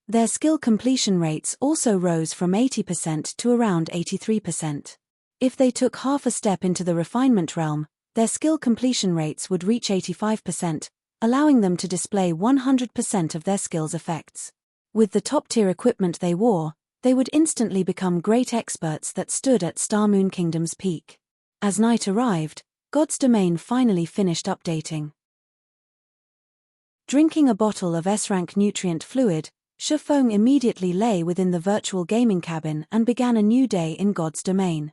Their skill completion rates also rose from 80% to around 83%. If they took half a step into the refinement realm, their skill completion rates would reach 85%, allowing them to display 100% of their skills' effects. With the top-tier equipment they wore, they would instantly become great experts that stood at Star Moon Kingdom's peak. As night arrived, God's Domain finally finished updating. Drinking a bottle of S-rank nutrient fluid, Shifeng immediately lay within the virtual gaming cabin and began a new day in God's Domain.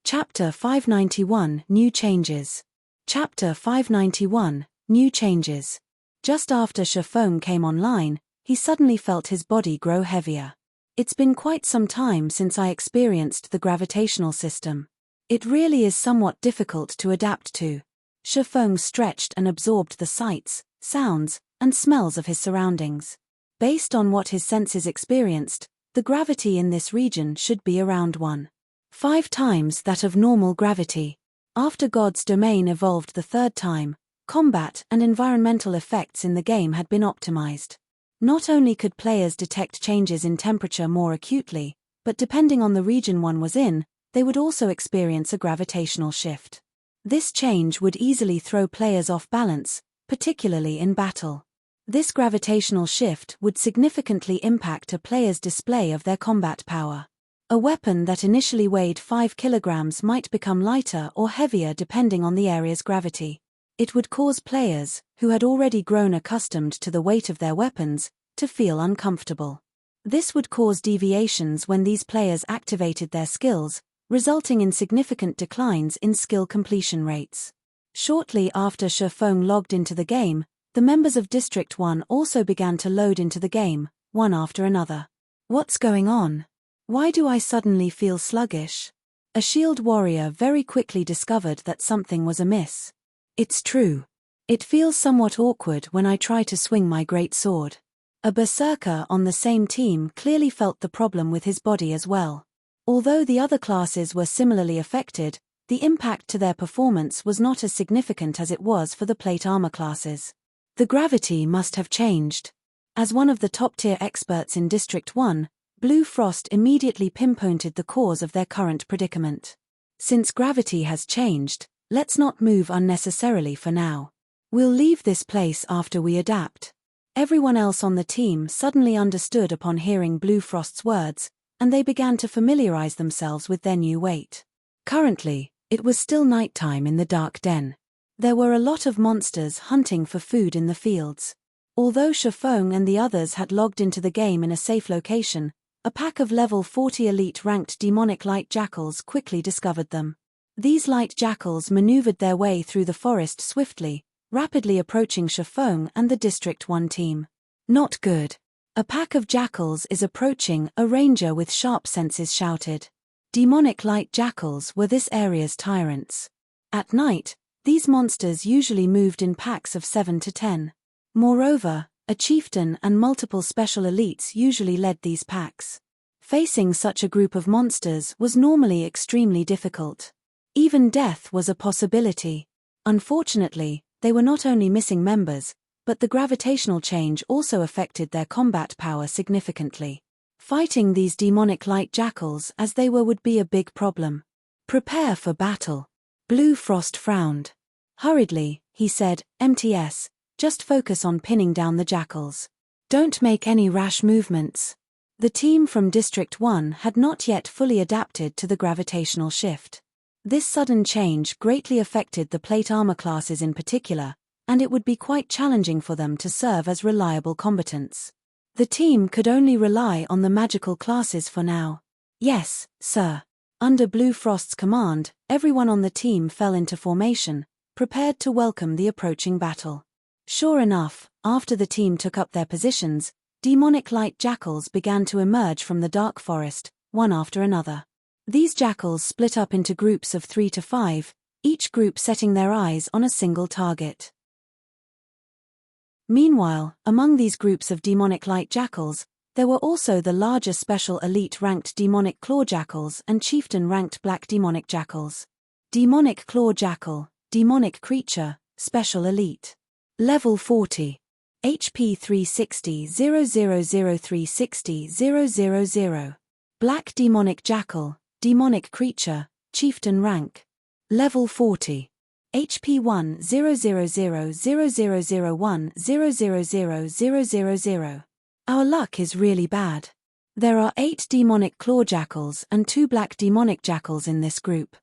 Chapter 591 New Changes. Chapter 591 New Changes. Just after Shifeng came online, he suddenly felt his body grow heavier. It's been quite some time since I experienced the gravitational system. It really is somewhat difficult to adapt to. Shifeng stretched and absorbed the sights, sounds, and smells of his surroundings. Based on what his senses experienced, the gravity in this region should be around 1.5 times that of normal gravity. After God's Domain evolved the third time, combat and environmental effects in the game had been optimized. Not only could players detect changes in temperature more acutely, but depending on the region one was in, they would also experience a gravitational shift. This change would easily throw players off balance, particularly in battle. This gravitational shift would significantly impact a player's display of their combat power. A weapon that initially weighed 5 kilograms might become lighter or heavier depending on the area's gravity. It would cause players, who had already grown accustomed to the weight of their weapons, to feel uncomfortable. This would cause deviations when these players activated their skills, resulting in significant declines in skill completion rates. Shortly after Shifeng logged into the game, the members of District 1 also began to load into the game, one after another. What's going on? Why do I suddenly feel sluggish? A shield warrior very quickly discovered that something was amiss. It's true. It feels somewhat awkward when I try to swing my great sword. A berserker on the same team clearly felt the problem with his body as well. Although the other classes were similarly affected, the impact to their performance was not as significant as it was for the plate armor classes. The gravity must have changed. As one of the top-tier experts in District 1, Blue Frost immediately pinpointed the cause of their current predicament. Since gravity has changed, let's not move unnecessarily for now. We'll leave this place after we adapt. Everyone else on the team suddenly understood upon hearing Blue Frost's words, and they began to familiarize themselves with their new weight. Currently, it was still nighttime in the dark den. There were a lot of monsters hunting for food in the fields. Although Shifeng and the others had logged into the game in a safe location, a pack of level 40 elite-ranked demonic light jackals quickly discovered them. These light jackals maneuvered their way through the forest swiftly, rapidly approaching Shifeng and the District 1 team. Not good. A pack of jackals is approaching, a ranger with sharp senses shouted. Demonic light jackals were this area's tyrants. At night, these monsters usually moved in packs of 7 to 10. Moreover, a chieftain and multiple special elites usually led these packs. Facing such a group of monsters was normally extremely difficult. Even death was a possibility. Unfortunately, they were not only missing members, but the gravitational change also affected their combat power significantly. Fighting these demonic light jackals as they were would be a big problem. Prepare for battle. Blue Frost frowned. Hurriedly, he said, MTS, just focus on pinning down the jackals. Don't make any rash movements. The team from District 1 had not yet fully adapted to the gravitational shift. This sudden change greatly affected the plate armor classes in particular, and it would be quite challenging for them to serve as reliable combatants. The team could only rely on the magical classes for now. Yes, sir. Under Blue Frost's command, everyone on the team fell into formation, prepared to welcome the approaching battle. Sure enough, after the team took up their positions, demonic light jackals began to emerge from the dark forest, one after another. These jackals split up into groups of 3 to 5, each group setting their eyes on a single target. Meanwhile, among these groups of demonic light jackals, There were also the larger special elite ranked demonic claw jackals and chieftain ranked black demonic jackals. Demonic claw jackal, demonic creature, special elite. Level 40. HP 360 000360 000. Black demonic jackal, demonic creature, chieftain rank. Level 40. HP 1 000001 000. Our luck is really bad. There are 8 demonic claw jackals and 2 black demonic jackals in this group.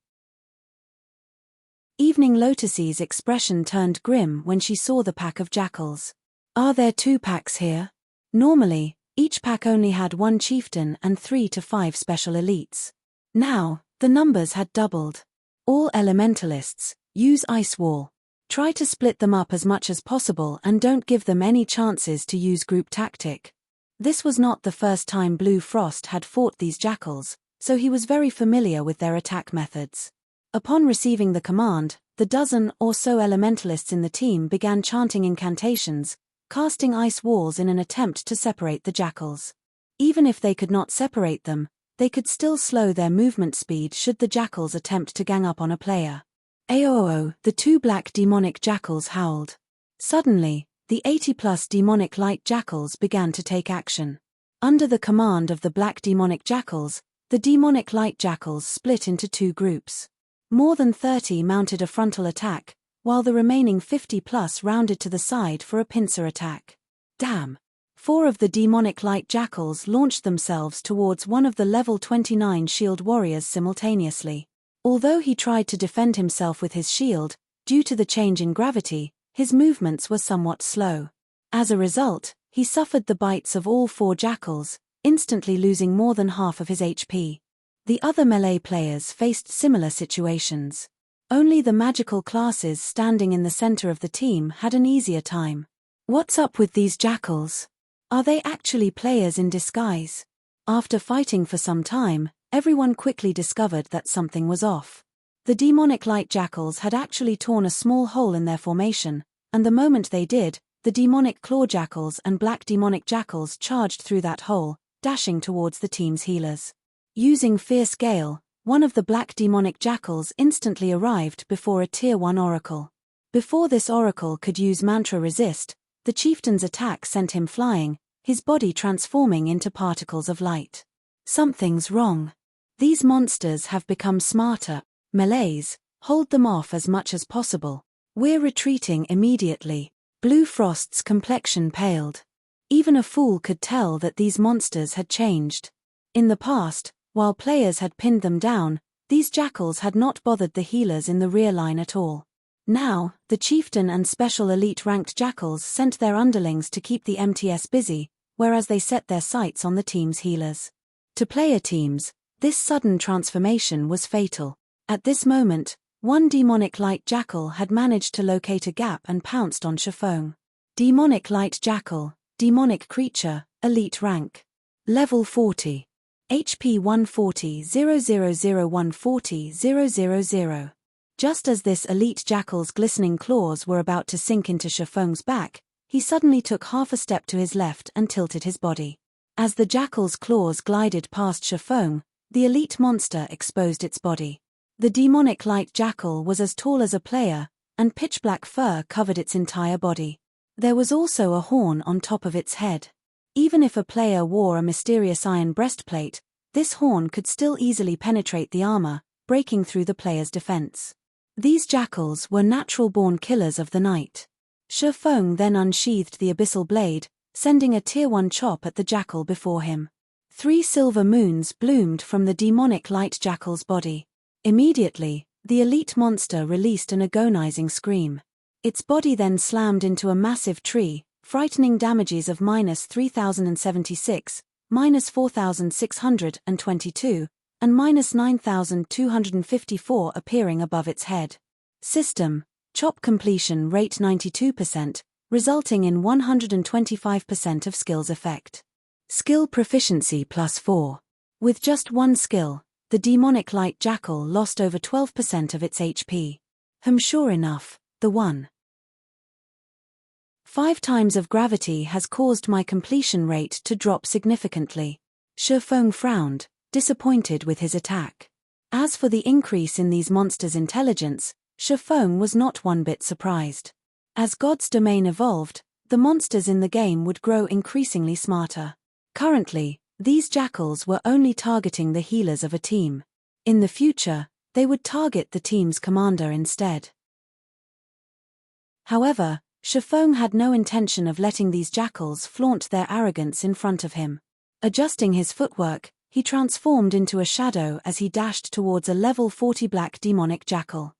Evening Lotus's expression turned grim when she saw the pack of jackals. Are there 2 packs here? Normally, each pack only had 1 chieftain and 3 to 5 special elites. Now, the numbers had doubled. All elementalists, use Ice Wall. Try to split them up as much as possible and don't give them any chances to use group tactic. This was not the first time Blue Frost had fought these jackals, so he was very familiar with their attack methods. Upon receiving the command, the dozen or so elementalists in the team began chanting incantations, casting ice walls in an attempt to separate the jackals. Even if they could not separate them, they could still slow their movement speed should the jackals attempt to gang up on a player. Aoo, the 2 black demonic jackals howled. Suddenly, the 80+ demonic light jackals began to take action. Under the command of the black demonic jackals, the demonic light jackals split into 2 groups. More than 30 mounted a frontal attack, while the remaining 50+ rounded to the side for a pincer attack. Damn! 4 of the demonic light jackals launched themselves towards one of the level 29 shield warriors simultaneously. Although he tried to defend himself with his shield, due to the change in gravity, his movements were somewhat slow. As a result, he suffered the bites of all 4 jackals, instantly losing more than half of his HP. The other melee players faced similar situations. Only the magical classes standing in the center of the team had an easier time. What's up with these jackals? Are they actually players in disguise? After fighting for some time, everyone quickly discovered that something was off. The demonic light jackals had actually torn a small hole in their formation, and the moment they did, the demonic claw jackals and black demonic jackals charged through that hole, dashing towards the team's healers. Using Fierce Gale, one of the black demonic jackals instantly arrived before a Tier 1 oracle. Before this oracle could use Mantra Resist, the chieftain's attack sent him flying, his body transforming into particles of light. Something's wrong. These monsters have become smarter. Melees, hold them off as much as possible. We're retreating immediately. Blue Frost's complexion paled. Even a fool could tell that these monsters had changed. In the past, while players had pinned them down, these jackals had not bothered the healers in the rear line at all. Now, the chieftain and special elite ranked jackals sent their underlings to keep the MTS busy, whereas they set their sights on the team's healers. To player teams, this sudden transformation was fatal. At this moment, one demonic light jackal had managed to locate a gap and pounced on Chiffon. Demonic light jackal, demonic creature, elite rank. Level 40. HP 140 000140 000. Just as this elite jackal's glistening claws were about to sink into Chiffon's back, he suddenly took half a step to his left and tilted his body. As the jackal's claws glided past Chiffon, the elite monster exposed its body. The demonic light jackal was as tall as a player, and pitch-black fur covered its entire body. There was also a horn on top of its head. Even if a player wore a mysterious iron breastplate, this horn could still easily penetrate the armor, breaking through the player's defense. These jackals were natural-born killers of the night. Chiffon then unsheathed the abyssal blade, sending a Tier 1 chop at the jackal before him. 3 silver moons bloomed from the demonic light jackal's body. Immediately, the elite monster released an agonizing scream. Its body then slammed into a massive tree, frightening damages of -3076, -4622, and -9254 appearing above its head. System: chop completion rate 92%, resulting in 125% of skills effect. Skill proficiency +4. With just one skill, the demonic light jackal lost over 12% of its HP. Sure enough, the 1. 5 times of gravity has caused my completion rate to drop significantly. Shifeng frowned, disappointed with his attack. As for the increase in these monsters' intelligence, Shifeng was not one bit surprised. As God's domain evolved, the monsters in the game would grow increasingly smarter. Currently, these jackals were only targeting the healers of a team. In the future, they would target the team's commander instead. However, Shifeng had no intention of letting these jackals flaunt their arrogance in front of him. Adjusting his footwork, he transformed into a shadow as he dashed towards a level 40 black demonic jackal.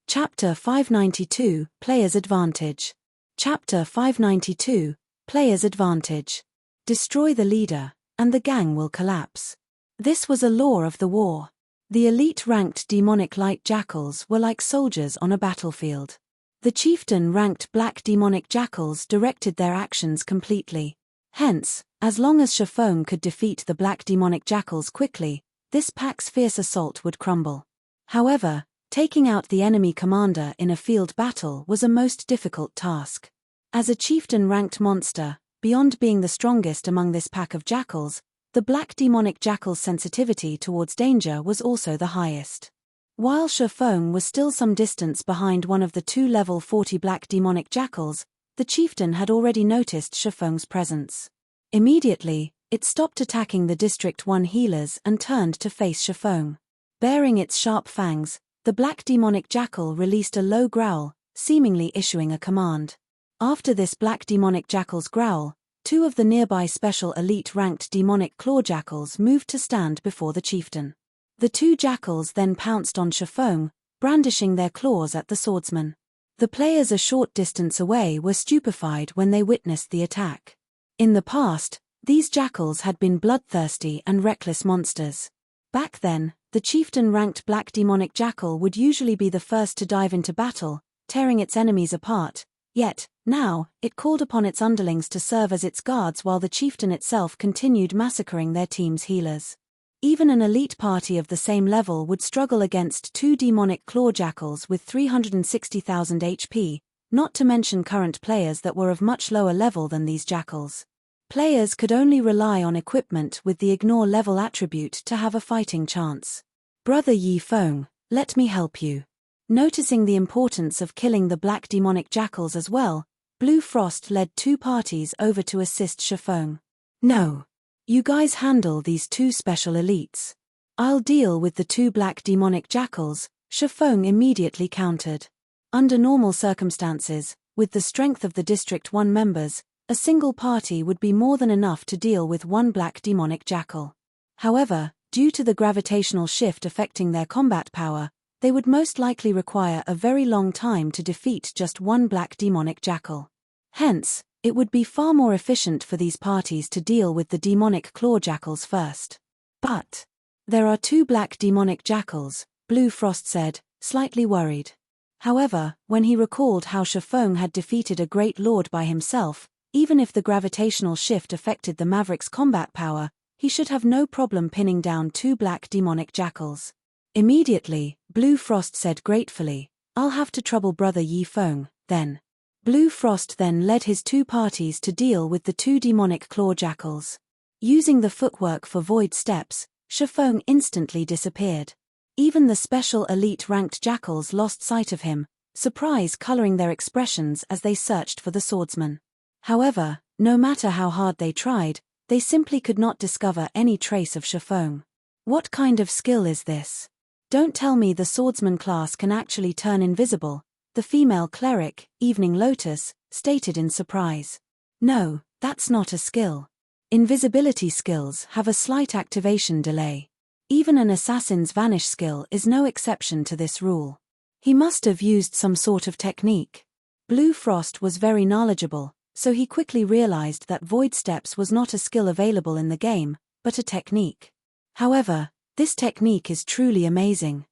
Chapter 592, Player's Advantage. Chapter 592, Player's Advantage. Destroy the leader, and the gang will collapse. This was a law of the war. The elite-ranked demonic light jackals were like soldiers on a battlefield. The chieftain-ranked black demonic jackals directed their actions completely. Hence, as long as Shifeng could defeat the black demonic jackals quickly, this pack's fierce assault would crumble. However, taking out the enemy commander in a field battle was a most difficult task. As a chieftain-ranked monster, beyond being the strongest among this pack of jackals, the black demonic jackal's sensitivity towards danger was also the highest. While Shifeng was still some distance behind one of the 2 level 40 black demonic jackals, the chieftain had already noticed Shifeng's presence. Immediately, it stopped attacking the District 1 healers and turned to face Shifeng. Baring its sharp fangs, the black demonic jackal released a low growl, seemingly issuing a command. After this black demonic jackal's growl, 2 of the nearby special elite-ranked demonic claw jackals moved to stand before the chieftain. The 2 jackals then pounced on Shifeng, brandishing their claws at the swordsman. The players a short distance away were stupefied when they witnessed the attack. In the past, these jackals had been bloodthirsty and reckless monsters. Back then, the chieftain-ranked black demonic jackal would usually be the first to dive into battle, tearing its enemies apart. Yet, now, it called upon its underlings to serve as its guards while the chieftain itself continued massacring their team's healers. Even an elite party of the same level would struggle against 2 demonic claw jackals with 360,000 HP, not to mention current players that were of much lower level than these jackals. Players could only rely on equipment with the ignore level attribute to have a fighting chance. Brother Yifeng, let me help you. Noticing the importance of killing the black demonic jackals as well, Blue Frost led 2 parties over to assist Shifeng. No. You guys handle these 2 special elites. I'll deal with the 2 black demonic jackals, Shifeng immediately countered. Under normal circumstances, with the strength of the District 1 members, a single party would be more than enough to deal with 1 black demonic jackal. However, due to the gravitational shift affecting their combat power, they would most likely require a very long time to defeat just 1 black demonic jackal. Hence, it would be far more efficient for these parties to deal with the demonic claw jackals first. But there are 2 black demonic jackals, Blue Frost said, slightly worried. However, when he recalled how Shifeng had defeated a great lord by himself, even if the gravitational shift affected the Maverick's combat power, he should have no problem pinning down 2 black demonic jackals. Immediately, Blue Frost said gratefully, I'll have to trouble Brother Yifeng, then. Blue Frost then led his 2 parties to deal with the 2 demonic claw jackals. Using the footwork for void steps, Shifeng instantly disappeared. Even the special elite-ranked jackals lost sight of him, surprise coloring their expressions as they searched for the swordsman. However, no matter how hard they tried, they simply could not discover any trace of Shifeng. What kind of skill is this? Don't tell me the swordsman class can actually turn invisible, the female cleric, Evening Lotus, stated in surprise. No, that's not a skill. Invisibility skills have a slight activation delay. Even an assassin's vanish skill is no exception to this rule. He must have used some sort of technique. Blue Frost was very knowledgeable, so he quickly realized that void steps was not a skill available in the game, but a technique. However, this technique is truly amazing.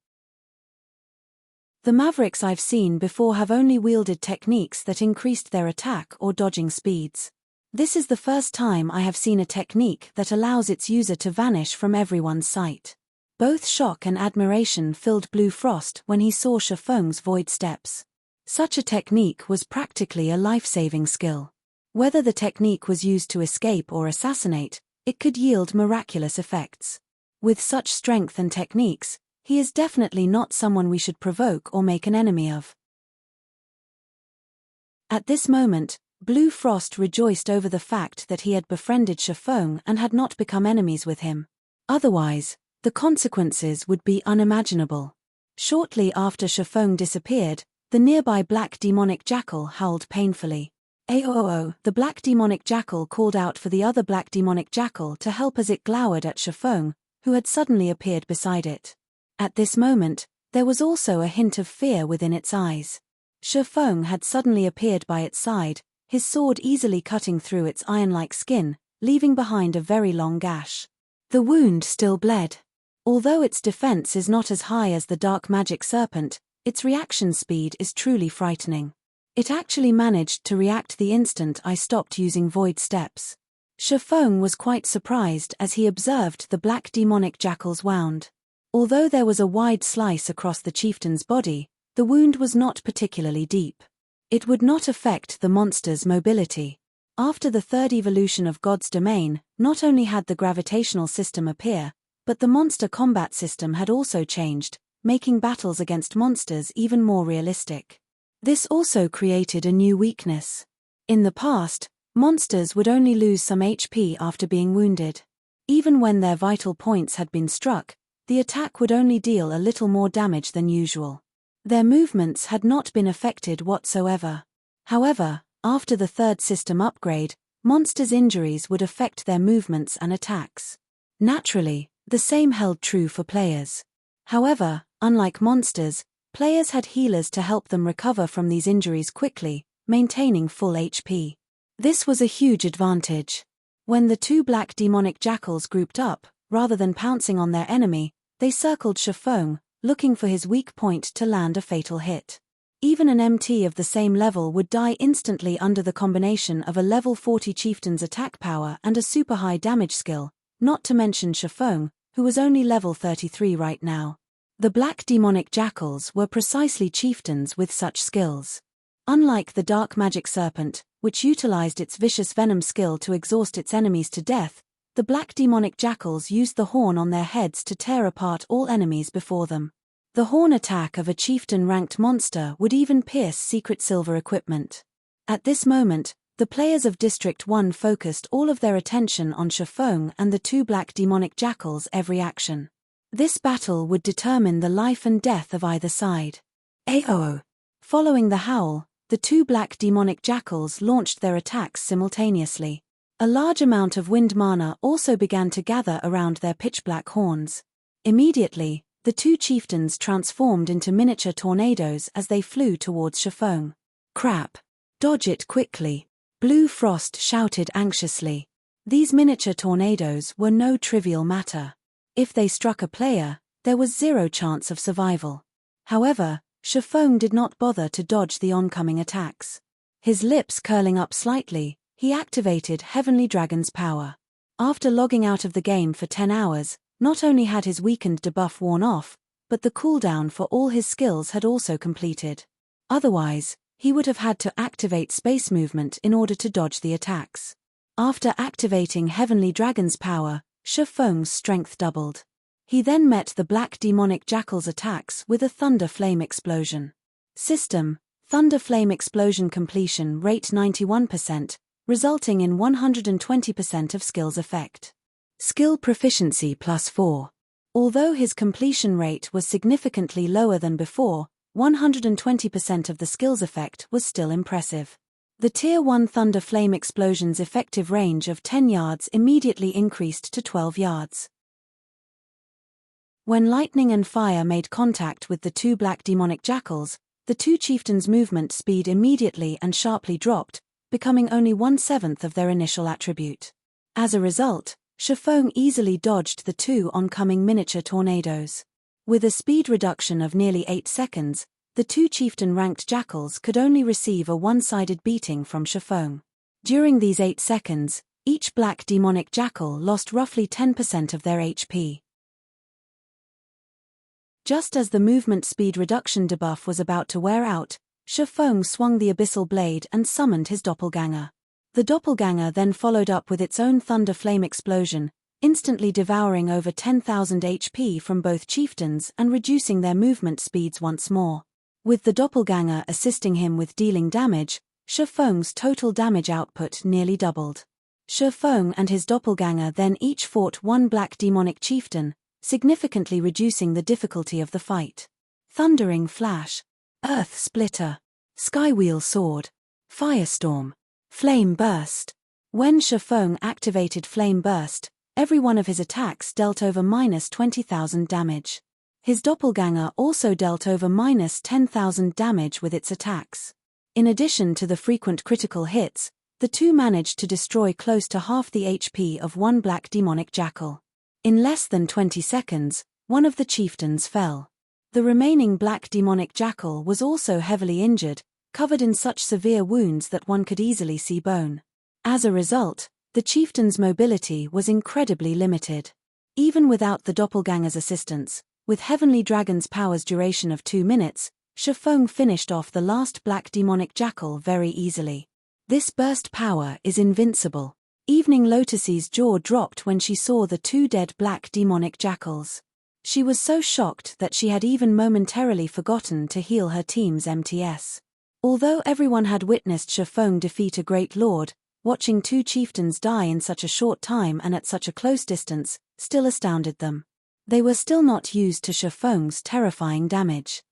The Mavericks I've seen before have only wielded techniques that increased their attack or dodging speeds. This is the first time I have seen a technique that allows its user to vanish from everyone's sight. Both shock and admiration filled Blue Frost when he saw Shifeng's void steps. Such a technique was practically a life-saving skill. Whether the technique was used to escape or assassinate, it could yield miraculous effects. With such strength and techniques, he is definitely not someone we should provoke or make an enemy of. At this moment, Blue Frost rejoiced over the fact that he had befriended Shifeng and had not become enemies with him. Otherwise, the consequences would be unimaginable. Shortly after Shifeng disappeared, the nearby black demonic jackal howled painfully. Aoo! The black demonic jackal called out for the other black demonic jackal to help as it glowered at Shifeng, who had suddenly appeared beside it. At this moment, there was also a hint of fear within its eyes. Shifeng had suddenly appeared by its side, his sword easily cutting through its iron-like skin, leaving behind a very long gash. The wound still bled. Although its defense is not as high as the dark magic serpent, its reaction speed is truly frightening. It actually managed to react the instant I stopped using void steps. Shifeng was quite surprised as he observed the black demonic jackal's wound. Although there was a wide slice across the chieftain's body, the wound was not particularly deep. It would not affect the monster's mobility. After the third evolution of God's domain, not only had the gravitational system appear, but the monster combat system had also changed, making battles against monsters even more realistic. This also created a new weakness. In the past, monsters would only lose some HP after being wounded. Even when their vital points had been struck, the attack would only deal a little more damage than usual. Their movements had not been affected whatsoever. However, after the third system upgrade, monsters' injuries would affect their movements and attacks. Naturally, the same held true for players. However, unlike monsters, players had healers to help them recover from these injuries quickly, maintaining full HP. This was a huge advantage. When the two black demonic jackals grouped up, rather than pouncing on their enemy, they circled Shifeng, looking for his weak point to land a fatal hit. Even an MT of the same level would die instantly under the combination of a level 40 chieftain's attack power and a super high damage skill, not to mention Shifeng, who was only level 33 right now. The black demonic jackals were precisely chieftains with such skills. Unlike the dark magic serpent, which utilized its vicious venom skill to exhaust its enemies to death, the black demonic jackals used the horn on their heads to tear apart all enemies before them. The horn attack of a chieftain-ranked monster would even pierce secret silver equipment. At this moment, the players of District 1 focused all of their attention on Shifeng and the two black demonic jackals' every action. This battle would determine the life and death of either side. Aoo! Following the howl, the two black demonic jackals launched their attacks simultaneously. A large amount of wind mana also began to gather around their pitch-black horns. Immediately, the two chieftains transformed into miniature tornadoes as they flew towards Shifeng. Crap! Dodge it quickly! Blue Frost shouted anxiously. These miniature tornadoes were no trivial matter. If they struck a player, there was zero chance of survival. However, Shifeng did not bother to dodge the oncoming attacks. His lips curling up slightly, he activated Heavenly Dragon's power. After logging out of the game for 10 hours, not only had his weakened debuff worn off, but the cooldown for all his skills had also completed. Otherwise, he would have had to activate space movement in order to dodge the attacks. After activating Heavenly Dragon's power, Shifeng's strength doubled. He then met the black demonic jackal's attacks with a thunder flame explosion. System: thunder flame explosion completion rate 91%, resulting in 120% of skill's effect. Skill proficiency +4. Although his completion rate was significantly lower than before, 120% of the skill's effect was still impressive. The Tier 1 Thunder Flame Explosion's effective range of 10 yards immediately increased to 12 yards. When lightning and fire made contact with the two black demonic jackals, the two chieftains' movement speed immediately and sharply dropped, becoming only 1/7 of their initial attribute. As a result, Shifeng easily dodged the two oncoming miniature tornadoes. With a speed reduction of nearly 8 seconds, the two chieftain-ranked jackals could only receive a one-sided beating from Shifeng. During these 8 seconds, each black demonic jackal lost roughly 10% of their HP. Just as the movement speed reduction debuff was about to wear out, Shifeng swung the abyssal blade and summoned his doppelganger. The doppelganger then followed up with its own thunder flame explosion, instantly devouring over 10,000 HP from both chieftains and reducing their movement speeds once more. With the doppelganger assisting him with dealing damage, Shifeng's total damage output nearly doubled. Shifeng and his doppelganger then each fought one black demonic chieftain, significantly reducing the difficulty of the fight. Thundering Flash, Earth Splitter, Skywheel Sword, Firestorm, Flame Burst. When Shifeng activated Flame Burst, every one of his attacks dealt over -20,000 damage. His doppelganger also dealt over -10,000 damage with its attacks. In addition to the frequent critical hits, the two managed to destroy close to half the HP of one black demonic jackal. In less than 20 seconds, one of the chieftains fell. The remaining black demonic jackal was also heavily injured, covered in such severe wounds that one could easily see bone. As a result, the chieftain's mobility was incredibly limited. Even without the doppelganger's assistance, with Heavenly Dragon's power's duration of 2 minutes, Shifeng finished off the last black demonic jackal very easily. This burst power is invincible. Evening Lotus's jaw dropped when she saw the two dead black demonic jackals. She was so shocked that she had even momentarily forgotten to heal her team's MTS. Although everyone had witnessed Shifeng defeat a great lord, watching two chieftains die in such a short time and at such a close distance still astounded them. They were still not used to Shifeng's terrifying damage.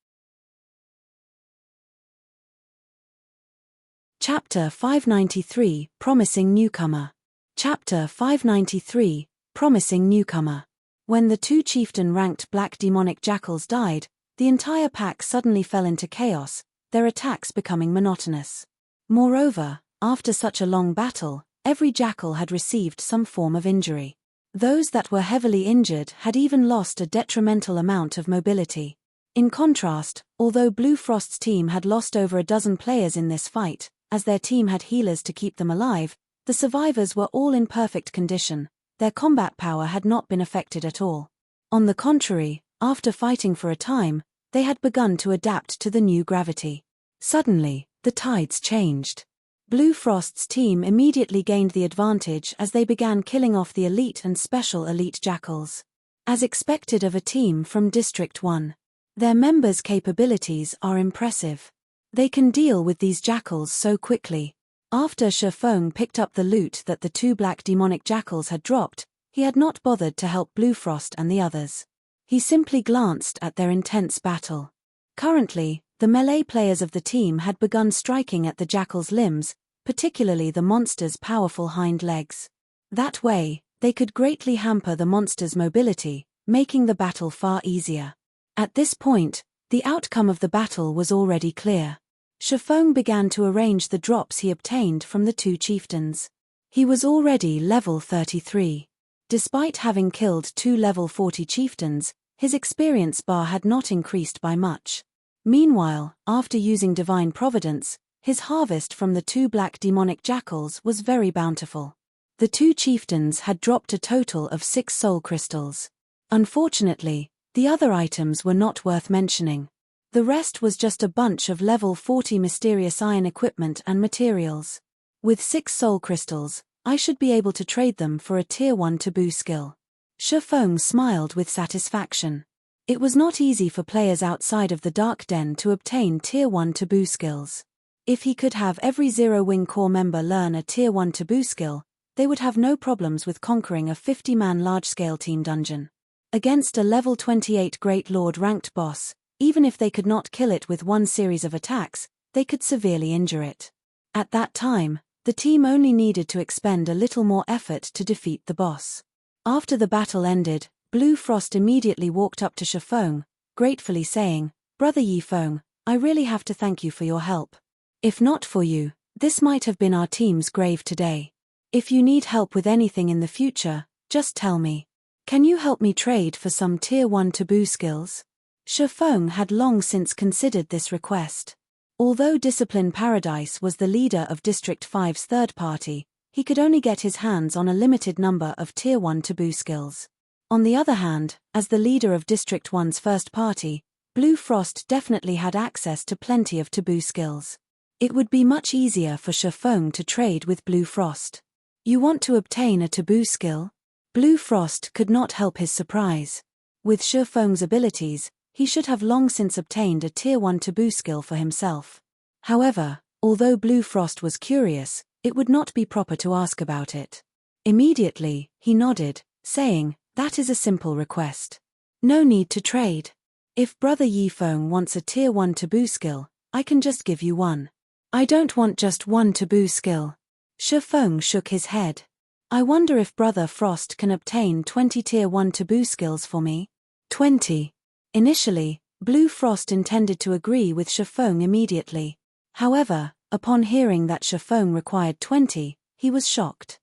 Chapter 593, Promising Newcomer. Chapter 593, Promising Newcomer. When the two chieftain-ranked black demonic jackals died, the entire pack suddenly fell into chaos, their attacks becoming monotonous. Moreover, after such a long battle, every jackal had received some form of injury. Those that were heavily injured had even lost a detrimental amount of mobility. In contrast, although Blue Frost's team had lost over a dozen players in this fight, as their team had healers to keep them alive, the survivors were all in perfect condition. Their combat power had not been affected at all. On the contrary, after fighting for a time, they had begun to adapt to the new gravity. Suddenly, the tides changed. Blue Frost's team immediately gained the advantage as they began killing off the elite and special elite jackals. As expected of a team from District 1. Their members' capabilities are impressive. They can deal with these jackals so quickly. After Shifeng picked up the loot that the two black demonic jackals had dropped, he had not bothered to help Blue Frost and the others. He simply glanced at their intense battle. Currently, the melee players of the team had begun striking at the jackal's limbs, particularly the monster's powerful hind legs. That way, they could greatly hamper the monster's mobility, making the battle far easier. At this point, the outcome of the battle was already clear. Shifeng began to arrange the drops he obtained from the two chieftains. He was already level 33. Despite having killed 2 level 40 chieftains, his experience bar had not increased by much. Meanwhile, after using Divine Providence, his harvest from the 2 black demonic jackals was very bountiful. The 2 chieftains had dropped a total of 6 soul crystals. Unfortunately, the other items were not worth mentioning. The rest was just a bunch of level 40 mysterious iron equipment and materials. With 6 soul crystals, I should be able to trade them for a tier 1 taboo skill. Shifeng smiled with satisfaction. It was not easy for players outside of the Dark Den to obtain tier 1 taboo skills. If he could have every Zero Wing core member learn a tier 1 taboo skill, they would have no problems with conquering a 50-man large-scale team dungeon. Against a level 28 Great Lord ranked boss, even if they could not kill it with one series of attacks, they could severely injure it. At that time, the team only needed to expend a little more effort to defeat the boss. After the battle ended, Blue Frost immediately walked up to Shifeng, gratefully saying, "Brother Yifeng, I really have to thank you for your help. If not for you, this might have been our team's grave today. If you need help with anything in the future, just tell me. Can you help me trade for some tier 1 taboo skills?" Shifeng had long since considered this request. Although Discipline Paradise was the leader of District 5's third party, he could only get his hands on a limited number of tier 1 taboo skills. On the other hand, as the leader of District 1's first party, Blue Frost definitely had access to plenty of taboo skills. It would be much easier for Shifeng to trade with Blue Frost. You want to obtain a taboo skill? Blue Frost could not help his surprise. With Shifeng's abilities, he should have long since obtained a Tier 1 taboo skill for himself. However, although Blue Frost was curious, it would not be proper to ask about it. Immediately, he nodded, saying, "That is a simple request. No need to trade. If Brother Yifeng wants a Tier 1 taboo skill, I can just give you one." "I don't want just one taboo skill." Shifeng shook his head. "I wonder if Brother Frost can obtain 20 Tier 1 taboo skills for me." 20. Initially, Blue Frost intended to agree with Shifeng immediately. However, upon hearing that Shifeng required 20, he was shocked.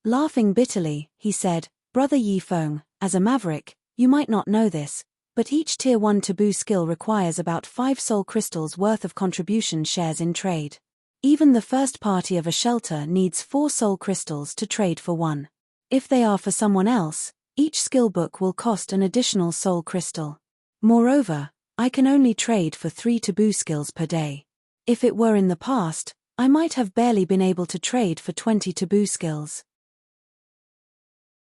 Laughing bitterly, he said, "Brother Yifeng, as a maverick, you might not know this, but each Tier 1 taboo skill requires about 5 soul crystals worth of contribution shares in trade. Even the first party of a shelter needs 4 soul crystals to trade for one. If they are for someone else, each skill book will cost an additional soul crystal. Moreover, I can only trade for 3 taboo skills per day. If it were in the past, I might have barely been able to trade for 20 taboo skills.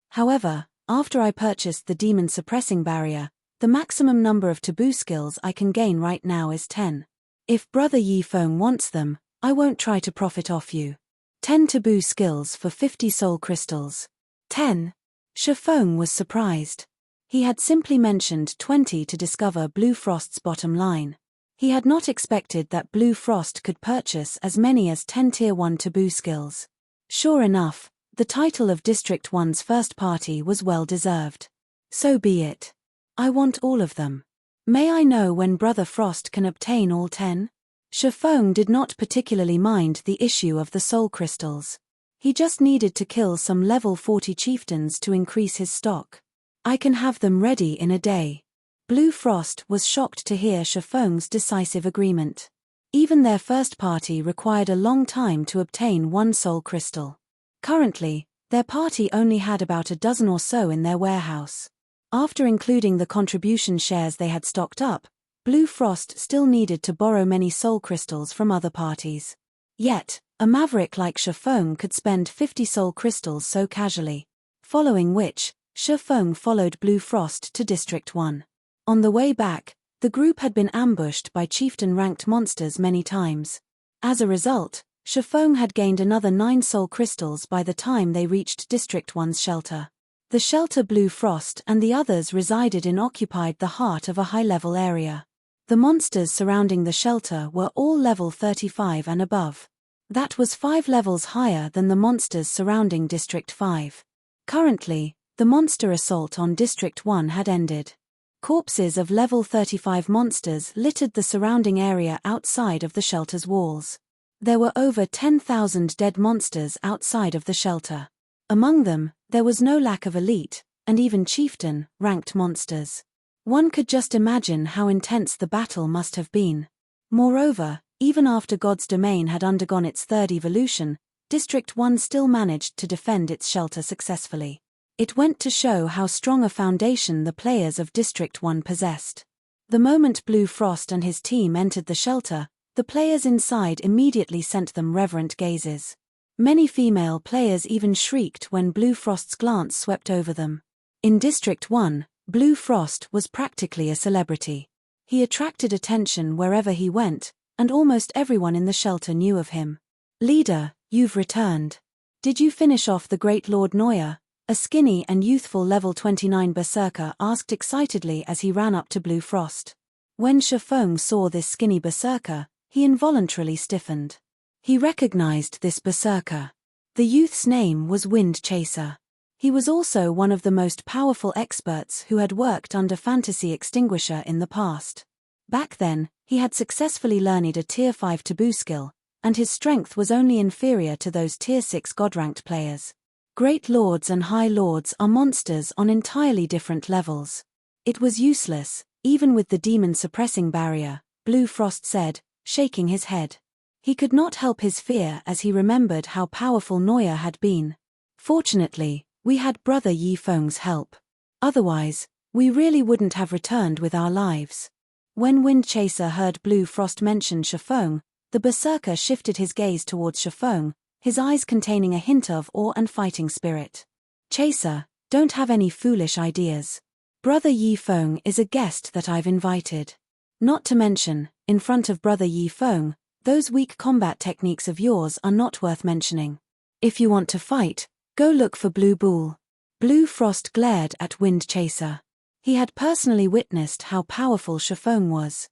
However, after I purchased the demon suppressing barrier, the maximum number of taboo skills I can gain right now is 10. If Brother Yifeng wants them, I won't try to profit off you. 10 taboo skills for 50 soul crystals. 10. Shifeng was surprised. He had simply mentioned 20 to discover Blue Frost's bottom line. He had not expected that Blue Frost could purchase as many as 10 Tier 1 taboo skills. Sure enough, the title of District 1's first party was well deserved. So be it. I want all of them. May I know when Brother Frost can obtain all 10? Shifeng did not particularly mind the issue of the soul crystals. He just needed to kill some level 40 chieftains to increase his stock. "I can have them ready in a day." Blue Frost was shocked to hear Shifeng's decisive agreement. Even their first party required a long time to obtain 1 soul crystal. Currently, their party only had about a dozen or so in their warehouse. After including the contribution shares they had stocked up, Blue Frost still needed to borrow many soul crystals from other parties. Yet, a maverick like Shifeng could spend 50 soul crystals so casually. Following which, Shifeng followed Blue Frost to District 1. On the way back, the group had been ambushed by chieftain-ranked monsters many times. As a result, Shifeng had gained another 9 soul crystals by the time they reached District 1's shelter. The shelter Blue Frost and the others resided in occupied the heart of a high-level area. The monsters surrounding the shelter were all level 35 and above. That was 5 levels higher than the monsters surrounding District 5. Currently, the monster assault on District 1 had ended. Corpses of level 35 monsters littered the surrounding area outside of the shelter's walls. There were over 10,000 dead monsters outside of the shelter. Among them, there was no lack of elite, and even chieftain-ranked monsters. One could just imagine how intense the battle must have been. Moreover, even after God's domain had undergone its 3rd evolution, District 1 still managed to defend its shelter successfully. It went to show how strong a foundation the players of District 1 possessed. The moment Blue Frost and his team entered the shelter, the players inside immediately sent them reverent gazes. Many female players even shrieked when Blue Frost's glance swept over them. In District 1, Blue Frost was practically a celebrity. He attracted attention wherever he went, and almost everyone in the shelter knew of him. "Leader, you've returned. Did you finish off the Great Lord Noya?" A skinny and youthful level 29 berserker asked excitedly as he ran up to Blue Frost. When Shifeng saw this skinny berserker, he involuntarily stiffened. He recognized this berserker. The youth's name was Wind Chaser. He was also one of the most powerful experts who had worked under Fantasy Extinguisher in the past. Back then, he had successfully learned a Tier 5 taboo skill, and his strength was only inferior to those Tier 6 God-ranked players. Great Lords and High Lords are monsters on entirely different levels. It was useless, even with the demon suppressing barrier, Blue Frost said, shaking his head. He could not help his fear as he remembered how powerful Noya had been. Fortunately, We had Brother Yi Feng's help. Otherwise, we really wouldn't have returned with our lives. When Wind Chaser heard Blue Frost mention Shifeng, the berserker shifted his gaze towards Shifeng, his eyes containing a hint of awe and fighting spirit. Chaser, don't have any foolish ideas. Brother Yi Feng is a guest that I've invited. Not to mention, in front of Brother Yi Feng, those weak combat techniques of yours are not worth mentioning. If you want to fight, go look for Blue Bull. Blue Frost glared at Wind Chaser. He had personally witnessed how powerful Shifeng was.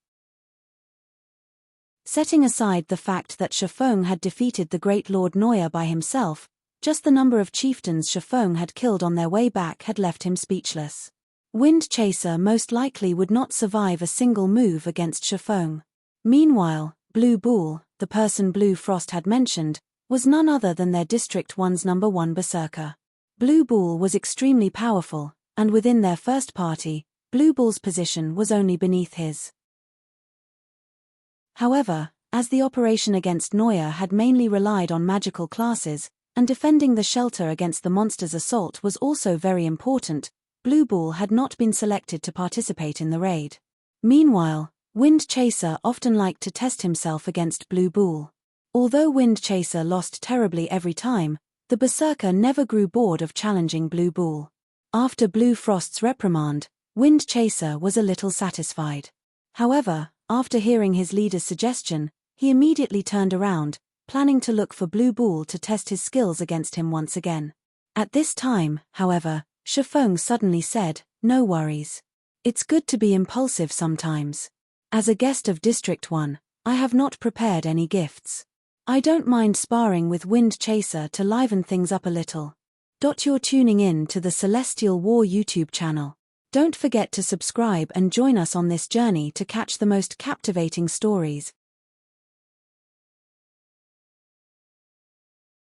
Setting aside the fact that Shifeng had defeated the great Lord Noya by himself, just the number of chieftains Shifeng had killed on their way back had left him speechless. Wind Chaser most likely would not survive a single move against Shifeng. Meanwhile, Blue Bull, the person Blue Frost had mentioned, was none other than their District 1's number 1 berserker. Blue Bull was extremely powerful, and within their first party, Blue Bull's position was only beneath his. However, as the operation against Noya had mainly relied on magical classes, and defending the shelter against the monster's assault was also very important, Blue Bull had not been selected to participate in the raid. Meanwhile, Wind Chaser often liked to test himself against Blue Bull. Although Wind Chaser lost terribly every time, the berserker never grew bored of challenging Blue Bull. After Blue Frost's reprimand, Wind Chaser was a little satisfied. However, after hearing his leader's suggestion, he immediately turned around, planning to look for Blue Bull to test his skills against him once again. At this time, however, Shifeng suddenly said, "No worries. It's good to be impulsive sometimes. As a guest of District 1, I have not prepared any gifts. I don't mind sparring with Wind Chaser to liven things up a little." You're tuning in to the Celestial War YouTube channel. Don't forget to subscribe and join us on this journey to catch the most captivating stories,